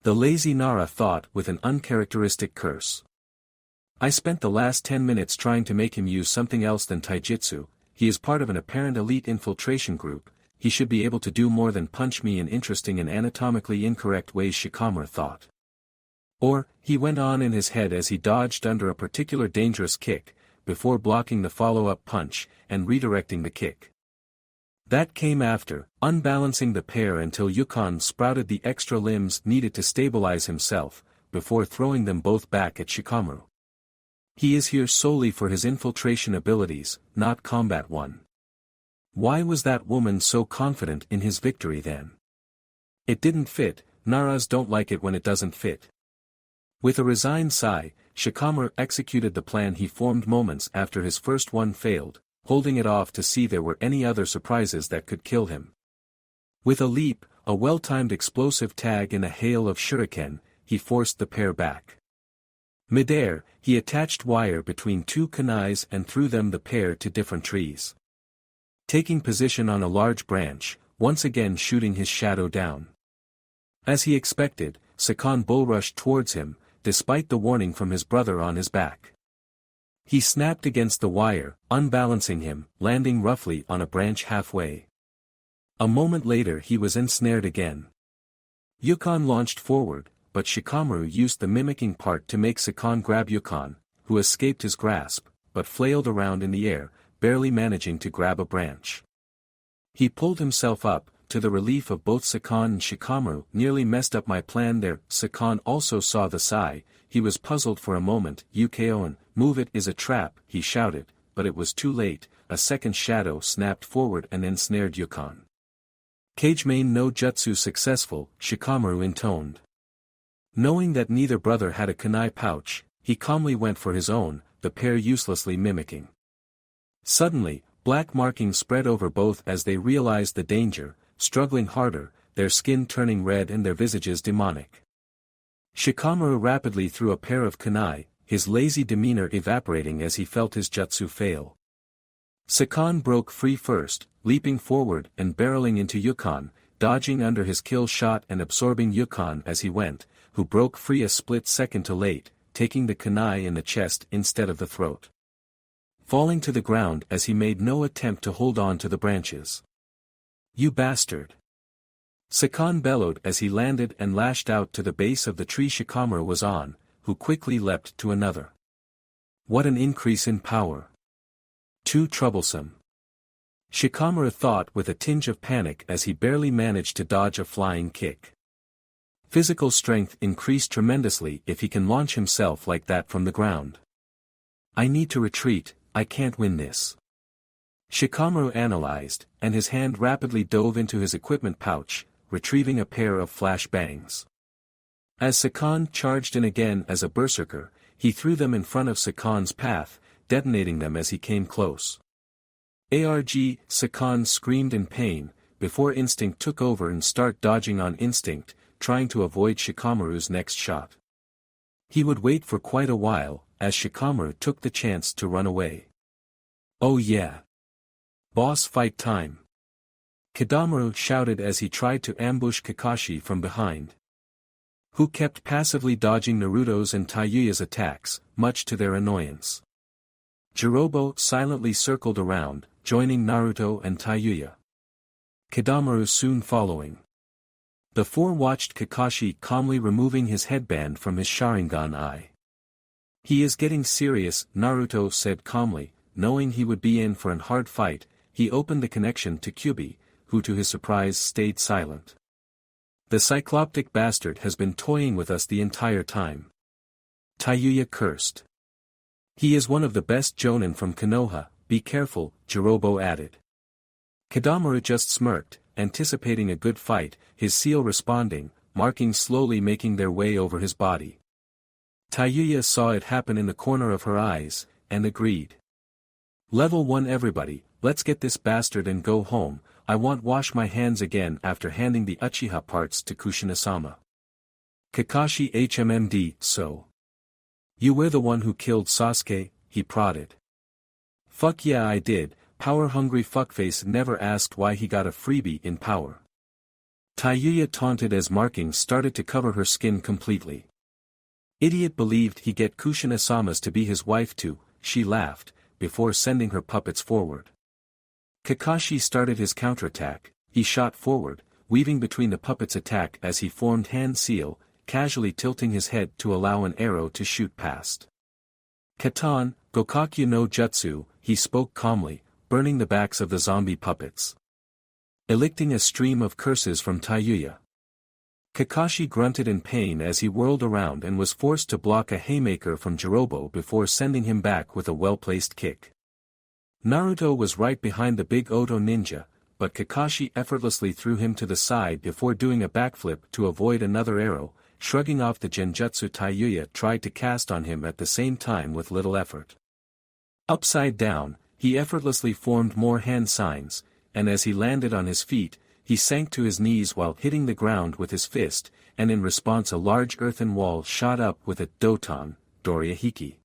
[SPEAKER 1] The lazy Nara thought with an uncharacteristic curse. I spent the last 10 minutes trying to make him use something else than taijutsu. He is part of an apparent elite infiltration group, he should be able to do more than punch me in interesting and anatomically incorrect ways Shikamaru thought. Or, he went on in his head as he dodged under a particular dangerous kick, before blocking the follow-up punch, and redirecting the kick. That came after, unbalancing the pair until Yukon sprouted the extra limbs needed to stabilize himself, before throwing them both back at Shikamaru. He is here solely for his infiltration abilities, not combat one. Why was that woman so confident in his victory then? It didn't fit, Naras don't like it when it doesn't fit. With a resigned sigh, Shikamaru executed the plan he formed moments after his first one failed, holding it off to see there were any other surprises that could kill him. With a leap, a well-timed explosive tag and a hail of shuriken, he forced the pair back. Midair, he attached wire between two kunais and threw them the pair to different trees. Taking position on a large branch, once again shooting his shadow down. As he expected, Sakan bull rushed towards him, despite the warning from his brother on his back. He snapped against the wire, unbalancing him, landing roughly on a branch halfway. A moment later he was ensnared again. Yukon launched forward, but Shikamaru used the mimicking part to make Sakan grab Yukon, who escaped his grasp, but flailed around in the air, barely managing to grab a branch. He pulled himself up, to the relief of both Sakon and Shikamaru. Nearly messed up my plan there. Sakon also saw the sigh. He was puzzled for a moment. Yukaoan, move it is a trap, he shouted, but it was too late. A second shadow snapped forward and ensnared Yukon. Kagemain no jutsu successful, Shikamaru intoned. Knowing that neither brother had a kunai pouch, he calmly went for his own, the pair uselessly mimicking. Suddenly, black markings spread over both as they realized the danger, struggling harder, their skin turning red and their visages demonic. Shikamaru rapidly threw a pair of kunai, his lazy demeanor evaporating as he felt his jutsu fail. Sakon broke free first, leaping forward and barreling into Yukon, dodging under his kill shot and absorbing Yukon as he went, who broke free a split second too late, taking the kunai in the chest instead of the throat. Falling to the ground as he made no attempt to hold on to the branches. You bastard! Sakon bellowed as he landed and lashed out to the base of the tree Shikamaru was on, who quickly leapt to another. What an increase in power! Too troublesome. Shikamaru thought with a tinge of panic as he barely managed to dodge a flying kick. Physical strength increased tremendously if he can launch himself like that from the ground. I need to retreat, I can't win this. Shikamaru analyzed, and his hand rapidly dove into his equipment pouch, retrieving a pair of flash bangs. As Sakon charged in again as a berserker, he threw them in front of Sakon's path, detonating them as he came close. ARG, Sakon screamed in pain, before instinct took over and start dodging on instinct, trying to avoid Shikamaru's next shot. He would wait for quite a while, as Shikamaru took the chance to run away. Oh yeah! Boss fight time! Kidamaru shouted as he tried to ambush Kakashi from behind. Who kept passively dodging Naruto's and Taiyuya's attacks, much to their annoyance. Jirobo silently circled around, joining Naruto and Taiyuya. Kidamaru soon following. The four watched Kakashi calmly removing his headband from his Sharingan eye. He is getting serious, Naruto said calmly, knowing he would be in for an hard fight. He opened the connection to Kyubi, who to his surprise stayed silent. The cycloptic bastard has been toying with us the entire time. Taiyuya cursed. He is one of the best jonin from Konoha, be careful, Jirobo added. Kidamaru just smirked, anticipating a good fight, his seal responding, markings slowly making their way over his body. Taiyuya saw it happen in the corner of her eyes, and agreed. Level 1 everybody, let's get this bastard and go home. I want wash my hands again after handing the Uchiha parts to Kushina-sama. Kakashi HMMD, so. You were the one who killed Sasuke, he prodded. Fuck yeah I did, power-hungry fuckface never asked why he got a freebie in power. Taiyuya taunted as markings started to cover her skin completely. Idiot believed he'd get Kushina-sama's to be his wife too, she laughed, before sending her puppets forward. Kakashi started his counterattack, he shot forward, weaving between the puppet's attack as he formed hand seal, casually tilting his head to allow an arrow to shoot past. Katan, Gokakyu no Jutsu, he spoke calmly, burning the backs of the zombie puppets. Elicting a stream of curses from Taiyuya. Kakashi grunted in pain as he whirled around and was forced to block a haymaker from Jirobo before sending him back with a well-placed kick. Naruto was right behind the big Oto ninja, but Kakashi effortlessly threw him to the side before doing a backflip to avoid another arrow, shrugging off the genjutsu Taiyuya tried to cast on him at the same time with little effort. Upside down, he effortlessly formed more hand signs, and as he landed on his feet, he sank to his knees while hitting the ground with his fist, and in response a large earthen wall shot up with a Doton, Dorihiki.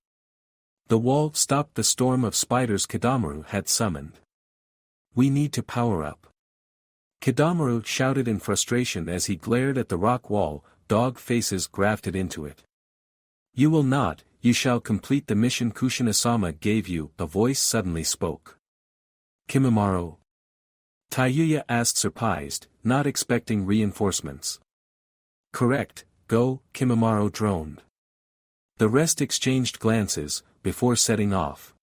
[SPEAKER 1] The wall stopped the storm of spiders Kidamaru had summoned. We need to power up. Kidamaru shouted in frustration as he glared at the rock wall, dog faces grafted into it. You will not, you shall complete the mission Kushina-sama gave you, a voice suddenly spoke. Kimimaro? Taiyuya asked surprised, not expecting reinforcements. Correct, go, Kimimaro droned. The rest exchanged glances, before setting off.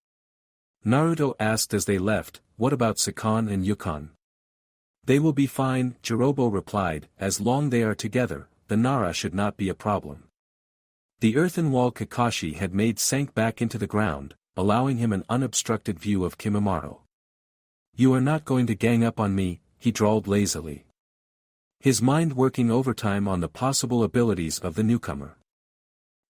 [SPEAKER 1] Naruto asked as they left, what about Sakon and Yukon? They will be fine, Jirobo replied, as long they are together, the Nara should not be a problem. The earthen wall Kakashi had made sank back into the ground, allowing him an unobstructed view of Kimimaro. You are not going to gang up on me, he drawled lazily. His mind working overtime on the possible abilities of the newcomer.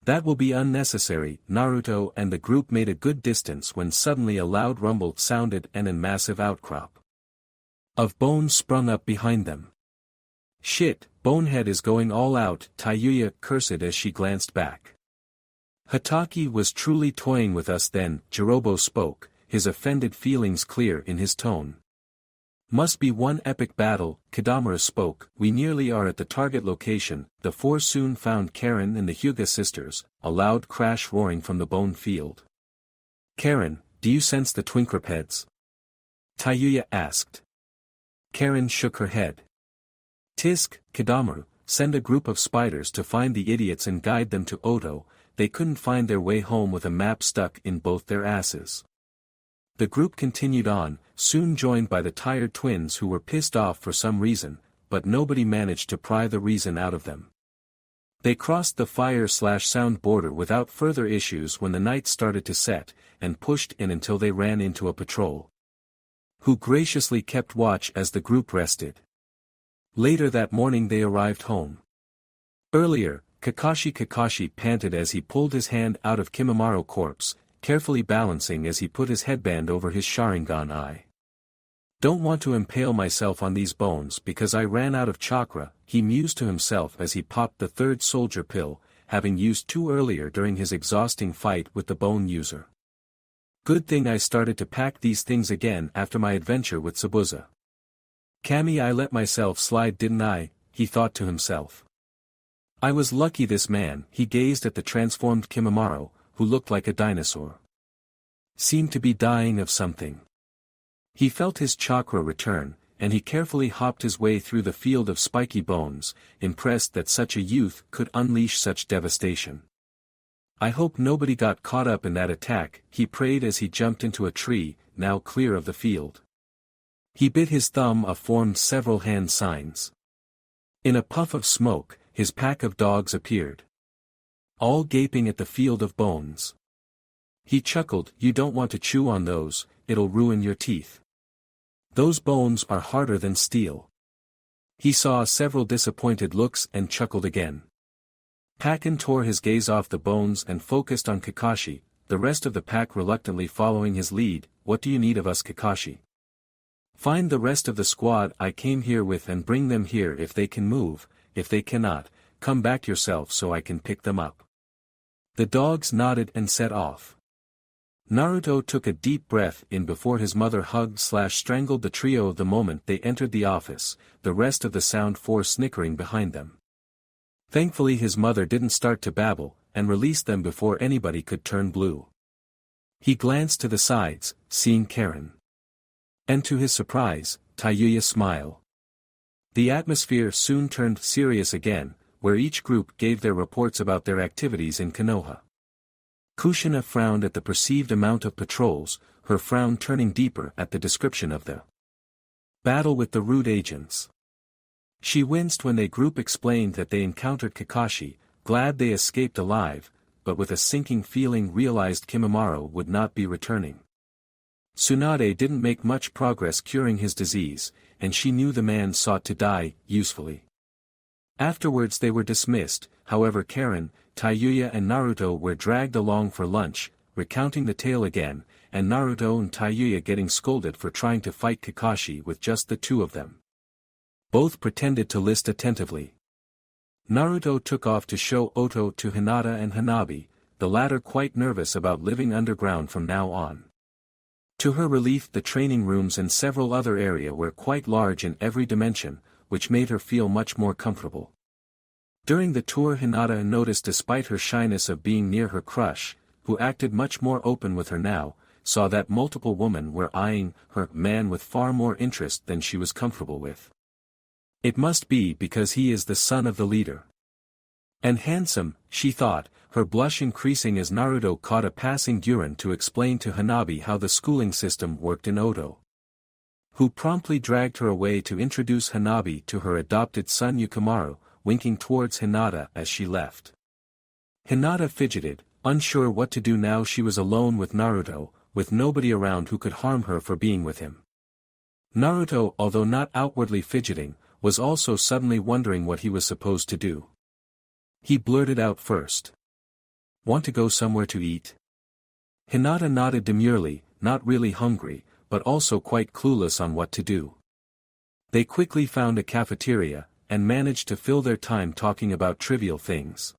[SPEAKER 1] That will be unnecessary. Naruto and the group made a good distance when suddenly a loud rumble sounded and a massive outcrop of bones sprung up behind them. Shit, Bonehead is going all out, Tayuya cursed as she glanced back. Hataki was truly toying with us then, Jirobo spoke, his offended feelings clear in his tone. Must be one epic battle, Kadamura spoke, we nearly are at the target location, the four soon found Karen and the Hyuga sisters, a loud crash roaring from the bone field. Karen, do you sense the twinquerpeds? Tayuya asked. Karen shook her head. Tisk, Kadamura, send a group of spiders to find the idiots and guide them to Oto, they couldn't find their way home with a map stuck in both their asses. The group continued on, soon joined by the tired twins who were pissed off for some reason, but nobody managed to pry the reason out of them. They crossed the fire/sound border without further issues when the night started to set, and pushed in until they ran into a patrol, who graciously kept watch as the group rested. Later that morning they arrived home. Earlier, Kakashi panted as he pulled his hand out of Kimimaro corpse, carefully balancing as he put his headband over his Sharingan eye. Don't want to impale myself on these bones because I ran out of chakra, he mused to himself as he popped the third soldier pill, having used 2 earlier during his exhausting fight with the bone user. Good thing I started to pack these things again after my adventure with Sabuza. Kami, I let myself slide, didn't I? He thought to himself. I was lucky this man. He gazed at the transformed Kimimaro, who looked like a dinosaur. Seemed to be dying of something. He felt his chakra return, and he carefully hopped his way through the field of spiky bones, impressed that such a youth could unleash such devastation. I hope nobody got caught up in that attack, he prayed as he jumped into a tree, now clear of the field. He bit his thumb off, formed several hand signs. In a puff of smoke, his pack of dogs appeared, all gaping at the field of bones. He chuckled, you don't want to chew on those, it'll ruin your teeth. Those bones are harder than steel. He saw several disappointed looks and chuckled again. Pakken tore his gaze off the bones and focused on Kakashi, the rest of the pack reluctantly following his lead. What do you need of us, Kakashi? Find the rest of the squad I came here with and bring them here if they can move, if they cannot, come back yourself so I can pick them up. The dogs nodded and set off. Naruto took a deep breath in before his mother hugged/strangled the trio the moment they entered the office, the rest of the sound force snickering behind them. Thankfully his mother didn't start to babble, and released them before anybody could turn blue. He glanced to the sides, seeing Karen. And to his surprise, Tayuya smiled. The atmosphere soon turned serious again, where each group gave their reports about their activities in Konoha. Kushina frowned at the perceived amount of patrols, her frown turning deeper at the description of the battle with the rude agents. She winced when the group explained that they encountered Kakashi, glad they escaped alive, but with a sinking feeling realized Kimimaro would not be returning. Tsunade didn't make much progress curing his disease, and she knew the man sought to die, usefully. Afterwards they were dismissed, however Karen, Tayuya and Naruto were dragged along for lunch, recounting the tale again, and Naruto and Tayuya getting scolded for trying to fight Kakashi with just the two of them. Both pretended to list attentively. Naruto took off to show Oto to Hinata and Hanabi, the latter quite nervous about living underground from now on. To her relief, the training rooms and several other areas were quite large in every dimension, which made her feel much more comfortable. During the tour, Hinata noticed, despite her shyness of being near her crush, who acted much more open with her now, saw that multiple women were eyeing her man with far more interest than she was comfortable with. It must be because he is the son of the leader. And handsome, she thought, her blush increasing as Naruto caught a passing Duran to explain to Hanabi how the schooling system worked in Oto, who promptly dragged her away to introduce Hanabi to her adopted son Yukimaru, winking towards Hinata as she left. Hinata fidgeted, unsure what to do now she was alone with Naruto, with nobody around who could harm her for being with him. Naruto, although not outwardly fidgeting, was also suddenly wondering what he was supposed to do. He blurted out first. "Want to go somewhere to eat?" Hinata nodded demurely, not really hungry, but also quite clueless on what to do. They quickly found a cafeteria, and managed to fill their time talking about trivial things.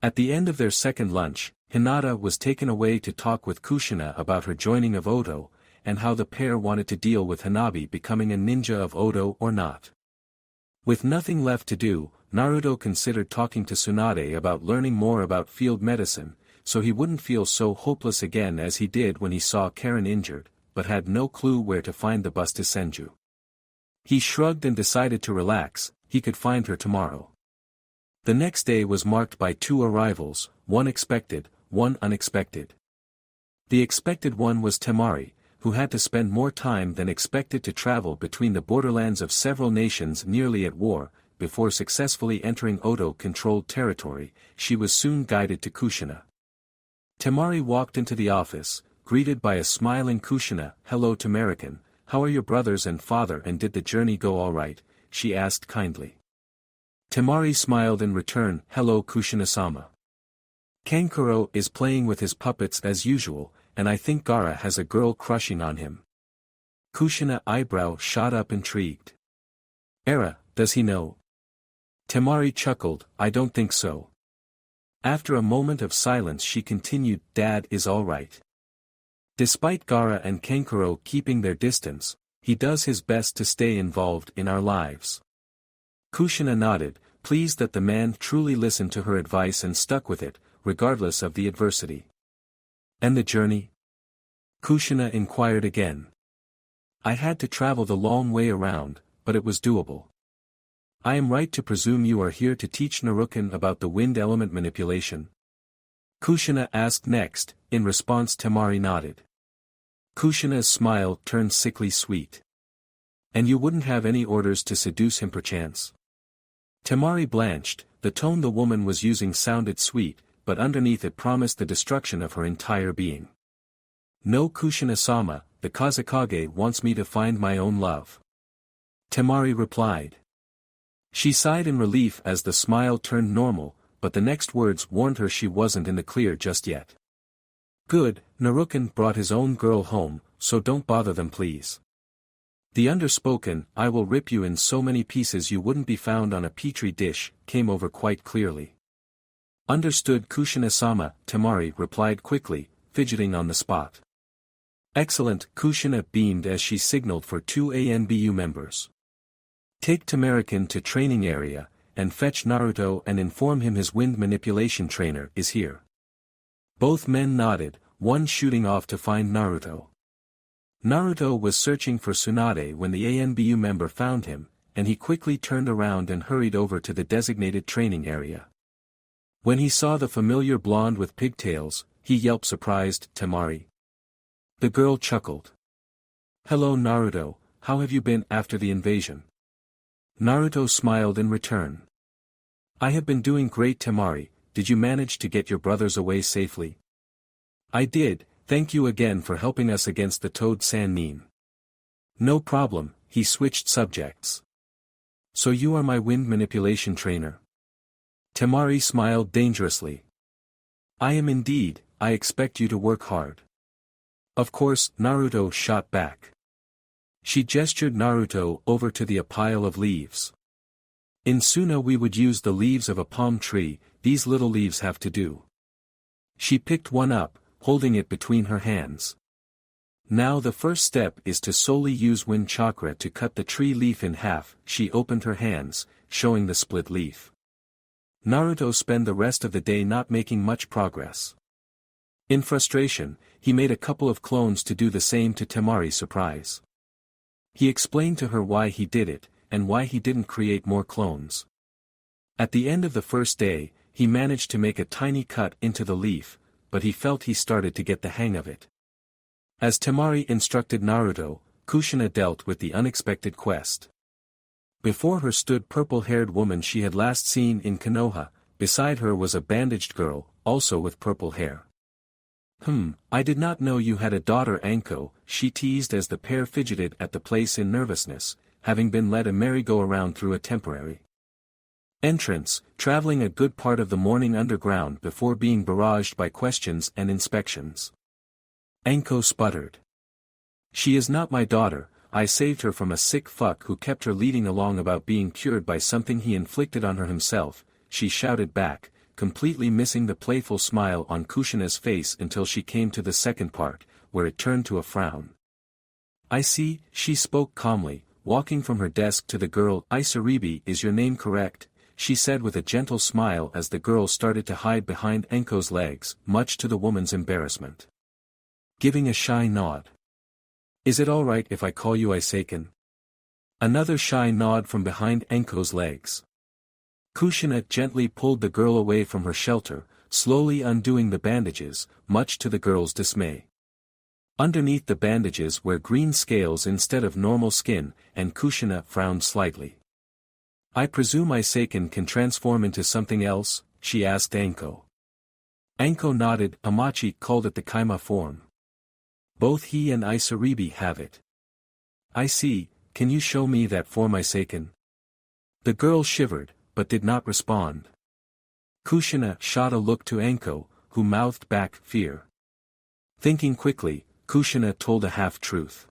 [SPEAKER 1] At the end of their second lunch, Hinata was taken away to talk with Kushina about her joining of Oto, and how the pair wanted to deal with Hanabi becoming a ninja of Oto or not. With nothing left to do, Naruto considered talking to Tsunade about learning more about field medicine, so he wouldn't feel so hopeless again as he did when he saw Karen injured, but had no clue where to find the bus to Senju. He shrugged and decided to relax, he could find her tomorrow. The next day was marked by 2 arrivals, one expected, one unexpected. The expected one was Temari, who had to spend more time than expected to travel between the borderlands of several nations nearly at war. Before successfully entering Oto-controlled territory, she was soon guided to Kushina. Temari walked into the office, greeted by a smiling Kushina. "Hello Tamarican, how are your brothers and father and did the journey go all right?" she asked kindly. Temari smiled in return. "Hello Kushina-sama. Kankuro is playing with his puppets as usual, and I think Gaara has a girl crushing on him." Kushina eyebrow shot up intrigued. "Era, does he know?" Temari chuckled, "I don't think so." After a moment of silence she continued, "Dad is all right. Despite Gaara and Kankuro keeping their distance, he does his best to stay involved in our lives." Kushina nodded, pleased that the man truly listened to her advice and stuck with it, regardless of the adversity. "And the journey?" Kushina inquired again. "I had to travel the long way around, but it was doable." "I am right to presume you are here to teach Naruken about the wind element manipulation?" Kushina asked next, in response Temari nodded. Kushina's smile turned sickly sweet. "And you wouldn't have any orders to seduce him perchance?" Temari blanched, the tone the woman was using sounded sweet, but underneath it promised the destruction of her entire being. "No Kushina-sama, the Kazekage wants me to find my own love," Temari replied. She sighed in relief as the smile turned normal, but the next words warned her she wasn't in the clear just yet. "Good, Naruken brought his own girl home, so don't bother them please. The underspoken, 'I will rip you in so many pieces you wouldn't be found on a petri dish,' came over quite clearly." "Understood Kushina-sama," Temari replied quickly, fidgeting on the spot. "Excellent," Kushina beamed as she signaled for 2 ANBU members. "Take Tamarican to training area, and fetch Naruto and inform him his wind manipulation trainer is here." Both men nodded, one shooting off to find Naruto. Naruto was searching for Tsunade when the ANBU member found him, and he quickly turned around and hurried over to the designated training area. When he saw the familiar blonde with pigtails, he yelped surprised, "Temari." The girl chuckled. "Hello Naruto, how have you been after the invasion?" Naruto smiled in return. "I have been doing great Temari, did you manage to get your brothers away safely?" "I did, thank you again for helping us against the Toad Sannin." "No problem," he switched subjects. "So you are my wind manipulation trainer?" Temari smiled dangerously. "I am indeed, I expect you to work hard." "Of course," Naruto shot back. She gestured Naruto over to a pile of leaves. "In Suna we would use the leaves of a palm tree, these little leaves have to do." She picked one up, holding it between her hands. "Now the first step is to solely use wind chakra to cut the tree leaf in half." She opened her hands, showing the split leaf. Naruto spent the rest of the day not making much progress. In frustration, he made a couple of clones to do the same to Temari's surprise. He explained to her why he did it, and why he didn't create more clones. At the end of the first day, he managed to make a tiny cut into the leaf, but he felt he started to get the hang of it. As Temari instructed Naruto, Kushina dealt with the unexpected quest. Before her stood purple-haired woman she had last seen in Konoha, beside her was a bandaged girl, also with purple hair. I did not know you had a daughter Anko, she teased as the pair fidgeted at the place in nervousness, having been led a merry-go-around through a temporary entrance, traveling a good part of the morning underground before being barraged by questions and inspections. Anko sputtered. She is not my daughter, I saved her from a sick fuck who kept her leading along about being cured by something he inflicted on her himself, she shouted back, completely missing the playful smile on Kushina's face until she came to the second part, where it turned to a frown. I see, she spoke calmly, walking from her desk to the girl. Isaribi, is your name correct? She said with a gentle smile as the girl started to hide behind Anko's legs, much to the woman's embarrassment. Giving a shy nod. Is it alright if I call you Iseiken? Another shy nod from behind Anko's legs. Kushina gently pulled the girl away from her shelter, slowly undoing the bandages, much to the girl's dismay. Underneath the bandages were green scales instead of normal skin, and Kushina frowned slightly. I presume Iseiken can transform into something else? She asked Anko. Anko nodded. Amachi called it the Kaima form. Both he and Isaribi have it. I see, can you show me that form Iseiken? The girl shivered, but did not respond. Kushina shot a look to Anko, who mouthed back fear. Thinking quickly, Kushina told a half-truth.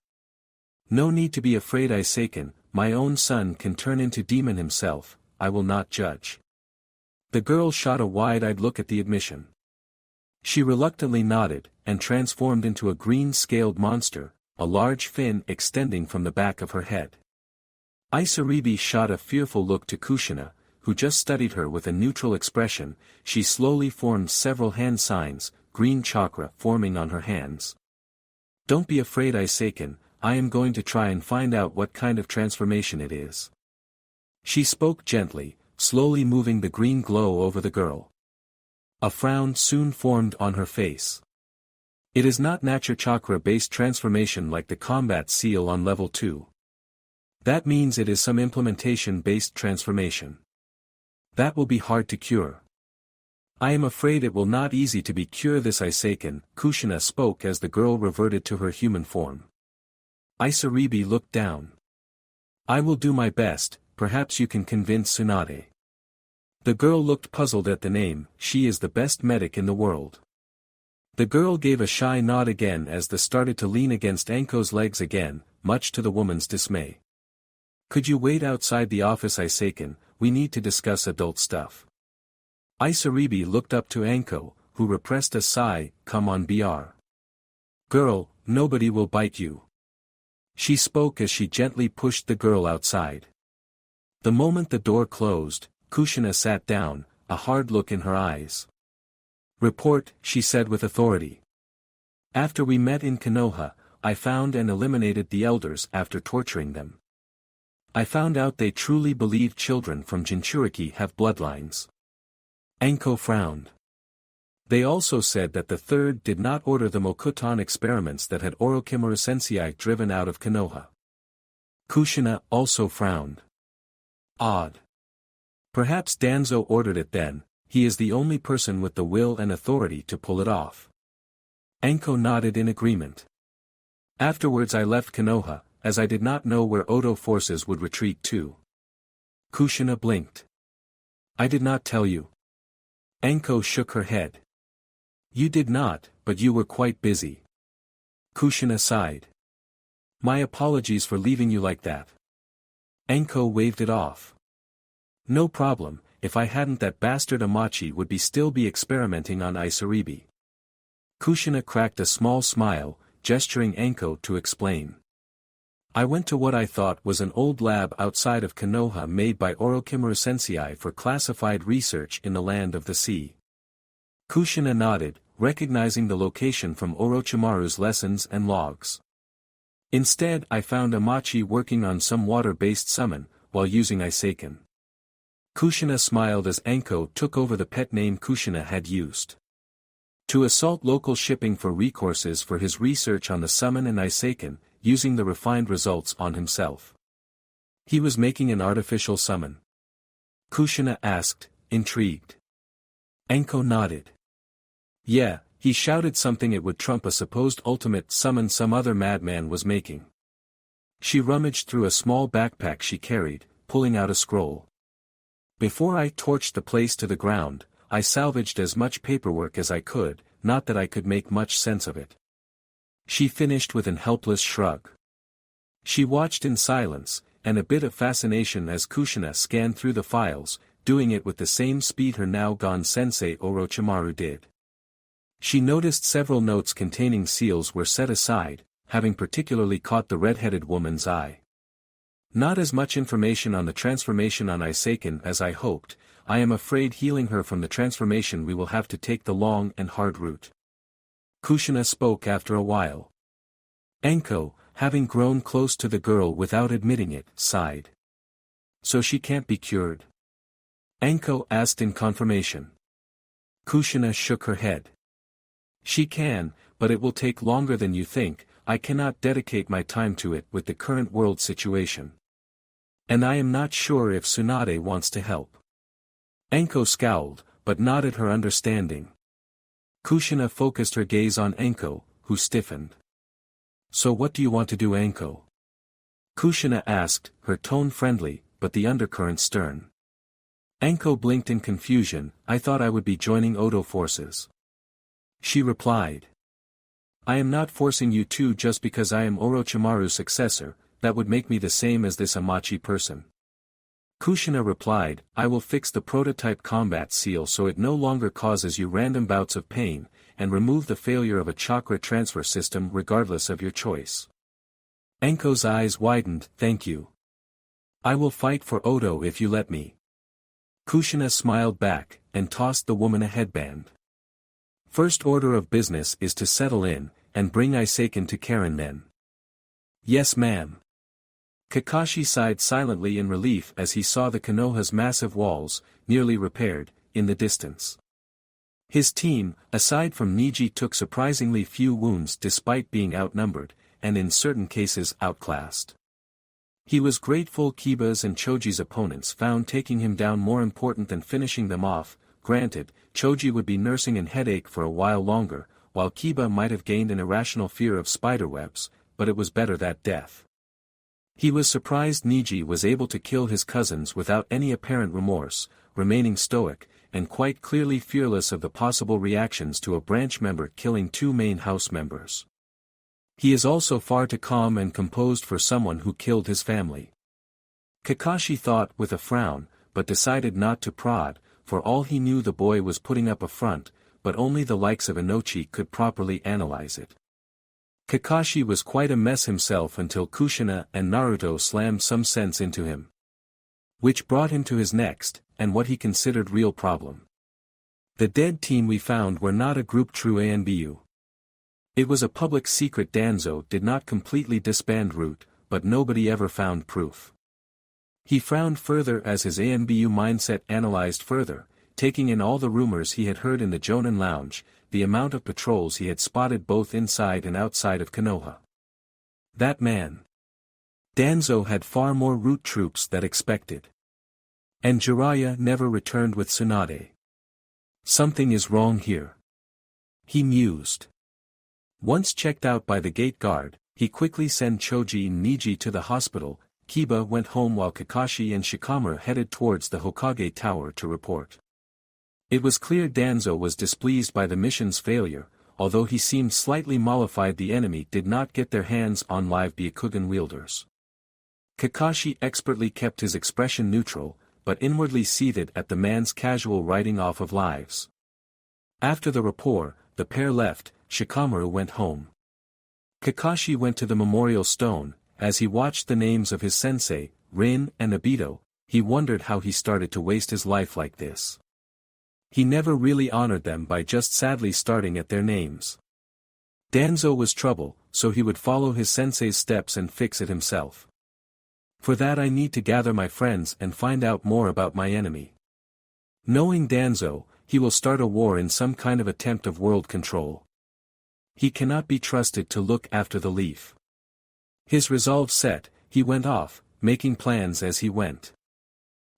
[SPEAKER 1] No need to be afraid Iseiken, my own son can turn into demon himself, I will not judge. The girl shot a wide-eyed look at the admission. She reluctantly nodded, and transformed into a green-scaled monster, a large fin extending from the back of her head. Isaribi shot a fearful look to Kushina, who just studied her with a neutral expression. She slowly formed several hand signs, green chakra forming on her hands. Don't be afraid Iseiken, I am going to try and find out what kind of transformation it is. She spoke gently, slowly moving the green glow over the girl. A frown soon formed on her face. It is not nature chakra-based transformation like the combat seal on level 2. That means it is some implementation-based transformation. That will be hard to cure. I am afraid it will not easy to be cure this Iseiken, Kushina spoke as the girl reverted to her human form. Isaribi looked down. I will do my best, perhaps you can convince Tsunade. The girl looked puzzled at the name, she is the best medic in the world. The girl gave a shy nod again as the started to lean against Anko's legs again, much to the woman's dismay. Could you wait outside the office Iseiken, we need to discuss adult stuff. Isaribi looked up to Anko, who repressed a sigh, come on Br. Girl, nobody will bite you. She spoke as she gently pushed the girl outside. The moment the door closed, Kushina sat down, a hard look in her eyes. Report, she said with authority. After we met in Konoha, I found and eliminated the elders after torturing them. I found out they truly believe children from Jinchuriki have bloodlines. Anko frowned. They also said that the third did not order the Mokuton experiments that had Orochimaru Sensei driven out of Konoha. Kushina also frowned. Odd. Perhaps Danzo ordered it then, he is the only person with the will and authority to pull it off. Anko nodded in agreement. Afterwards I left Konoha, as I did not know where Odo forces would retreat to. Kushina blinked. I did not tell you. Anko shook her head. You did not, but you were quite busy. Kushina sighed. My apologies for leaving you like that. Anko waved it off. No problem, if I hadn't that bastard Amachi would still be experimenting on Isaribi. Kushina cracked a small smile, gesturing Anko to explain. I went to what I thought was an old lab outside of Konoha made by Orochimaru Sensei for classified research in the land of the sea. Kushina nodded, recognizing the location from Orochimaru's lessons and logs. Instead I found Amachi working on some water-based summon, while using Iseiken. Kushina smiled as Anko took over the pet name Kushina had used to assault local shipping for recourses for his research on the summon and Iseiken, using the refined results on himself. He was making an artificial summon. Kushina asked, intrigued. Anko nodded. Yeah, he shouted something it would trump a supposed ultimate summon some other madman was making. She rummaged through a small backpack she carried, pulling out a scroll. Before I torched the place to the ground, I salvaged as much paperwork as I could, not that I could make much sense of it. She finished with an helpless shrug. She watched in silence, and a bit of fascination as Kushina scanned through the files, doing it with the same speed her now-gone sensei Orochimaru did. She noticed several notes containing seals were set aside, having particularly caught the red-headed woman's eye. Not as much information on the transformation on Iseiken as I hoped. I am afraid healing her from the transformation we will have to take the long and hard route. Kushina spoke after a while. Anko, having grown close to the girl without admitting it, sighed. So she can't be cured? Anko asked in confirmation. Kushina shook her head. She can, but it will take longer than you think. I cannot dedicate my time to it with the current world situation. And I am not sure if Tsunade wants to help. Anko scowled, but nodded her understanding. Kushina focused her gaze on Anko, who stiffened. So what do you want to do, Anko? Kushina asked, her tone friendly, but the undercurrent stern. Anko blinked in confusion. I thought I would be joining Odo forces. She replied. I am not forcing you to just because I am Orochimaru's successor. That would make me the same as this Amachi person. Kushina replied, I will fix the prototype combat seal so it no longer causes you random bouts of pain, and remove the failure of a chakra transfer system regardless of your choice. Anko's eyes widened, thank you. I will fight for Odo if you let me. Kushina smiled back, and tossed the woman a headband. First order of business is to settle in, and bring Iseiken to Karen then. Yes ma'am. Kakashi sighed silently in relief as he saw the Konoha's massive walls, nearly repaired, in the distance. His team, aside from Niji, took surprisingly few wounds despite being outnumbered, and in certain cases outclassed. He was grateful Kiba's and Choji's opponents found taking him down more important than finishing them off. Granted, Choji would be nursing an headache for a while longer, while Kiba might have gained an irrational fear of spiderwebs, but it was better that death. He was surprised Niji was able to kill his cousins without any apparent remorse, remaining stoic, and quite clearly fearless of the possible reactions to a branch member killing two main house members. He is also far too calm and composed for someone who killed his family. Kakashi thought with a frown, but decided not to prod. For all he knew the boy was putting up a front, but only the likes of Inochi could properly analyze it. Kakashi was quite a mess himself until Kushina and Naruto slammed some sense into him. Which brought him to his next, and what he considered real problem. The dead team we found were not a group true ANBU. It was a public secret. Danzo did not completely disband Root, but nobody ever found proof. He frowned further as his ANBU mindset analyzed further, taking in all the rumors he had heard in the Jonin lounge, the amount of patrols he had spotted both inside and outside of Konoha. That man. Danzo had far more Root troops than expected. And Jiraiya never returned with Tsunade. Something is wrong here. He mused. Once checked out by the gate guard, he quickly sent Choji and Niji to the hospital. Kiba went home while Kakashi and Shikamaru headed towards the Hokage Tower to report. It was clear Danzo was displeased by the mission's failure, although he seemed slightly mollified the enemy did not get their hands on live Byakugan wielders. Kakashi expertly kept his expression neutral, but inwardly seethed at the man's casual writing off of lives. After the rapport, the pair left. Shikamaru went home. Kakashi went to the memorial stone. As he watched the names of his sensei, Rin and Obito, he wondered how he started to waste his life like this. He never really honored them by just sadly starting at their names. Danzo was trouble, so he would follow his sensei's steps and fix it himself. For that I need to gather my friends and find out more about my enemy. Knowing Danzo, he will start a war in some kind of attempt of world control. He cannot be trusted to look after the leaf. His resolve set, he went off, making plans as he went.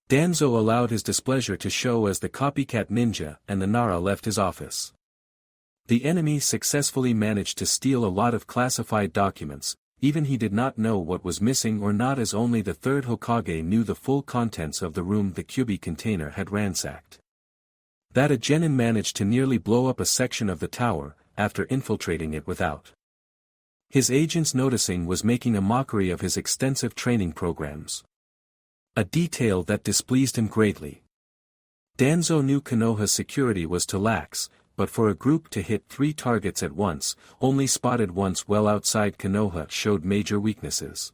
[SPEAKER 1] Danzo allowed his displeasure to show as the copycat ninja and the Nara left his office. The enemy successfully managed to steal a lot of classified documents, even he did not know what was missing or not, as only the third Hokage knew the full contents of the room the Kyubi container had ransacked. That a genin managed to nearly blow up a section of the tower, after infiltrating it without his agents noticing, was making a mockery of his extensive training programs. A detail that displeased him greatly. Danzo knew Konoha's security was to lax, but for a group to hit 3 targets at once, only spotted once well outside Konoha, showed major weaknesses.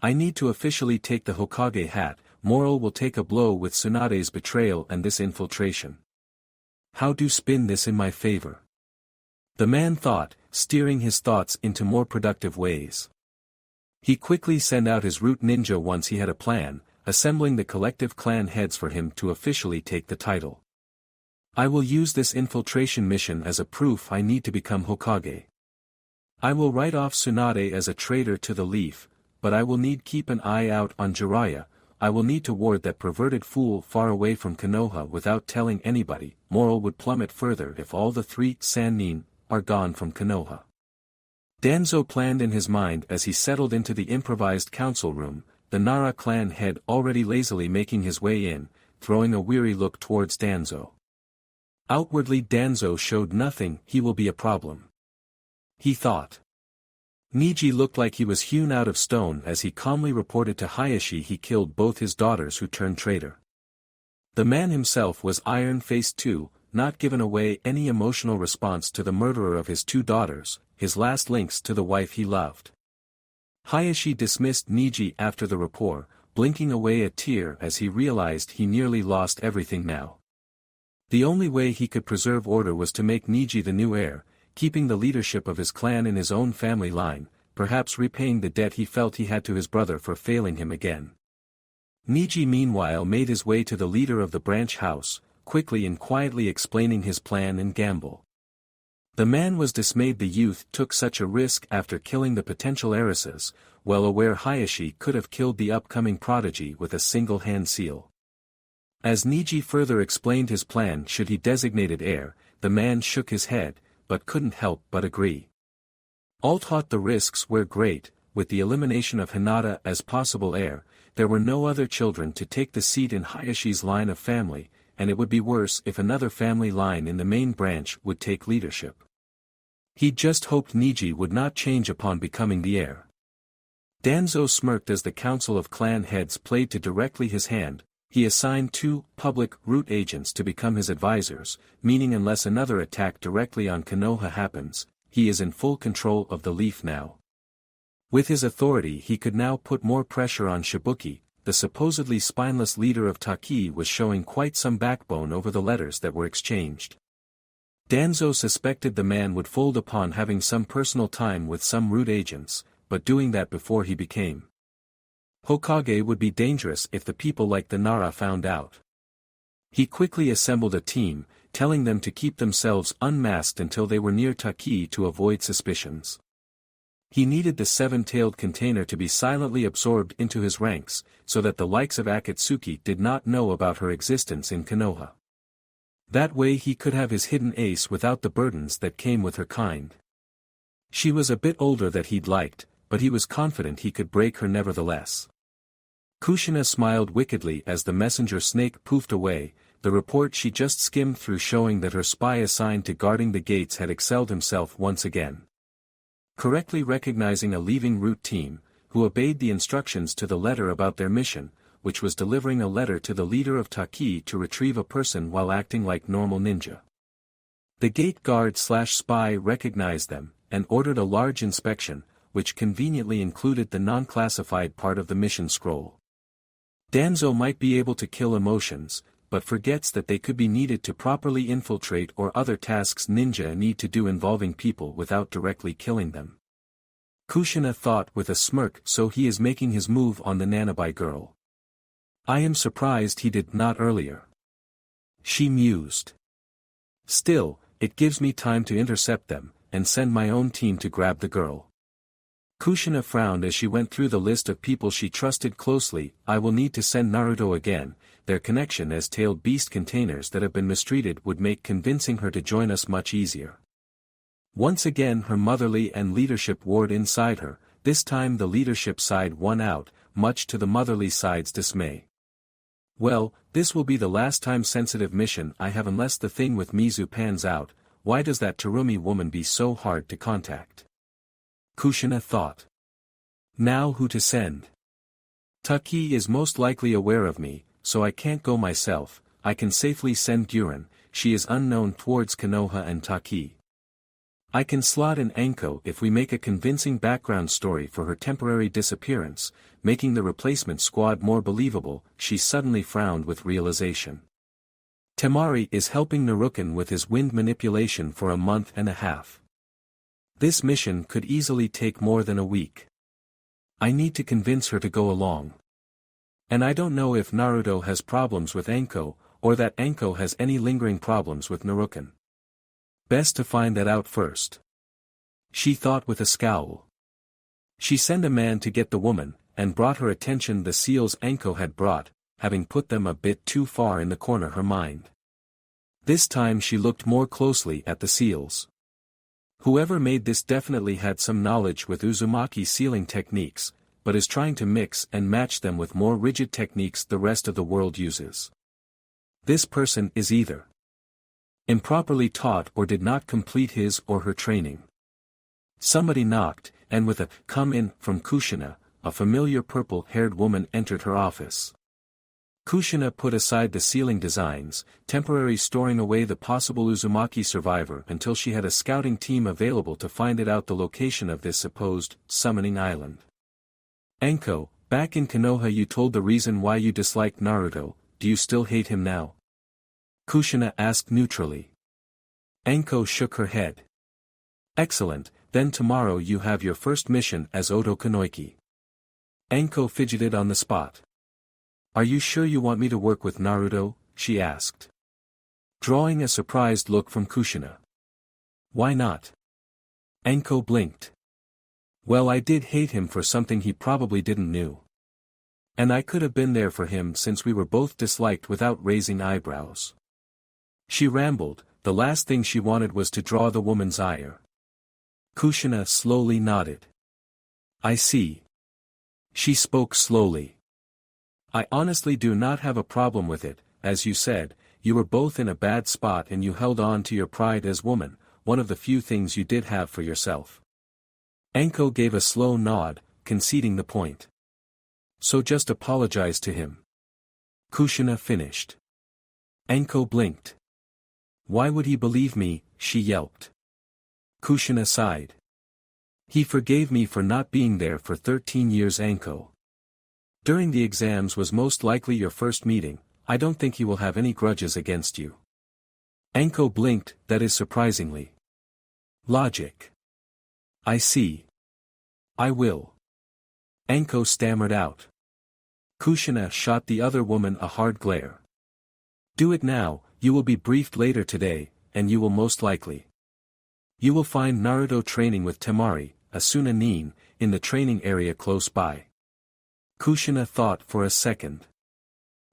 [SPEAKER 1] I need to officially take the Hokage hat. Moral will take a blow with Tsunade's betrayal and this infiltration. How do spin this in my favor? The man thought, steering his thoughts into more productive ways. He quickly sent out his root ninja once he had a plan, assembling the collective clan heads for him to officially take the title. I will use this infiltration mission as a proof I need to become Hokage. I will write off Tsunade as a traitor to the leaf, but I will need keep an eye out on Jiraiya. I will need to ward that perverted fool far away from Konoha without telling anybody. Moral would plummet further if all the 3 Sannin are gone from Konoha. Danzo planned in his mind as he settled into the improvised council room, the Nara clan head already lazily making his way in, throwing a weary look towards Danzo. Outwardly Danzo showed nothing. He will be a problem, he thought. Niji looked like he was hewn out of stone as he calmly reported to Hayashi he killed both his daughters who turned traitor. The man himself was iron-faced too, not given away any emotional response to the murderer of his 2 daughters, his last links to the wife he loved. Hayashi dismissed Niji after the rapport, blinking away a tear as he realized he nearly lost everything now. The only way he could preserve order was to make Niji the new heir, keeping the leadership of his clan in his own family line, perhaps repaying the debt he felt he had to his brother for failing him again. Niji meanwhile made his way to the leader of the branch house, quickly and quietly explaining his plan and gamble. The man was dismayed the youth took such a risk after killing the potential heiresses, well aware Hayashi could have killed the upcoming prodigy with a single hand seal. As Niji further explained his plan should he designated heir, the man shook his head, but couldn't help but agree. All thought the risks were great. With the elimination of Hinata as possible heir, there were no other children to take the seat in Hayashi's line of family, and it would be worse if another family line in the main branch would take leadership. He just hoped Niji would not change upon becoming the heir. Danzo smirked as the council of clan heads played to directly his hand. He assigned 2 public root agents to become his advisors, meaning unless another attack directly on Konoha happens, he is in full control of the leaf now. With his authority he could now put more pressure on Shibuki. The supposedly spineless leader of Taki was showing quite some backbone over the letters that were exchanged. Danzo suspected the man would fold upon having some personal time with some root agents, but doing that before he became Hokage would be dangerous if the people like the Nara found out. He quickly assembled a team, telling them to keep themselves unmasked until they were near Taki to avoid suspicions. He needed the 7-tailed container to be silently absorbed into his ranks, so that the likes of Akatsuki did not know about her existence in Konoha. That way he could have his hidden ace without the burdens that came with her kind. She was a bit older than he'd liked, but he was confident he could break her nevertheless. Kushina smiled wickedly as the messenger snake poofed away, the report she just skimmed through showing that her spy assigned to guarding the gates had excelled himself once again. Correctly recognizing a leaving route team, who obeyed the instructions to the letter about their mission, which was delivering a letter to the leader of Taki to retrieve a person while acting like normal ninja. The gate guard/spy recognized them, and ordered a large inspection, which conveniently included the non-classified part of the mission scroll. Danzo might be able to kill emotions, but forgets that they could be needed to properly infiltrate or other tasks ninja need to do involving people without directly killing them. Kushina thought with a smirk, so he is making his move on the Nanabai girl. I am surprised he did not earlier. She mused. Still, it gives me time to intercept them, and send my own team to grab the girl. Kushina frowned as she went through the list of people she trusted closely. I will need to send Naruto again. Their connection as tailed beast containers that have been mistreated would make convincing her to join us much easier. Once again her motherly and leadership warred inside her, this time the leadership side won out, much to the motherly side's dismay. Well, this will be the last time sensitive mission I have unless the thing with Mizu pans out. Why does that Terumi woman be so hard to contact? Kushina thought. Now who to send? Taki is most likely aware of me, so I can't go myself. I can safely send Guren, she is unknown towards Konoha and Taki. I can slot in Anko if we make a convincing background story for her temporary disappearance, making the replacement squad more believable. She suddenly frowned with realization. Temari is helping Naruken with his wind manipulation for a month and a half. This mission could easily take more than a week. I need to convince her to go along. And I don't know if Naruto has problems with Anko, or that Anko has any lingering problems with Naruken. Best to find that out first. She thought with a scowl. She sent a man to get the woman, and brought her attention the seals Anko had brought, having put them a bit too far in the corner her mind. This time she looked more closely at the seals. Whoever made this definitely had some knowledge with Uzumaki sealing techniques, but is trying to mix and match them with more rigid techniques the rest of the world uses. This person is either improperly taught or did not complete his or her training. Somebody knocked, and with a "come in" from Kushina, a familiar purple-haired woman entered her office. Kushina put aside the sealing designs, temporarily storing away the possible Uzumaki survivor until she had a scouting team available to find out the location of this supposed summoning island. Anko, back in Konoha you told the reason why you disliked Naruto. Do you still hate him now? Kushina asked neutrally. Anko shook her head. Excellent, then tomorrow you have your first mission as Oto Konoiki. Anko fidgeted on the spot. Are you sure you want me to work with Naruto? She asked. Drawing a surprised look from Kushina. Why not? Anko blinked. Well, I did hate him for something he probably didn't knew. And I could have been there for him since we were both disliked without raising eyebrows. She rambled, the last thing she wanted was to draw the woman's ire. Kushina slowly nodded. I see. She spoke slowly. I honestly do not have a problem with it. As you said, you were both in a bad spot and you held on to your pride as woman, one of the few things you did have for yourself. Anko gave a slow nod, conceding the point. So just apologize to him. Kushina finished. Anko blinked. Why would he believe me? She yelped. Kushina sighed. He forgave me for not being there for 13 years. Anko. During the exams was most likely your first meeting. I don't think he will have any grudges against you. Anko blinked, that is surprisingly. Logic. I see. I will. Anko stammered out. Kushina shot the other woman a hard glare. Do it now, you will be briefed later today, and you will most likely. You will find Naruto training with Temari, Asuna Nin, in the training area close by. Kushina thought for a second.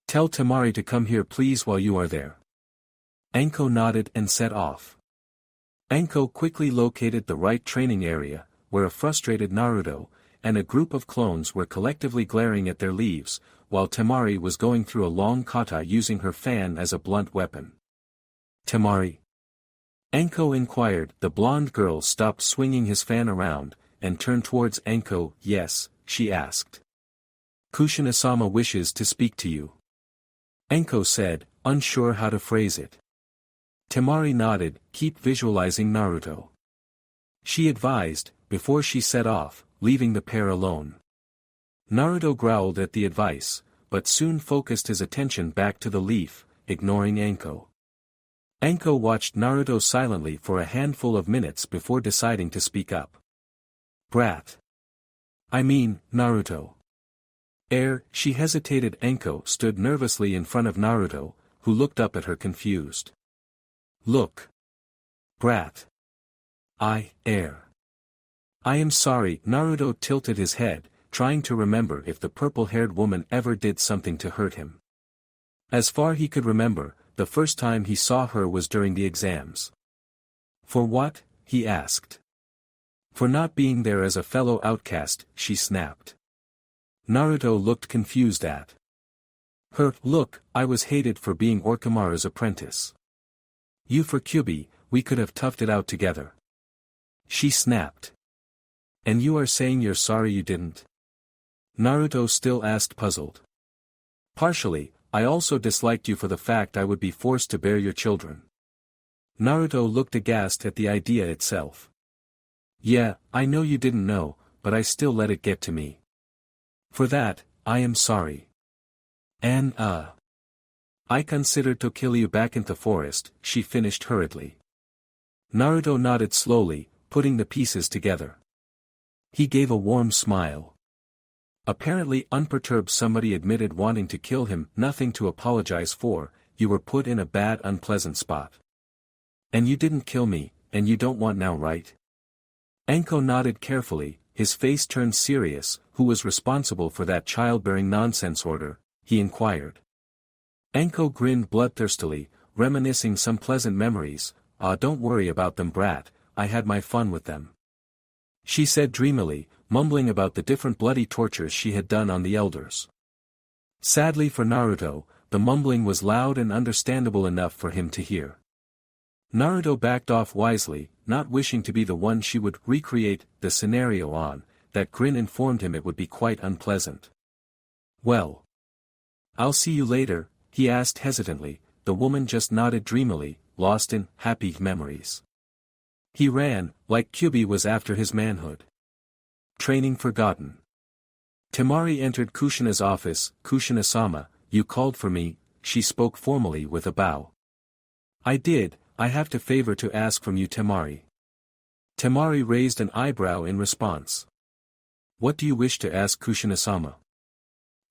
[SPEAKER 1] Tell Temari to come here please while you are there. Anko nodded and set off. Anko quickly located the right training area, where a frustrated Naruto, and a group of clones were collectively glaring at their leaves, while Temari was going through a long kata using her fan as a blunt weapon. Temari? Anko inquired. The blonde girl stopped swinging his fan around, and turned towards Anko. Yes, she asked. Kushina-sama wishes to speak to you. Anko said, unsure how to phrase it. Temari nodded, keep visualizing Naruto. She advised, before she set off, leaving the pair alone. Naruto growled at the advice, but soon focused his attention back to the leaf, ignoring Anko. Anko watched Naruto silently for a handful of minutes before deciding to speak up. Brat. I mean, Naruto. She hesitated. Anko stood nervously in front of Naruto, who looked up at her confused. Look. Brat. I am sorry. Naruto tilted his head, trying to remember if the purple-haired woman ever did something to hurt him. As far he could remember, the first time he saw her was during the exams. For what? He asked. For not being there as a fellow outcast, she snapped. Naruto looked confused at her. Look, I was hated for being Orochimaru's apprentice. You for Kyuubi, we could have toughed it out together. She snapped. And you are saying you're sorry you didn't? Naruto still asked, puzzled. Partially, I also disliked you for the fact I would be forced to bear your children. Naruto looked aghast at the idea itself. Yeah, I know you didn't know, but I still let it get to me. For that, I am sorry. And I considered to kill you back in the forest, she finished hurriedly. Naruto nodded slowly, putting the pieces together. He gave a warm smile. Apparently unperturbed, somebody admitted wanting to kill him, nothing to apologize for, you were put in a bad unpleasant spot. And you didn't kill me, and you don't want now, right? Anko nodded carefully, his face turned serious. Who was responsible for that childbearing nonsense order? He inquired. Anko grinned bloodthirstily, reminiscing some pleasant memories. Don't worry about them, brat, I had my fun with them. She said dreamily, mumbling about the different bloody tortures she had done on the elders. Sadly for Naruto, the mumbling was loud and understandable enough for him to hear. Naruto backed off wisely, not wishing to be the one she would recreate the scenario on. That grin informed him it would be quite unpleasant. Well. I'll see you later, he asked hesitantly. The woman just nodded dreamily, lost in happy memories. He ran, like Kyuubi was after his manhood. Training forgotten. Temari entered Kushina's office. Kushina-sama, you called for me, she spoke formally with a bow. I did, I have a favor to ask from you, Temari. Temari raised an eyebrow in response. What do you wish to ask, Kushina-sama?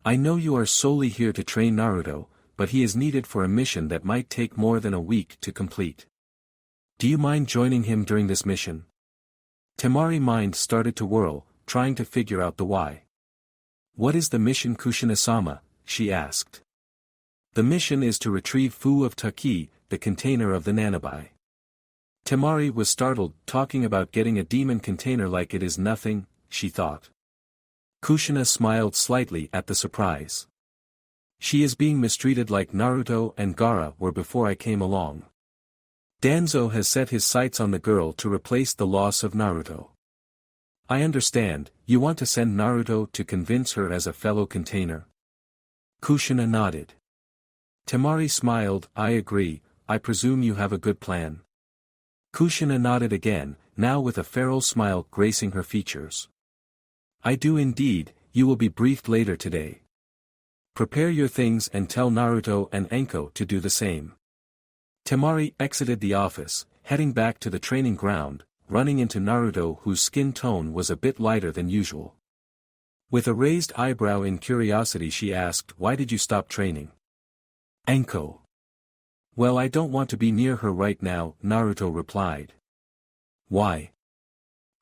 [SPEAKER 1] I know you are solely here to train Naruto, but he is needed for a mission that might take more than a week to complete. Do you mind joining him during this mission? Temari's mind started to whirl, trying to figure out the why. What is the mission, Kushina-sama? She asked. The mission is to retrieve Fu of Taki, the container of the Nanabi. Temari was startled, talking about getting a demon container like it is nothing, she thought. Kushina smiled slightly at the surprise. She is being mistreated like Naruto and Gaara were before I came along. Danzo has set his sights on the girl to replace the loss of Naruto. I understand, you want to send Naruto to convince her as a fellow container? Kushina nodded. Temari smiled, I agree, I presume you have a good plan. Kushina nodded again, now with a feral smile gracing her features. I do indeed, you will be briefed later today. Prepare your things and tell Naruto and Anko to do the same. Temari exited the office, heading back to the training ground, running into Naruto, whose skin tone was a bit lighter than usual. With a raised eyebrow in curiosity, she asked, why did you stop training? Anko. Well, I don't want to be near her right now, Naruto replied. Why?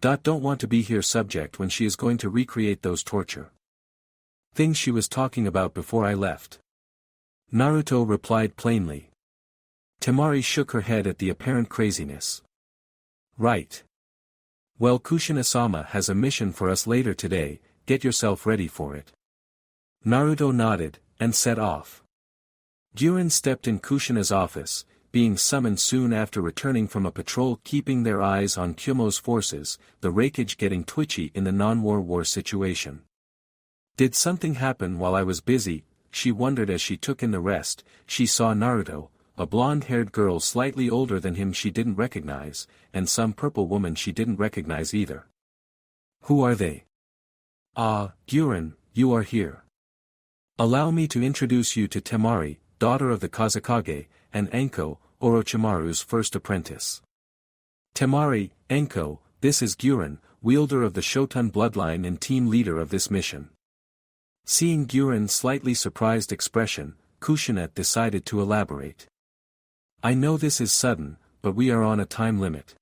[SPEAKER 1] Don't want to be here subject when she is going to recreate those torture things she was talking about before I left. Naruto replied plainly. Temari shook her head at the apparent craziness. Right. Well, Kushina-sama has a mission for us later today, get yourself ready for it. Naruto nodded, and set off. Gyuren stepped in Kushina's office, being summoned soon after returning from a patrol, keeping their eyes on Kyumo's forces, the Raikage getting twitchy in the non-war situation. Did something happen while I was busy? She wondered as she took in the rest. She saw Naruto, a blonde-haired girl slightly older than him she didn't recognize, and some purple woman she didn't recognize either. Who are they? Gyuren, you are here. Allow me to introduce you to Temari, daughter of the Kazekage, and Anko, Orochimaru's first apprentice. Temari, Anko, this is Gyuren, wielder of the Shoten bloodline and team leader of this mission. Seeing Gyuren's slightly surprised expression, Kushina decided to elaborate. I know this is sudden, but we are on a time limit.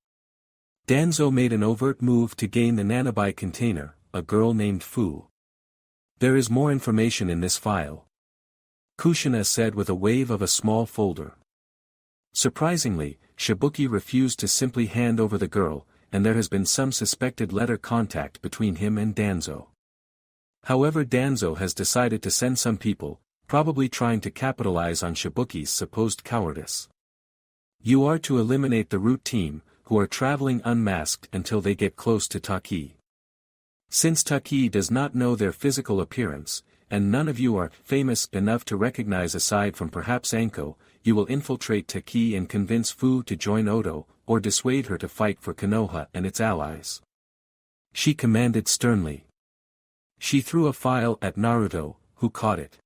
[SPEAKER 1] Danzo made an overt move to gain the nanobi container, a girl named Fu. There is more information in this file. Kushina said with a wave of a small folder. Surprisingly, Shibuki refused to simply hand over the girl, and there has been some suspected letter contact between him and Danzo. However, Danzo has decided to send some people, probably trying to capitalize on Shibuki's supposed cowardice. You are to eliminate the root team, who are traveling unmasked until they get close to Taki. Since Taki does not know their physical appearance, and none of you are famous enough to recognize aside from perhaps Anko, you will infiltrate Taki and convince Fu to join Odo, or dissuade her to fight for Konoha and its allies. She commanded sternly. She threw a file at Naruto, who caught it.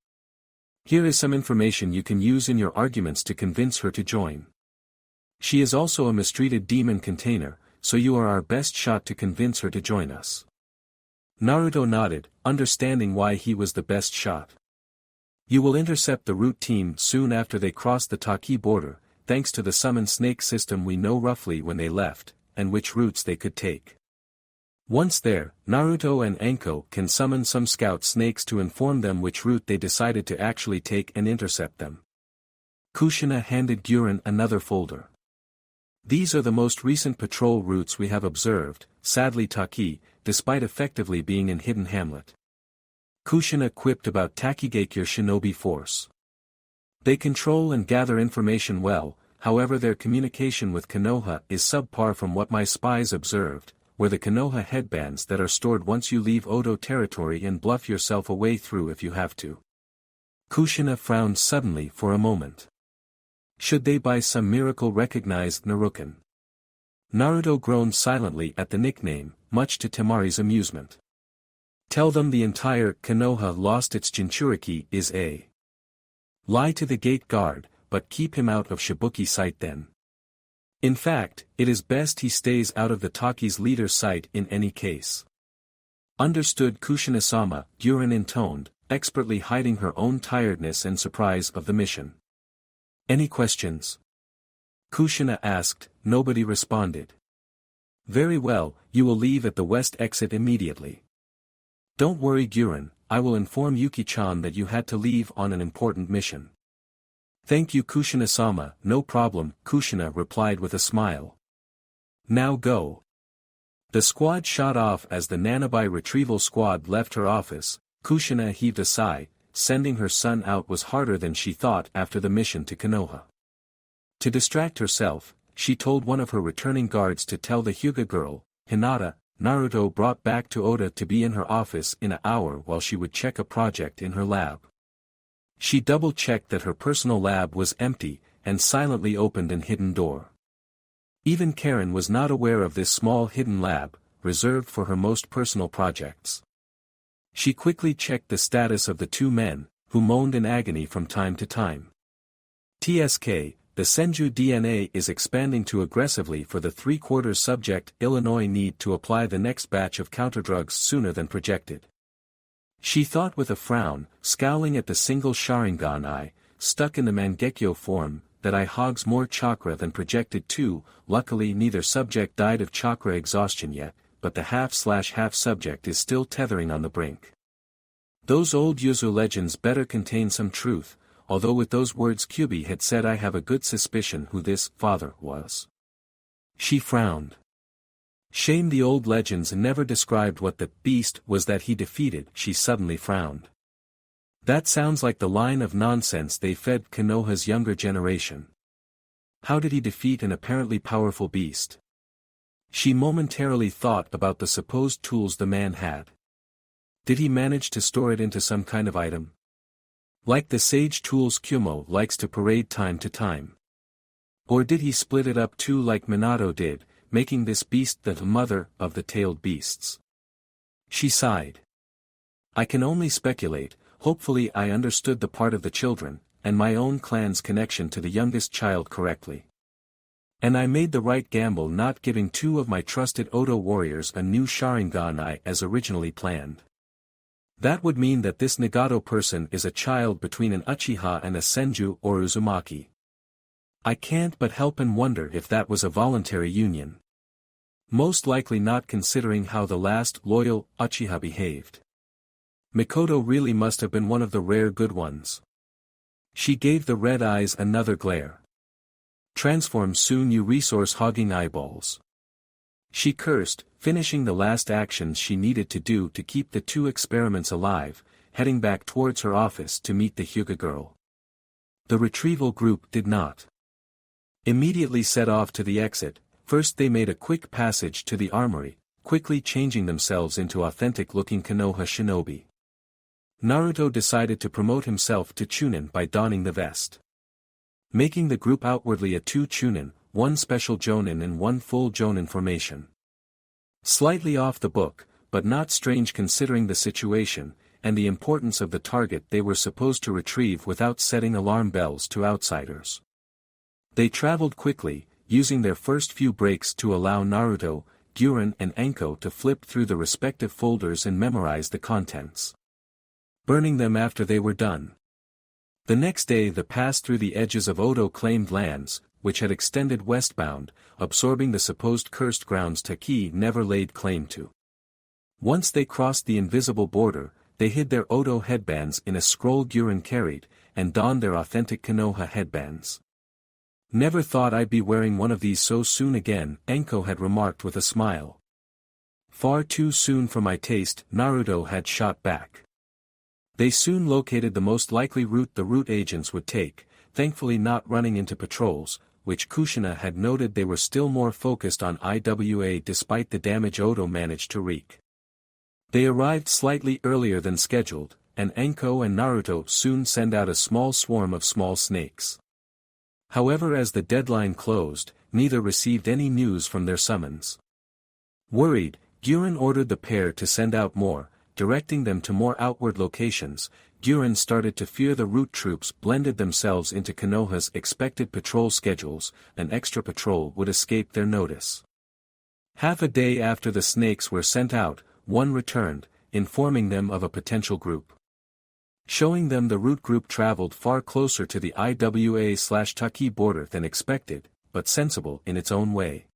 [SPEAKER 1] Here is some information you can use in your arguments to convince her to join. She is also a mistreated demon container, so you are our best shot to convince her to join us. Naruto nodded, understanding why he was the best shot. You will intercept the root team soon after they cross the Taki border, thanks to the summon snake system we know roughly when they left, and which routes they could take. Once there, Naruto and Anko can summon some scout snakes to inform them which route they decided to actually take and intercept them. Kushina handed Guren another folder. These are the most recent patrol routes we have observed, sadly Taki, despite effectively being in Hidden Hamlet. Kushina quipped about Takigakure shinobi force. They control and gather information well, however their communication with Konoha is subpar from what my spies observed, where the Konoha headbands that are stored once you leave Odo territory and bluff yourself a way through if you have to. Kushina frowned suddenly for a moment. Should they by some miracle recognize Naruken? Naruto groaned silently at the nickname, much to Temari's amusement. Tell them the entire Konoha lost its Jinchuriki is a lie to the gate guard, but keep him out of Shibuki's sight then. In fact, it is best he stays out of the Taki's leader's sight in any case. Understood Kushina-sama, Guren intoned, expertly hiding her own tiredness and surprise of the mission. Any questions? Kushina asked, nobody responded. Very well, you will leave at the west exit immediately. Don't worry Guren, I will inform Yuki-chan that you had to leave on an important mission. Thank you Kushina-sama, no problem, Kushina replied with a smile. Now go. The squad shot off as the Nanobi retrieval squad left her office. Kushina heaved a sigh, sending her son out was harder than she thought after the mission to Konoha. To distract herself, she told one of her returning guards to tell the Hyuga girl, Hinata, Naruto brought back to Oda to be in her office in an hour while she would check a project in her lab. She double-checked that her personal lab was empty, and silently opened an hidden door. Even Karen was not aware of this small hidden lab, reserved for her most personal projects. She quickly checked the status of the two men, who moaned in agony from time to time. TSK, the Senju DNA is expanding too aggressively for the three-quarters subject Illinois need to apply the next batch of counterdrugs sooner than projected. She thought with a frown, scowling at the single Sharingan eye, stuck in the Mangekyo form, that eye hogs more chakra than projected too. Luckily neither subject died of chakra exhaustion yet, but the half/half subject is still tethering on the brink. Those old Yuzu legends better contain some truth, although with those words Kyubi had said I have a good suspicion who this father was. She frowned. Shame the old legends never described what the beast was that he defeated. She suddenly frowned. That sounds like the line of nonsense they fed Konoha's younger generation. How did he defeat an apparently powerful beast? She momentarily thought about the supposed tools the man had. Did he manage to store it into some kind of item? Like the sage tools Kyumo likes to parade time to time. Or did he split it up too like Minato did, making this beast the mother of the tailed beasts? She sighed. I can only speculate. Hopefully I understood the part of the children, and my own clan's connection to the youngest child correctly. And I made the right gamble not giving two of my trusted Odo warriors a new Sharingan eye as originally planned. That would mean that this Nagato person is a child between an Uchiha and a Senju or Uzumaki. I can't but help and wonder if that was a voluntary union. Most likely not, considering how the last loyal Uchiha behaved. Mikoto really must have been one of the rare good ones. She gave the red eyes another glare. Transform soon, you resource hogging eyeballs. She cursed, finishing the last actions she needed to do to keep the two experiments alive, heading back towards her office to meet the Hyuga girl. The retrieval group did not immediately set off to the exit. First they made a quick passage to the armory, quickly changing themselves into authentic-looking Konoha shinobi. Naruto decided to promote himself to Chunin by donning the vest, making the group outwardly a 2 Chunin, 1 special Jonin and 1 full Jonin formation. Slightly off the book, but not strange considering the situation, and the importance of the target they were supposed to retrieve without setting alarm bells to outsiders. They traveled quickly, using their first few breaks to allow Naruto, Guren and Anko to flip through the respective folders and memorize the contents, burning them after they were done. The next day they passed through the edges of Odo-claimed lands, which had extended westbound, absorbing the supposed cursed grounds Taki never laid claim to. Once they crossed the invisible border, they hid their Odo headbands in a scroll Guren carried, and donned their authentic Konoha headbands. Never thought I'd be wearing one of these so soon again, Anko had remarked with a smile. Far too soon for my taste, Naruto had shot back. They soon located the most likely route the route agents would take, thankfully not running into patrols, which Kushina had noted they were still more focused on IWA despite the damage Odo managed to wreak. They arrived slightly earlier than scheduled, and Anko and Naruto soon sent out a small swarm of small snakes. However, as the deadline closed, neither received any news from their summons. Worried, Guren ordered the pair to send out more, directing them to more outward locations. Guren started to fear the route troops blended themselves into Konoha's expected patrol schedules, an extra patrol would escape their notice. Half a day after the snakes were sent out, one returned, informing them of a potential group, showing them the route group traveled far closer to the IWA/Taki border than expected, but sensible in its own way.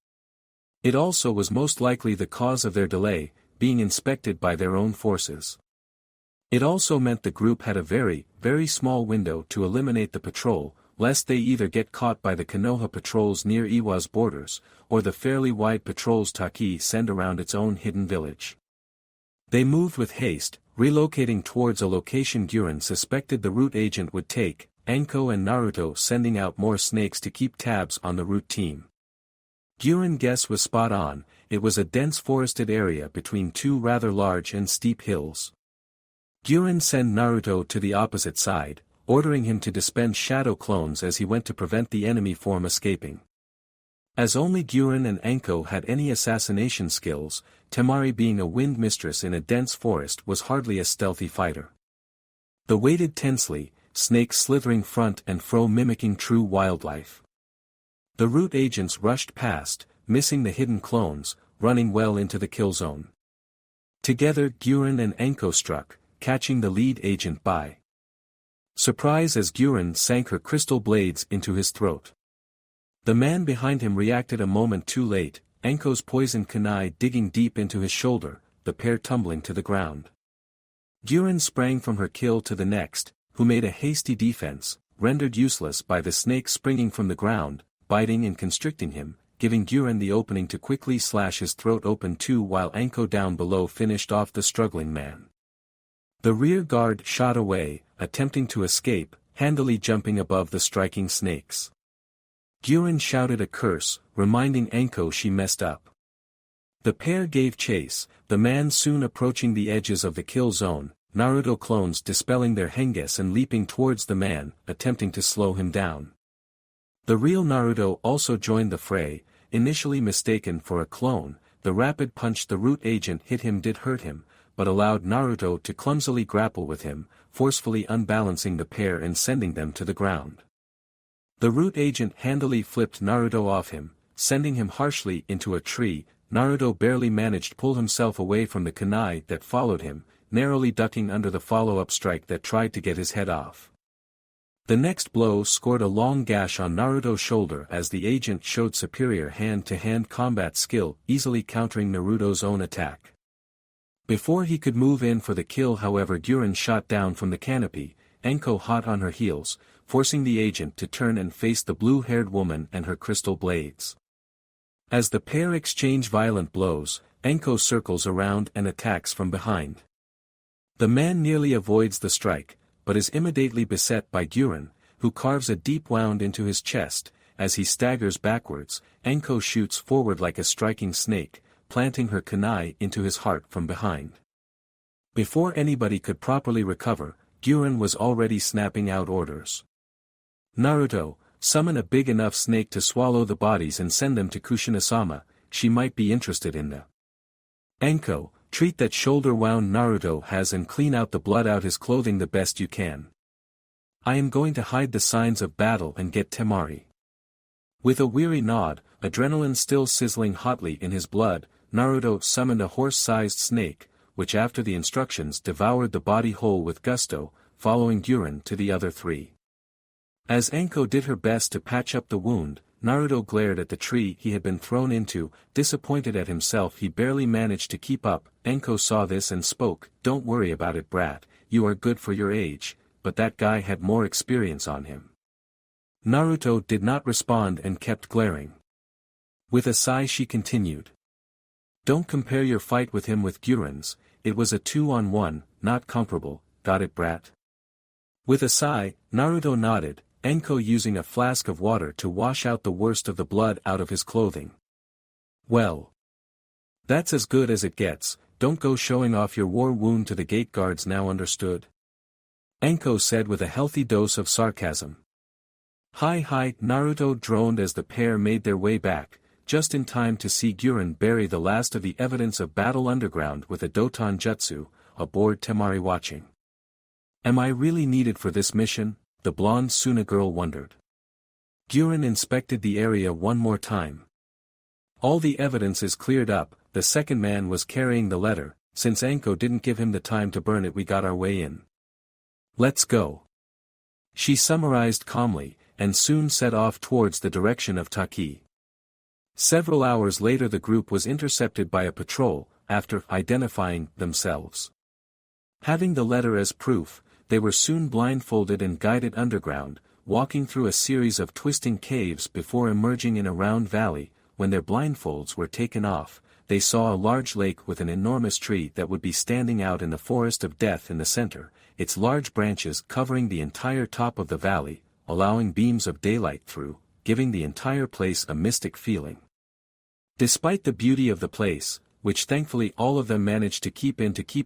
[SPEAKER 1] It also was most likely the cause of their delay, being inspected by their own forces. It also meant the group had a very, very small window to eliminate the patrol, lest they either get caught by the Konoha patrols near Iwa's borders, or the fairly wide patrols Taki send around its own hidden village. They moved with haste, relocating towards a location Guren suspected the route agent would take, Anko and Naruto sending out more snakes to keep tabs on the route team. Guren's guess was spot on, it was a dense forested area between two rather large and steep hills. Guren sent Naruto to the opposite side, ordering him to dispense shadow clones as he went to prevent the enemy form escaping. As only Guren and Anko had any assassination skills, Temari being a wind mistress in a dense forest was hardly a stealthy fighter. They waited tensely, snakes slithering front and fro mimicking true wildlife. The route agents rushed past, missing the hidden clones, running well into the kill zone. Together Guren and Anko struck, catching the lead agent by surprise as Guren sank her crystal blades into his throat. The man behind him reacted a moment too late, Anko's poisoned kunai digging deep into his shoulder, the pair tumbling to the ground. Guren sprang from her kill to the next, who made a hasty defense, rendered useless by the snake springing from the ground, biting and constricting him, giving Guren the opening to quickly slash his throat open too while Anko down below finished off the struggling man. The rear guard shot away, attempting to escape, handily jumping above the striking snakes. Guren shouted a curse, reminding Anko she messed up. The pair gave chase, the man soon approaching the edges of the kill zone, Naruto clones dispelling their henges and leaping towards the man, attempting to slow him down. The real Naruto also joined the fray, initially mistaken for a clone. The rapid punch the route agent hit him did hurt him, but allowed Naruto to clumsily grapple with him, forcefully unbalancing the pair and sending them to the ground. The route agent handily flipped Naruto off him, sending him harshly into a tree. Naruto barely managed to pull himself away from the kunai that followed him, narrowly ducking under the follow-up strike that tried to get his head off. The next blow scored a long gash on Naruto's shoulder as the agent showed superior hand-to-hand combat skill, easily countering Naruto's own attack. Before he could move in for the kill, however, Guren shot down from the canopy, Enko hot on her heels, forcing the agent to turn and face the blue-haired woman and her crystal blades. As the pair exchange violent blows, Enko circles around and attacks from behind. The man nearly avoids the strike, but is immediately beset by Guren, who carves a deep wound into his chest. As he staggers backwards, Enko shoots forward like a striking snake, planting her kunai into his heart from behind. Before anybody could properly recover, Guren was already snapping out orders. "Naruto, summon a big enough snake to swallow the bodies and send them to Kushina-sama, she might be interested in the." "Enko, treat that shoulder wound Naruto has and clean out the blood out his clothing the best you can. I am going to hide the signs of battle and get Temari." With a weary nod, adrenaline still sizzling hotly in his blood, Naruto summoned a horse-sized snake, which after the instructions devoured the body whole with gusto, following Guren to the other three. As Enko did her best to patch up the wound, Naruto glared at the tree he had been thrown into, disappointed at himself he barely managed to keep up. Enko saw this and spoke, "Don't worry about it, brat, you are good for your age, but that guy had more experience on him." Naruto did not respond and kept glaring. With a sigh she continued. "Don't compare your fight with him with Guren's, it was a 2-on-1, not comparable, got it, brat?" With a sigh, Naruto nodded, Enko using a flask of water to wash out the worst of the blood out of his clothing. "Well, that's as good as it gets, don't go showing off your war wound to the gate guards now, understood?" Enko said with a healthy dose of sarcasm. Hi, Naruto droned as the pair made their way back, just in time to see Guren bury the last of the evidence of battle underground with a Doton Jutsu, aboard Temari watching. "Am I really needed for this mission?" the blonde Suna girl wondered. Guren inspected the area one more time. "All the evidence is cleared up, the second man was carrying the letter, since Enko didn't give him the time to burn it, we got our way in. Let's go." She summarized calmly, and soon set off towards the direction of Taki. Several hours later the group was intercepted by a patrol, after identifying themselves. Having the letter as proof, they were soon blindfolded and guided underground, walking through a series of twisting caves before emerging in a round valley. When their blindfolds were taken off, they saw a large lake with an enormous tree that would be standing out in the forest of death in the center, its large branches covering the entire top of the valley, allowing beams of daylight through, giving the entire place a mystic feeling. Despite the beauty of the place, which thankfully all of them managed to keep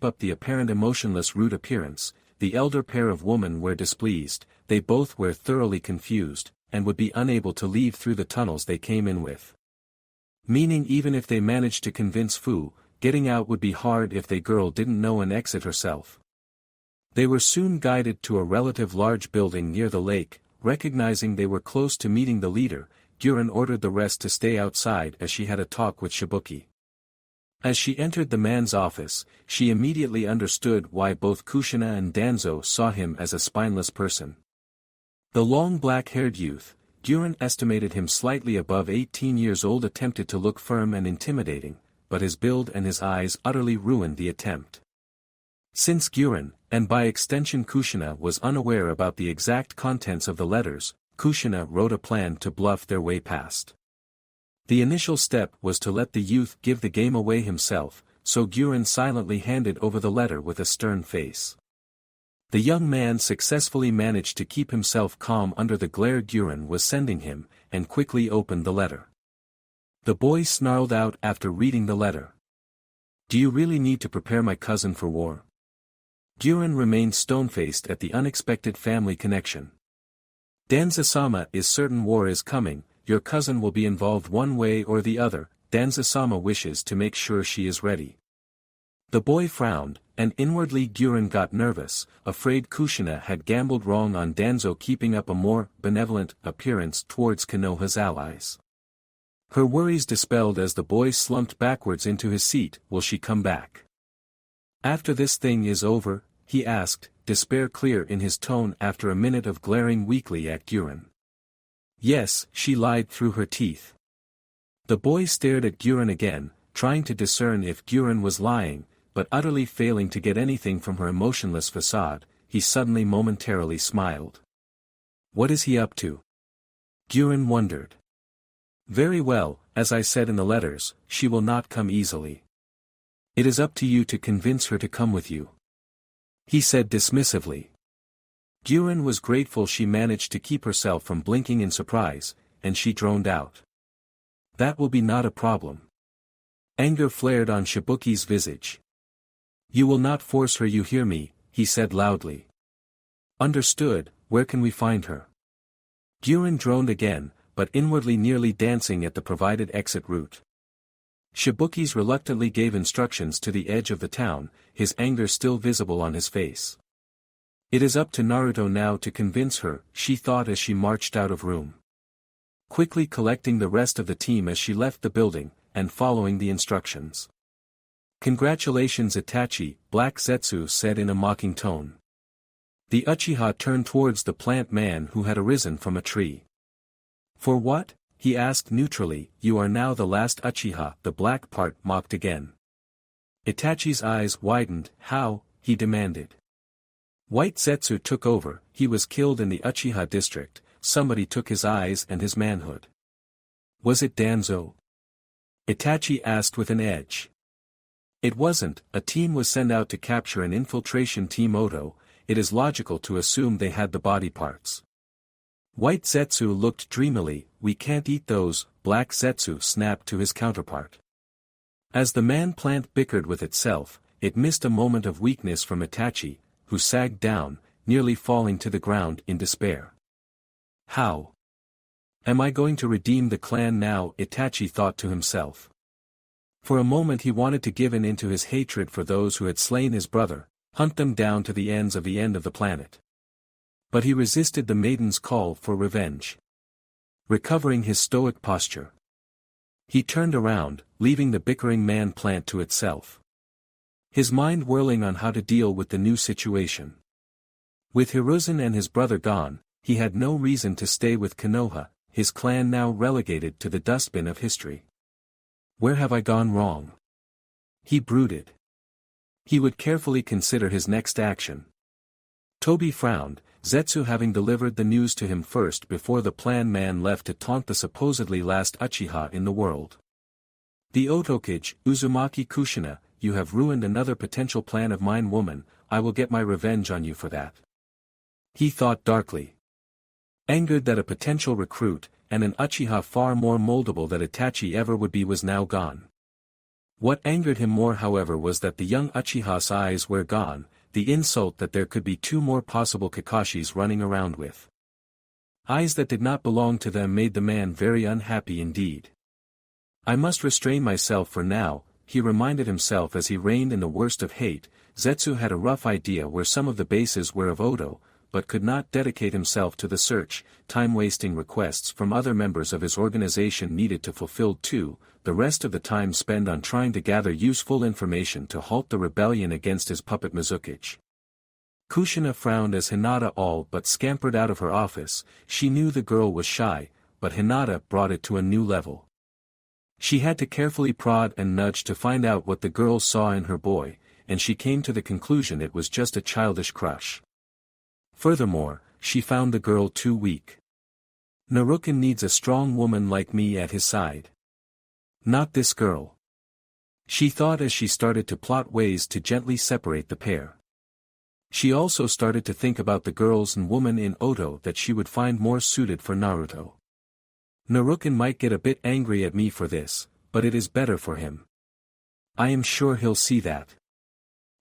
[SPEAKER 1] up the apparent emotionless rude appearance, the elder pair of women were displeased. They both were thoroughly confused, and would be unable to leave through the tunnels they came in with. Meaning even if they managed to convince Fu, getting out would be hard if the girl didn't know an exit herself. They were soon guided to a relative large building near the lake. Recognizing they were close to meeting the leader, Guren ordered the rest to stay outside as she had a talk with Shibuki. As she entered the man's office, she immediately understood why both Kushina and Danzo saw him as a spineless person. The long black-haired youth, Guren estimated him slightly above 18 years old, attempted to look firm and intimidating, but his build and his eyes utterly ruined the attempt. Since Guren, and by extension Kushina, was unaware about the exact contents of the letters, Kushina wrote a plan to bluff their way past. The initial step was to let the youth give the game away himself, so Guren silently handed over the letter with a stern face. The young man successfully managed to keep himself calm under the glare Guren was sending him, and quickly opened the letter. The boy snarled out after reading the letter. "Do you really need to prepare my cousin for war?" Guren remained stone-faced at the unexpected family connection. "Danzo-sama is certain war is coming, your cousin will be involved one way or the other, Danzo-sama wishes to make sure she is ready." The boy frowned, and inwardly Guren got nervous, afraid Kushina had gambled wrong on Danzo keeping up a more benevolent appearance towards Konoha's allies. Her worries dispelled as the boy slumped backwards into his seat. "Will she come back?" After this thing is over, he asked, despair clear in his tone after a minute of glaring weakly at Guren. Yes, she lied through her teeth. The boy stared at Guren again, trying to discern if Guren was lying, but utterly failing to get anything from her emotionless facade. He suddenly momentarily smiled. What is he up to? Guren wondered. Very well, as I said in the letters, she will not come easily. It is up to you to convince her to come with you, he said dismissively. Guren was grateful she managed to keep herself from blinking in surprise, and she droned out. That will be not a problem. Anger flared on Shibuki's visage. You will not force her, you hear me, he said loudly. Understood, where can we find her? Guren droned again, but inwardly nearly dancing at the provided exit route. Shibuki's reluctantly gave instructions to the edge of the town, his anger still visible on his face. It is up to Naruto now to convince her, she thought as she marched out of room. Quickly collecting the rest of the team as she left the building, and following the instructions. Congratulations Itachi, Black Zetsu said in a mocking tone. The Uchiha turned towards the plant man who had arisen from a tree. For what? He asked neutrally. You are now the last Uchiha, the black part mocked again. Itachi's eyes widened. How? He demanded. White Zetsu took over. He was killed in the Uchiha district. Somebody took his eyes and his manhood. Was it Danzo? Itachi asked with an edge. It wasn't. A team was sent out to capture an infiltration team Oto. It is logical to assume they had the body parts. White Zetsu looked dreamily. We can't eat those, Black Zetsu snapped to his counterpart. As the man-plant bickered with itself, it missed a moment of weakness from Itachi, who sagged down, nearly falling to the ground in despair. How? Am I going to redeem the clan now? Itachi thought to himself. For a moment he wanted to give in into his hatred for those who had slain his brother, hunt them down to the ends of the planet. But he resisted the maiden's call for revenge. Recovering his stoic posture, he turned around, leaving the bickering man-plant to itself. His mind whirling on how to deal with the new situation. With Hiruzen and his brother gone, he had no reason to stay with Konoha, his clan now relegated to the dustbin of history. Where have I gone wrong? He brooded. He would carefully consider his next action. Tobi frowned, Zetsu having delivered the news to him first before the plan man left to taunt the supposedly last Uchiha in the world. The Otokage, Uzumaki Kushina, you have ruined another potential plan of mine woman, I will get my revenge on you for that. He thought darkly. Angered that a potential recruit, and an Uchiha far more moldable than Itachi ever would be was now gone. What angered him more however was that the young Uchiha's eyes were gone, the insult that there could be two more possible Kakashis running around with eyes that did not belong to them made the man very unhappy indeed. I must restrain myself for now, he reminded himself as he reined in the worst of hate. Zetsu had a rough idea where some of the bases were of Oto, but could not dedicate himself to the search. Time-wasting requests from other members of his organization needed to fulfill too, the rest of the time spent on trying to gather useful information to halt the rebellion against his puppet Mizukage. Kushina frowned as Hinata all but scampered out of her office. She knew the girl was shy, but Hinata brought it to a new level. She had to carefully prod and nudge to find out what the girl saw in her boy, and she came to the conclusion it was just a childish crush. Furthermore, she found the girl too weak. Naruto needs a strong woman like me at his side. Not this girl. She thought as she started to plot ways to gently separate the pair. She also started to think about the girls and woman in Oto that she would find more suited for Naruto. Naruto might get a bit angry at me for this, but it is better for him. I am sure he'll see that.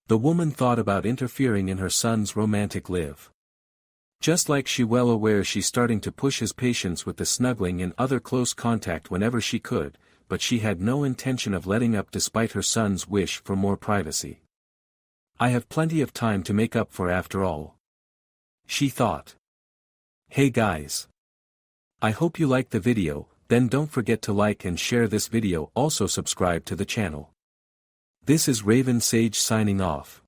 [SPEAKER 1] The woman thought about interfering in her son's romantic life. Just like she well aware she's starting to push his patience with the snuggling and other close contact whenever she could, but she had no intention of letting up despite her son's wish for more privacy. I have plenty of time to make up for after all, she thought. Hey guys. I hope you liked the video, then don't forget to like and share this video, also subscribe to the channel. This is Raven Sage signing off.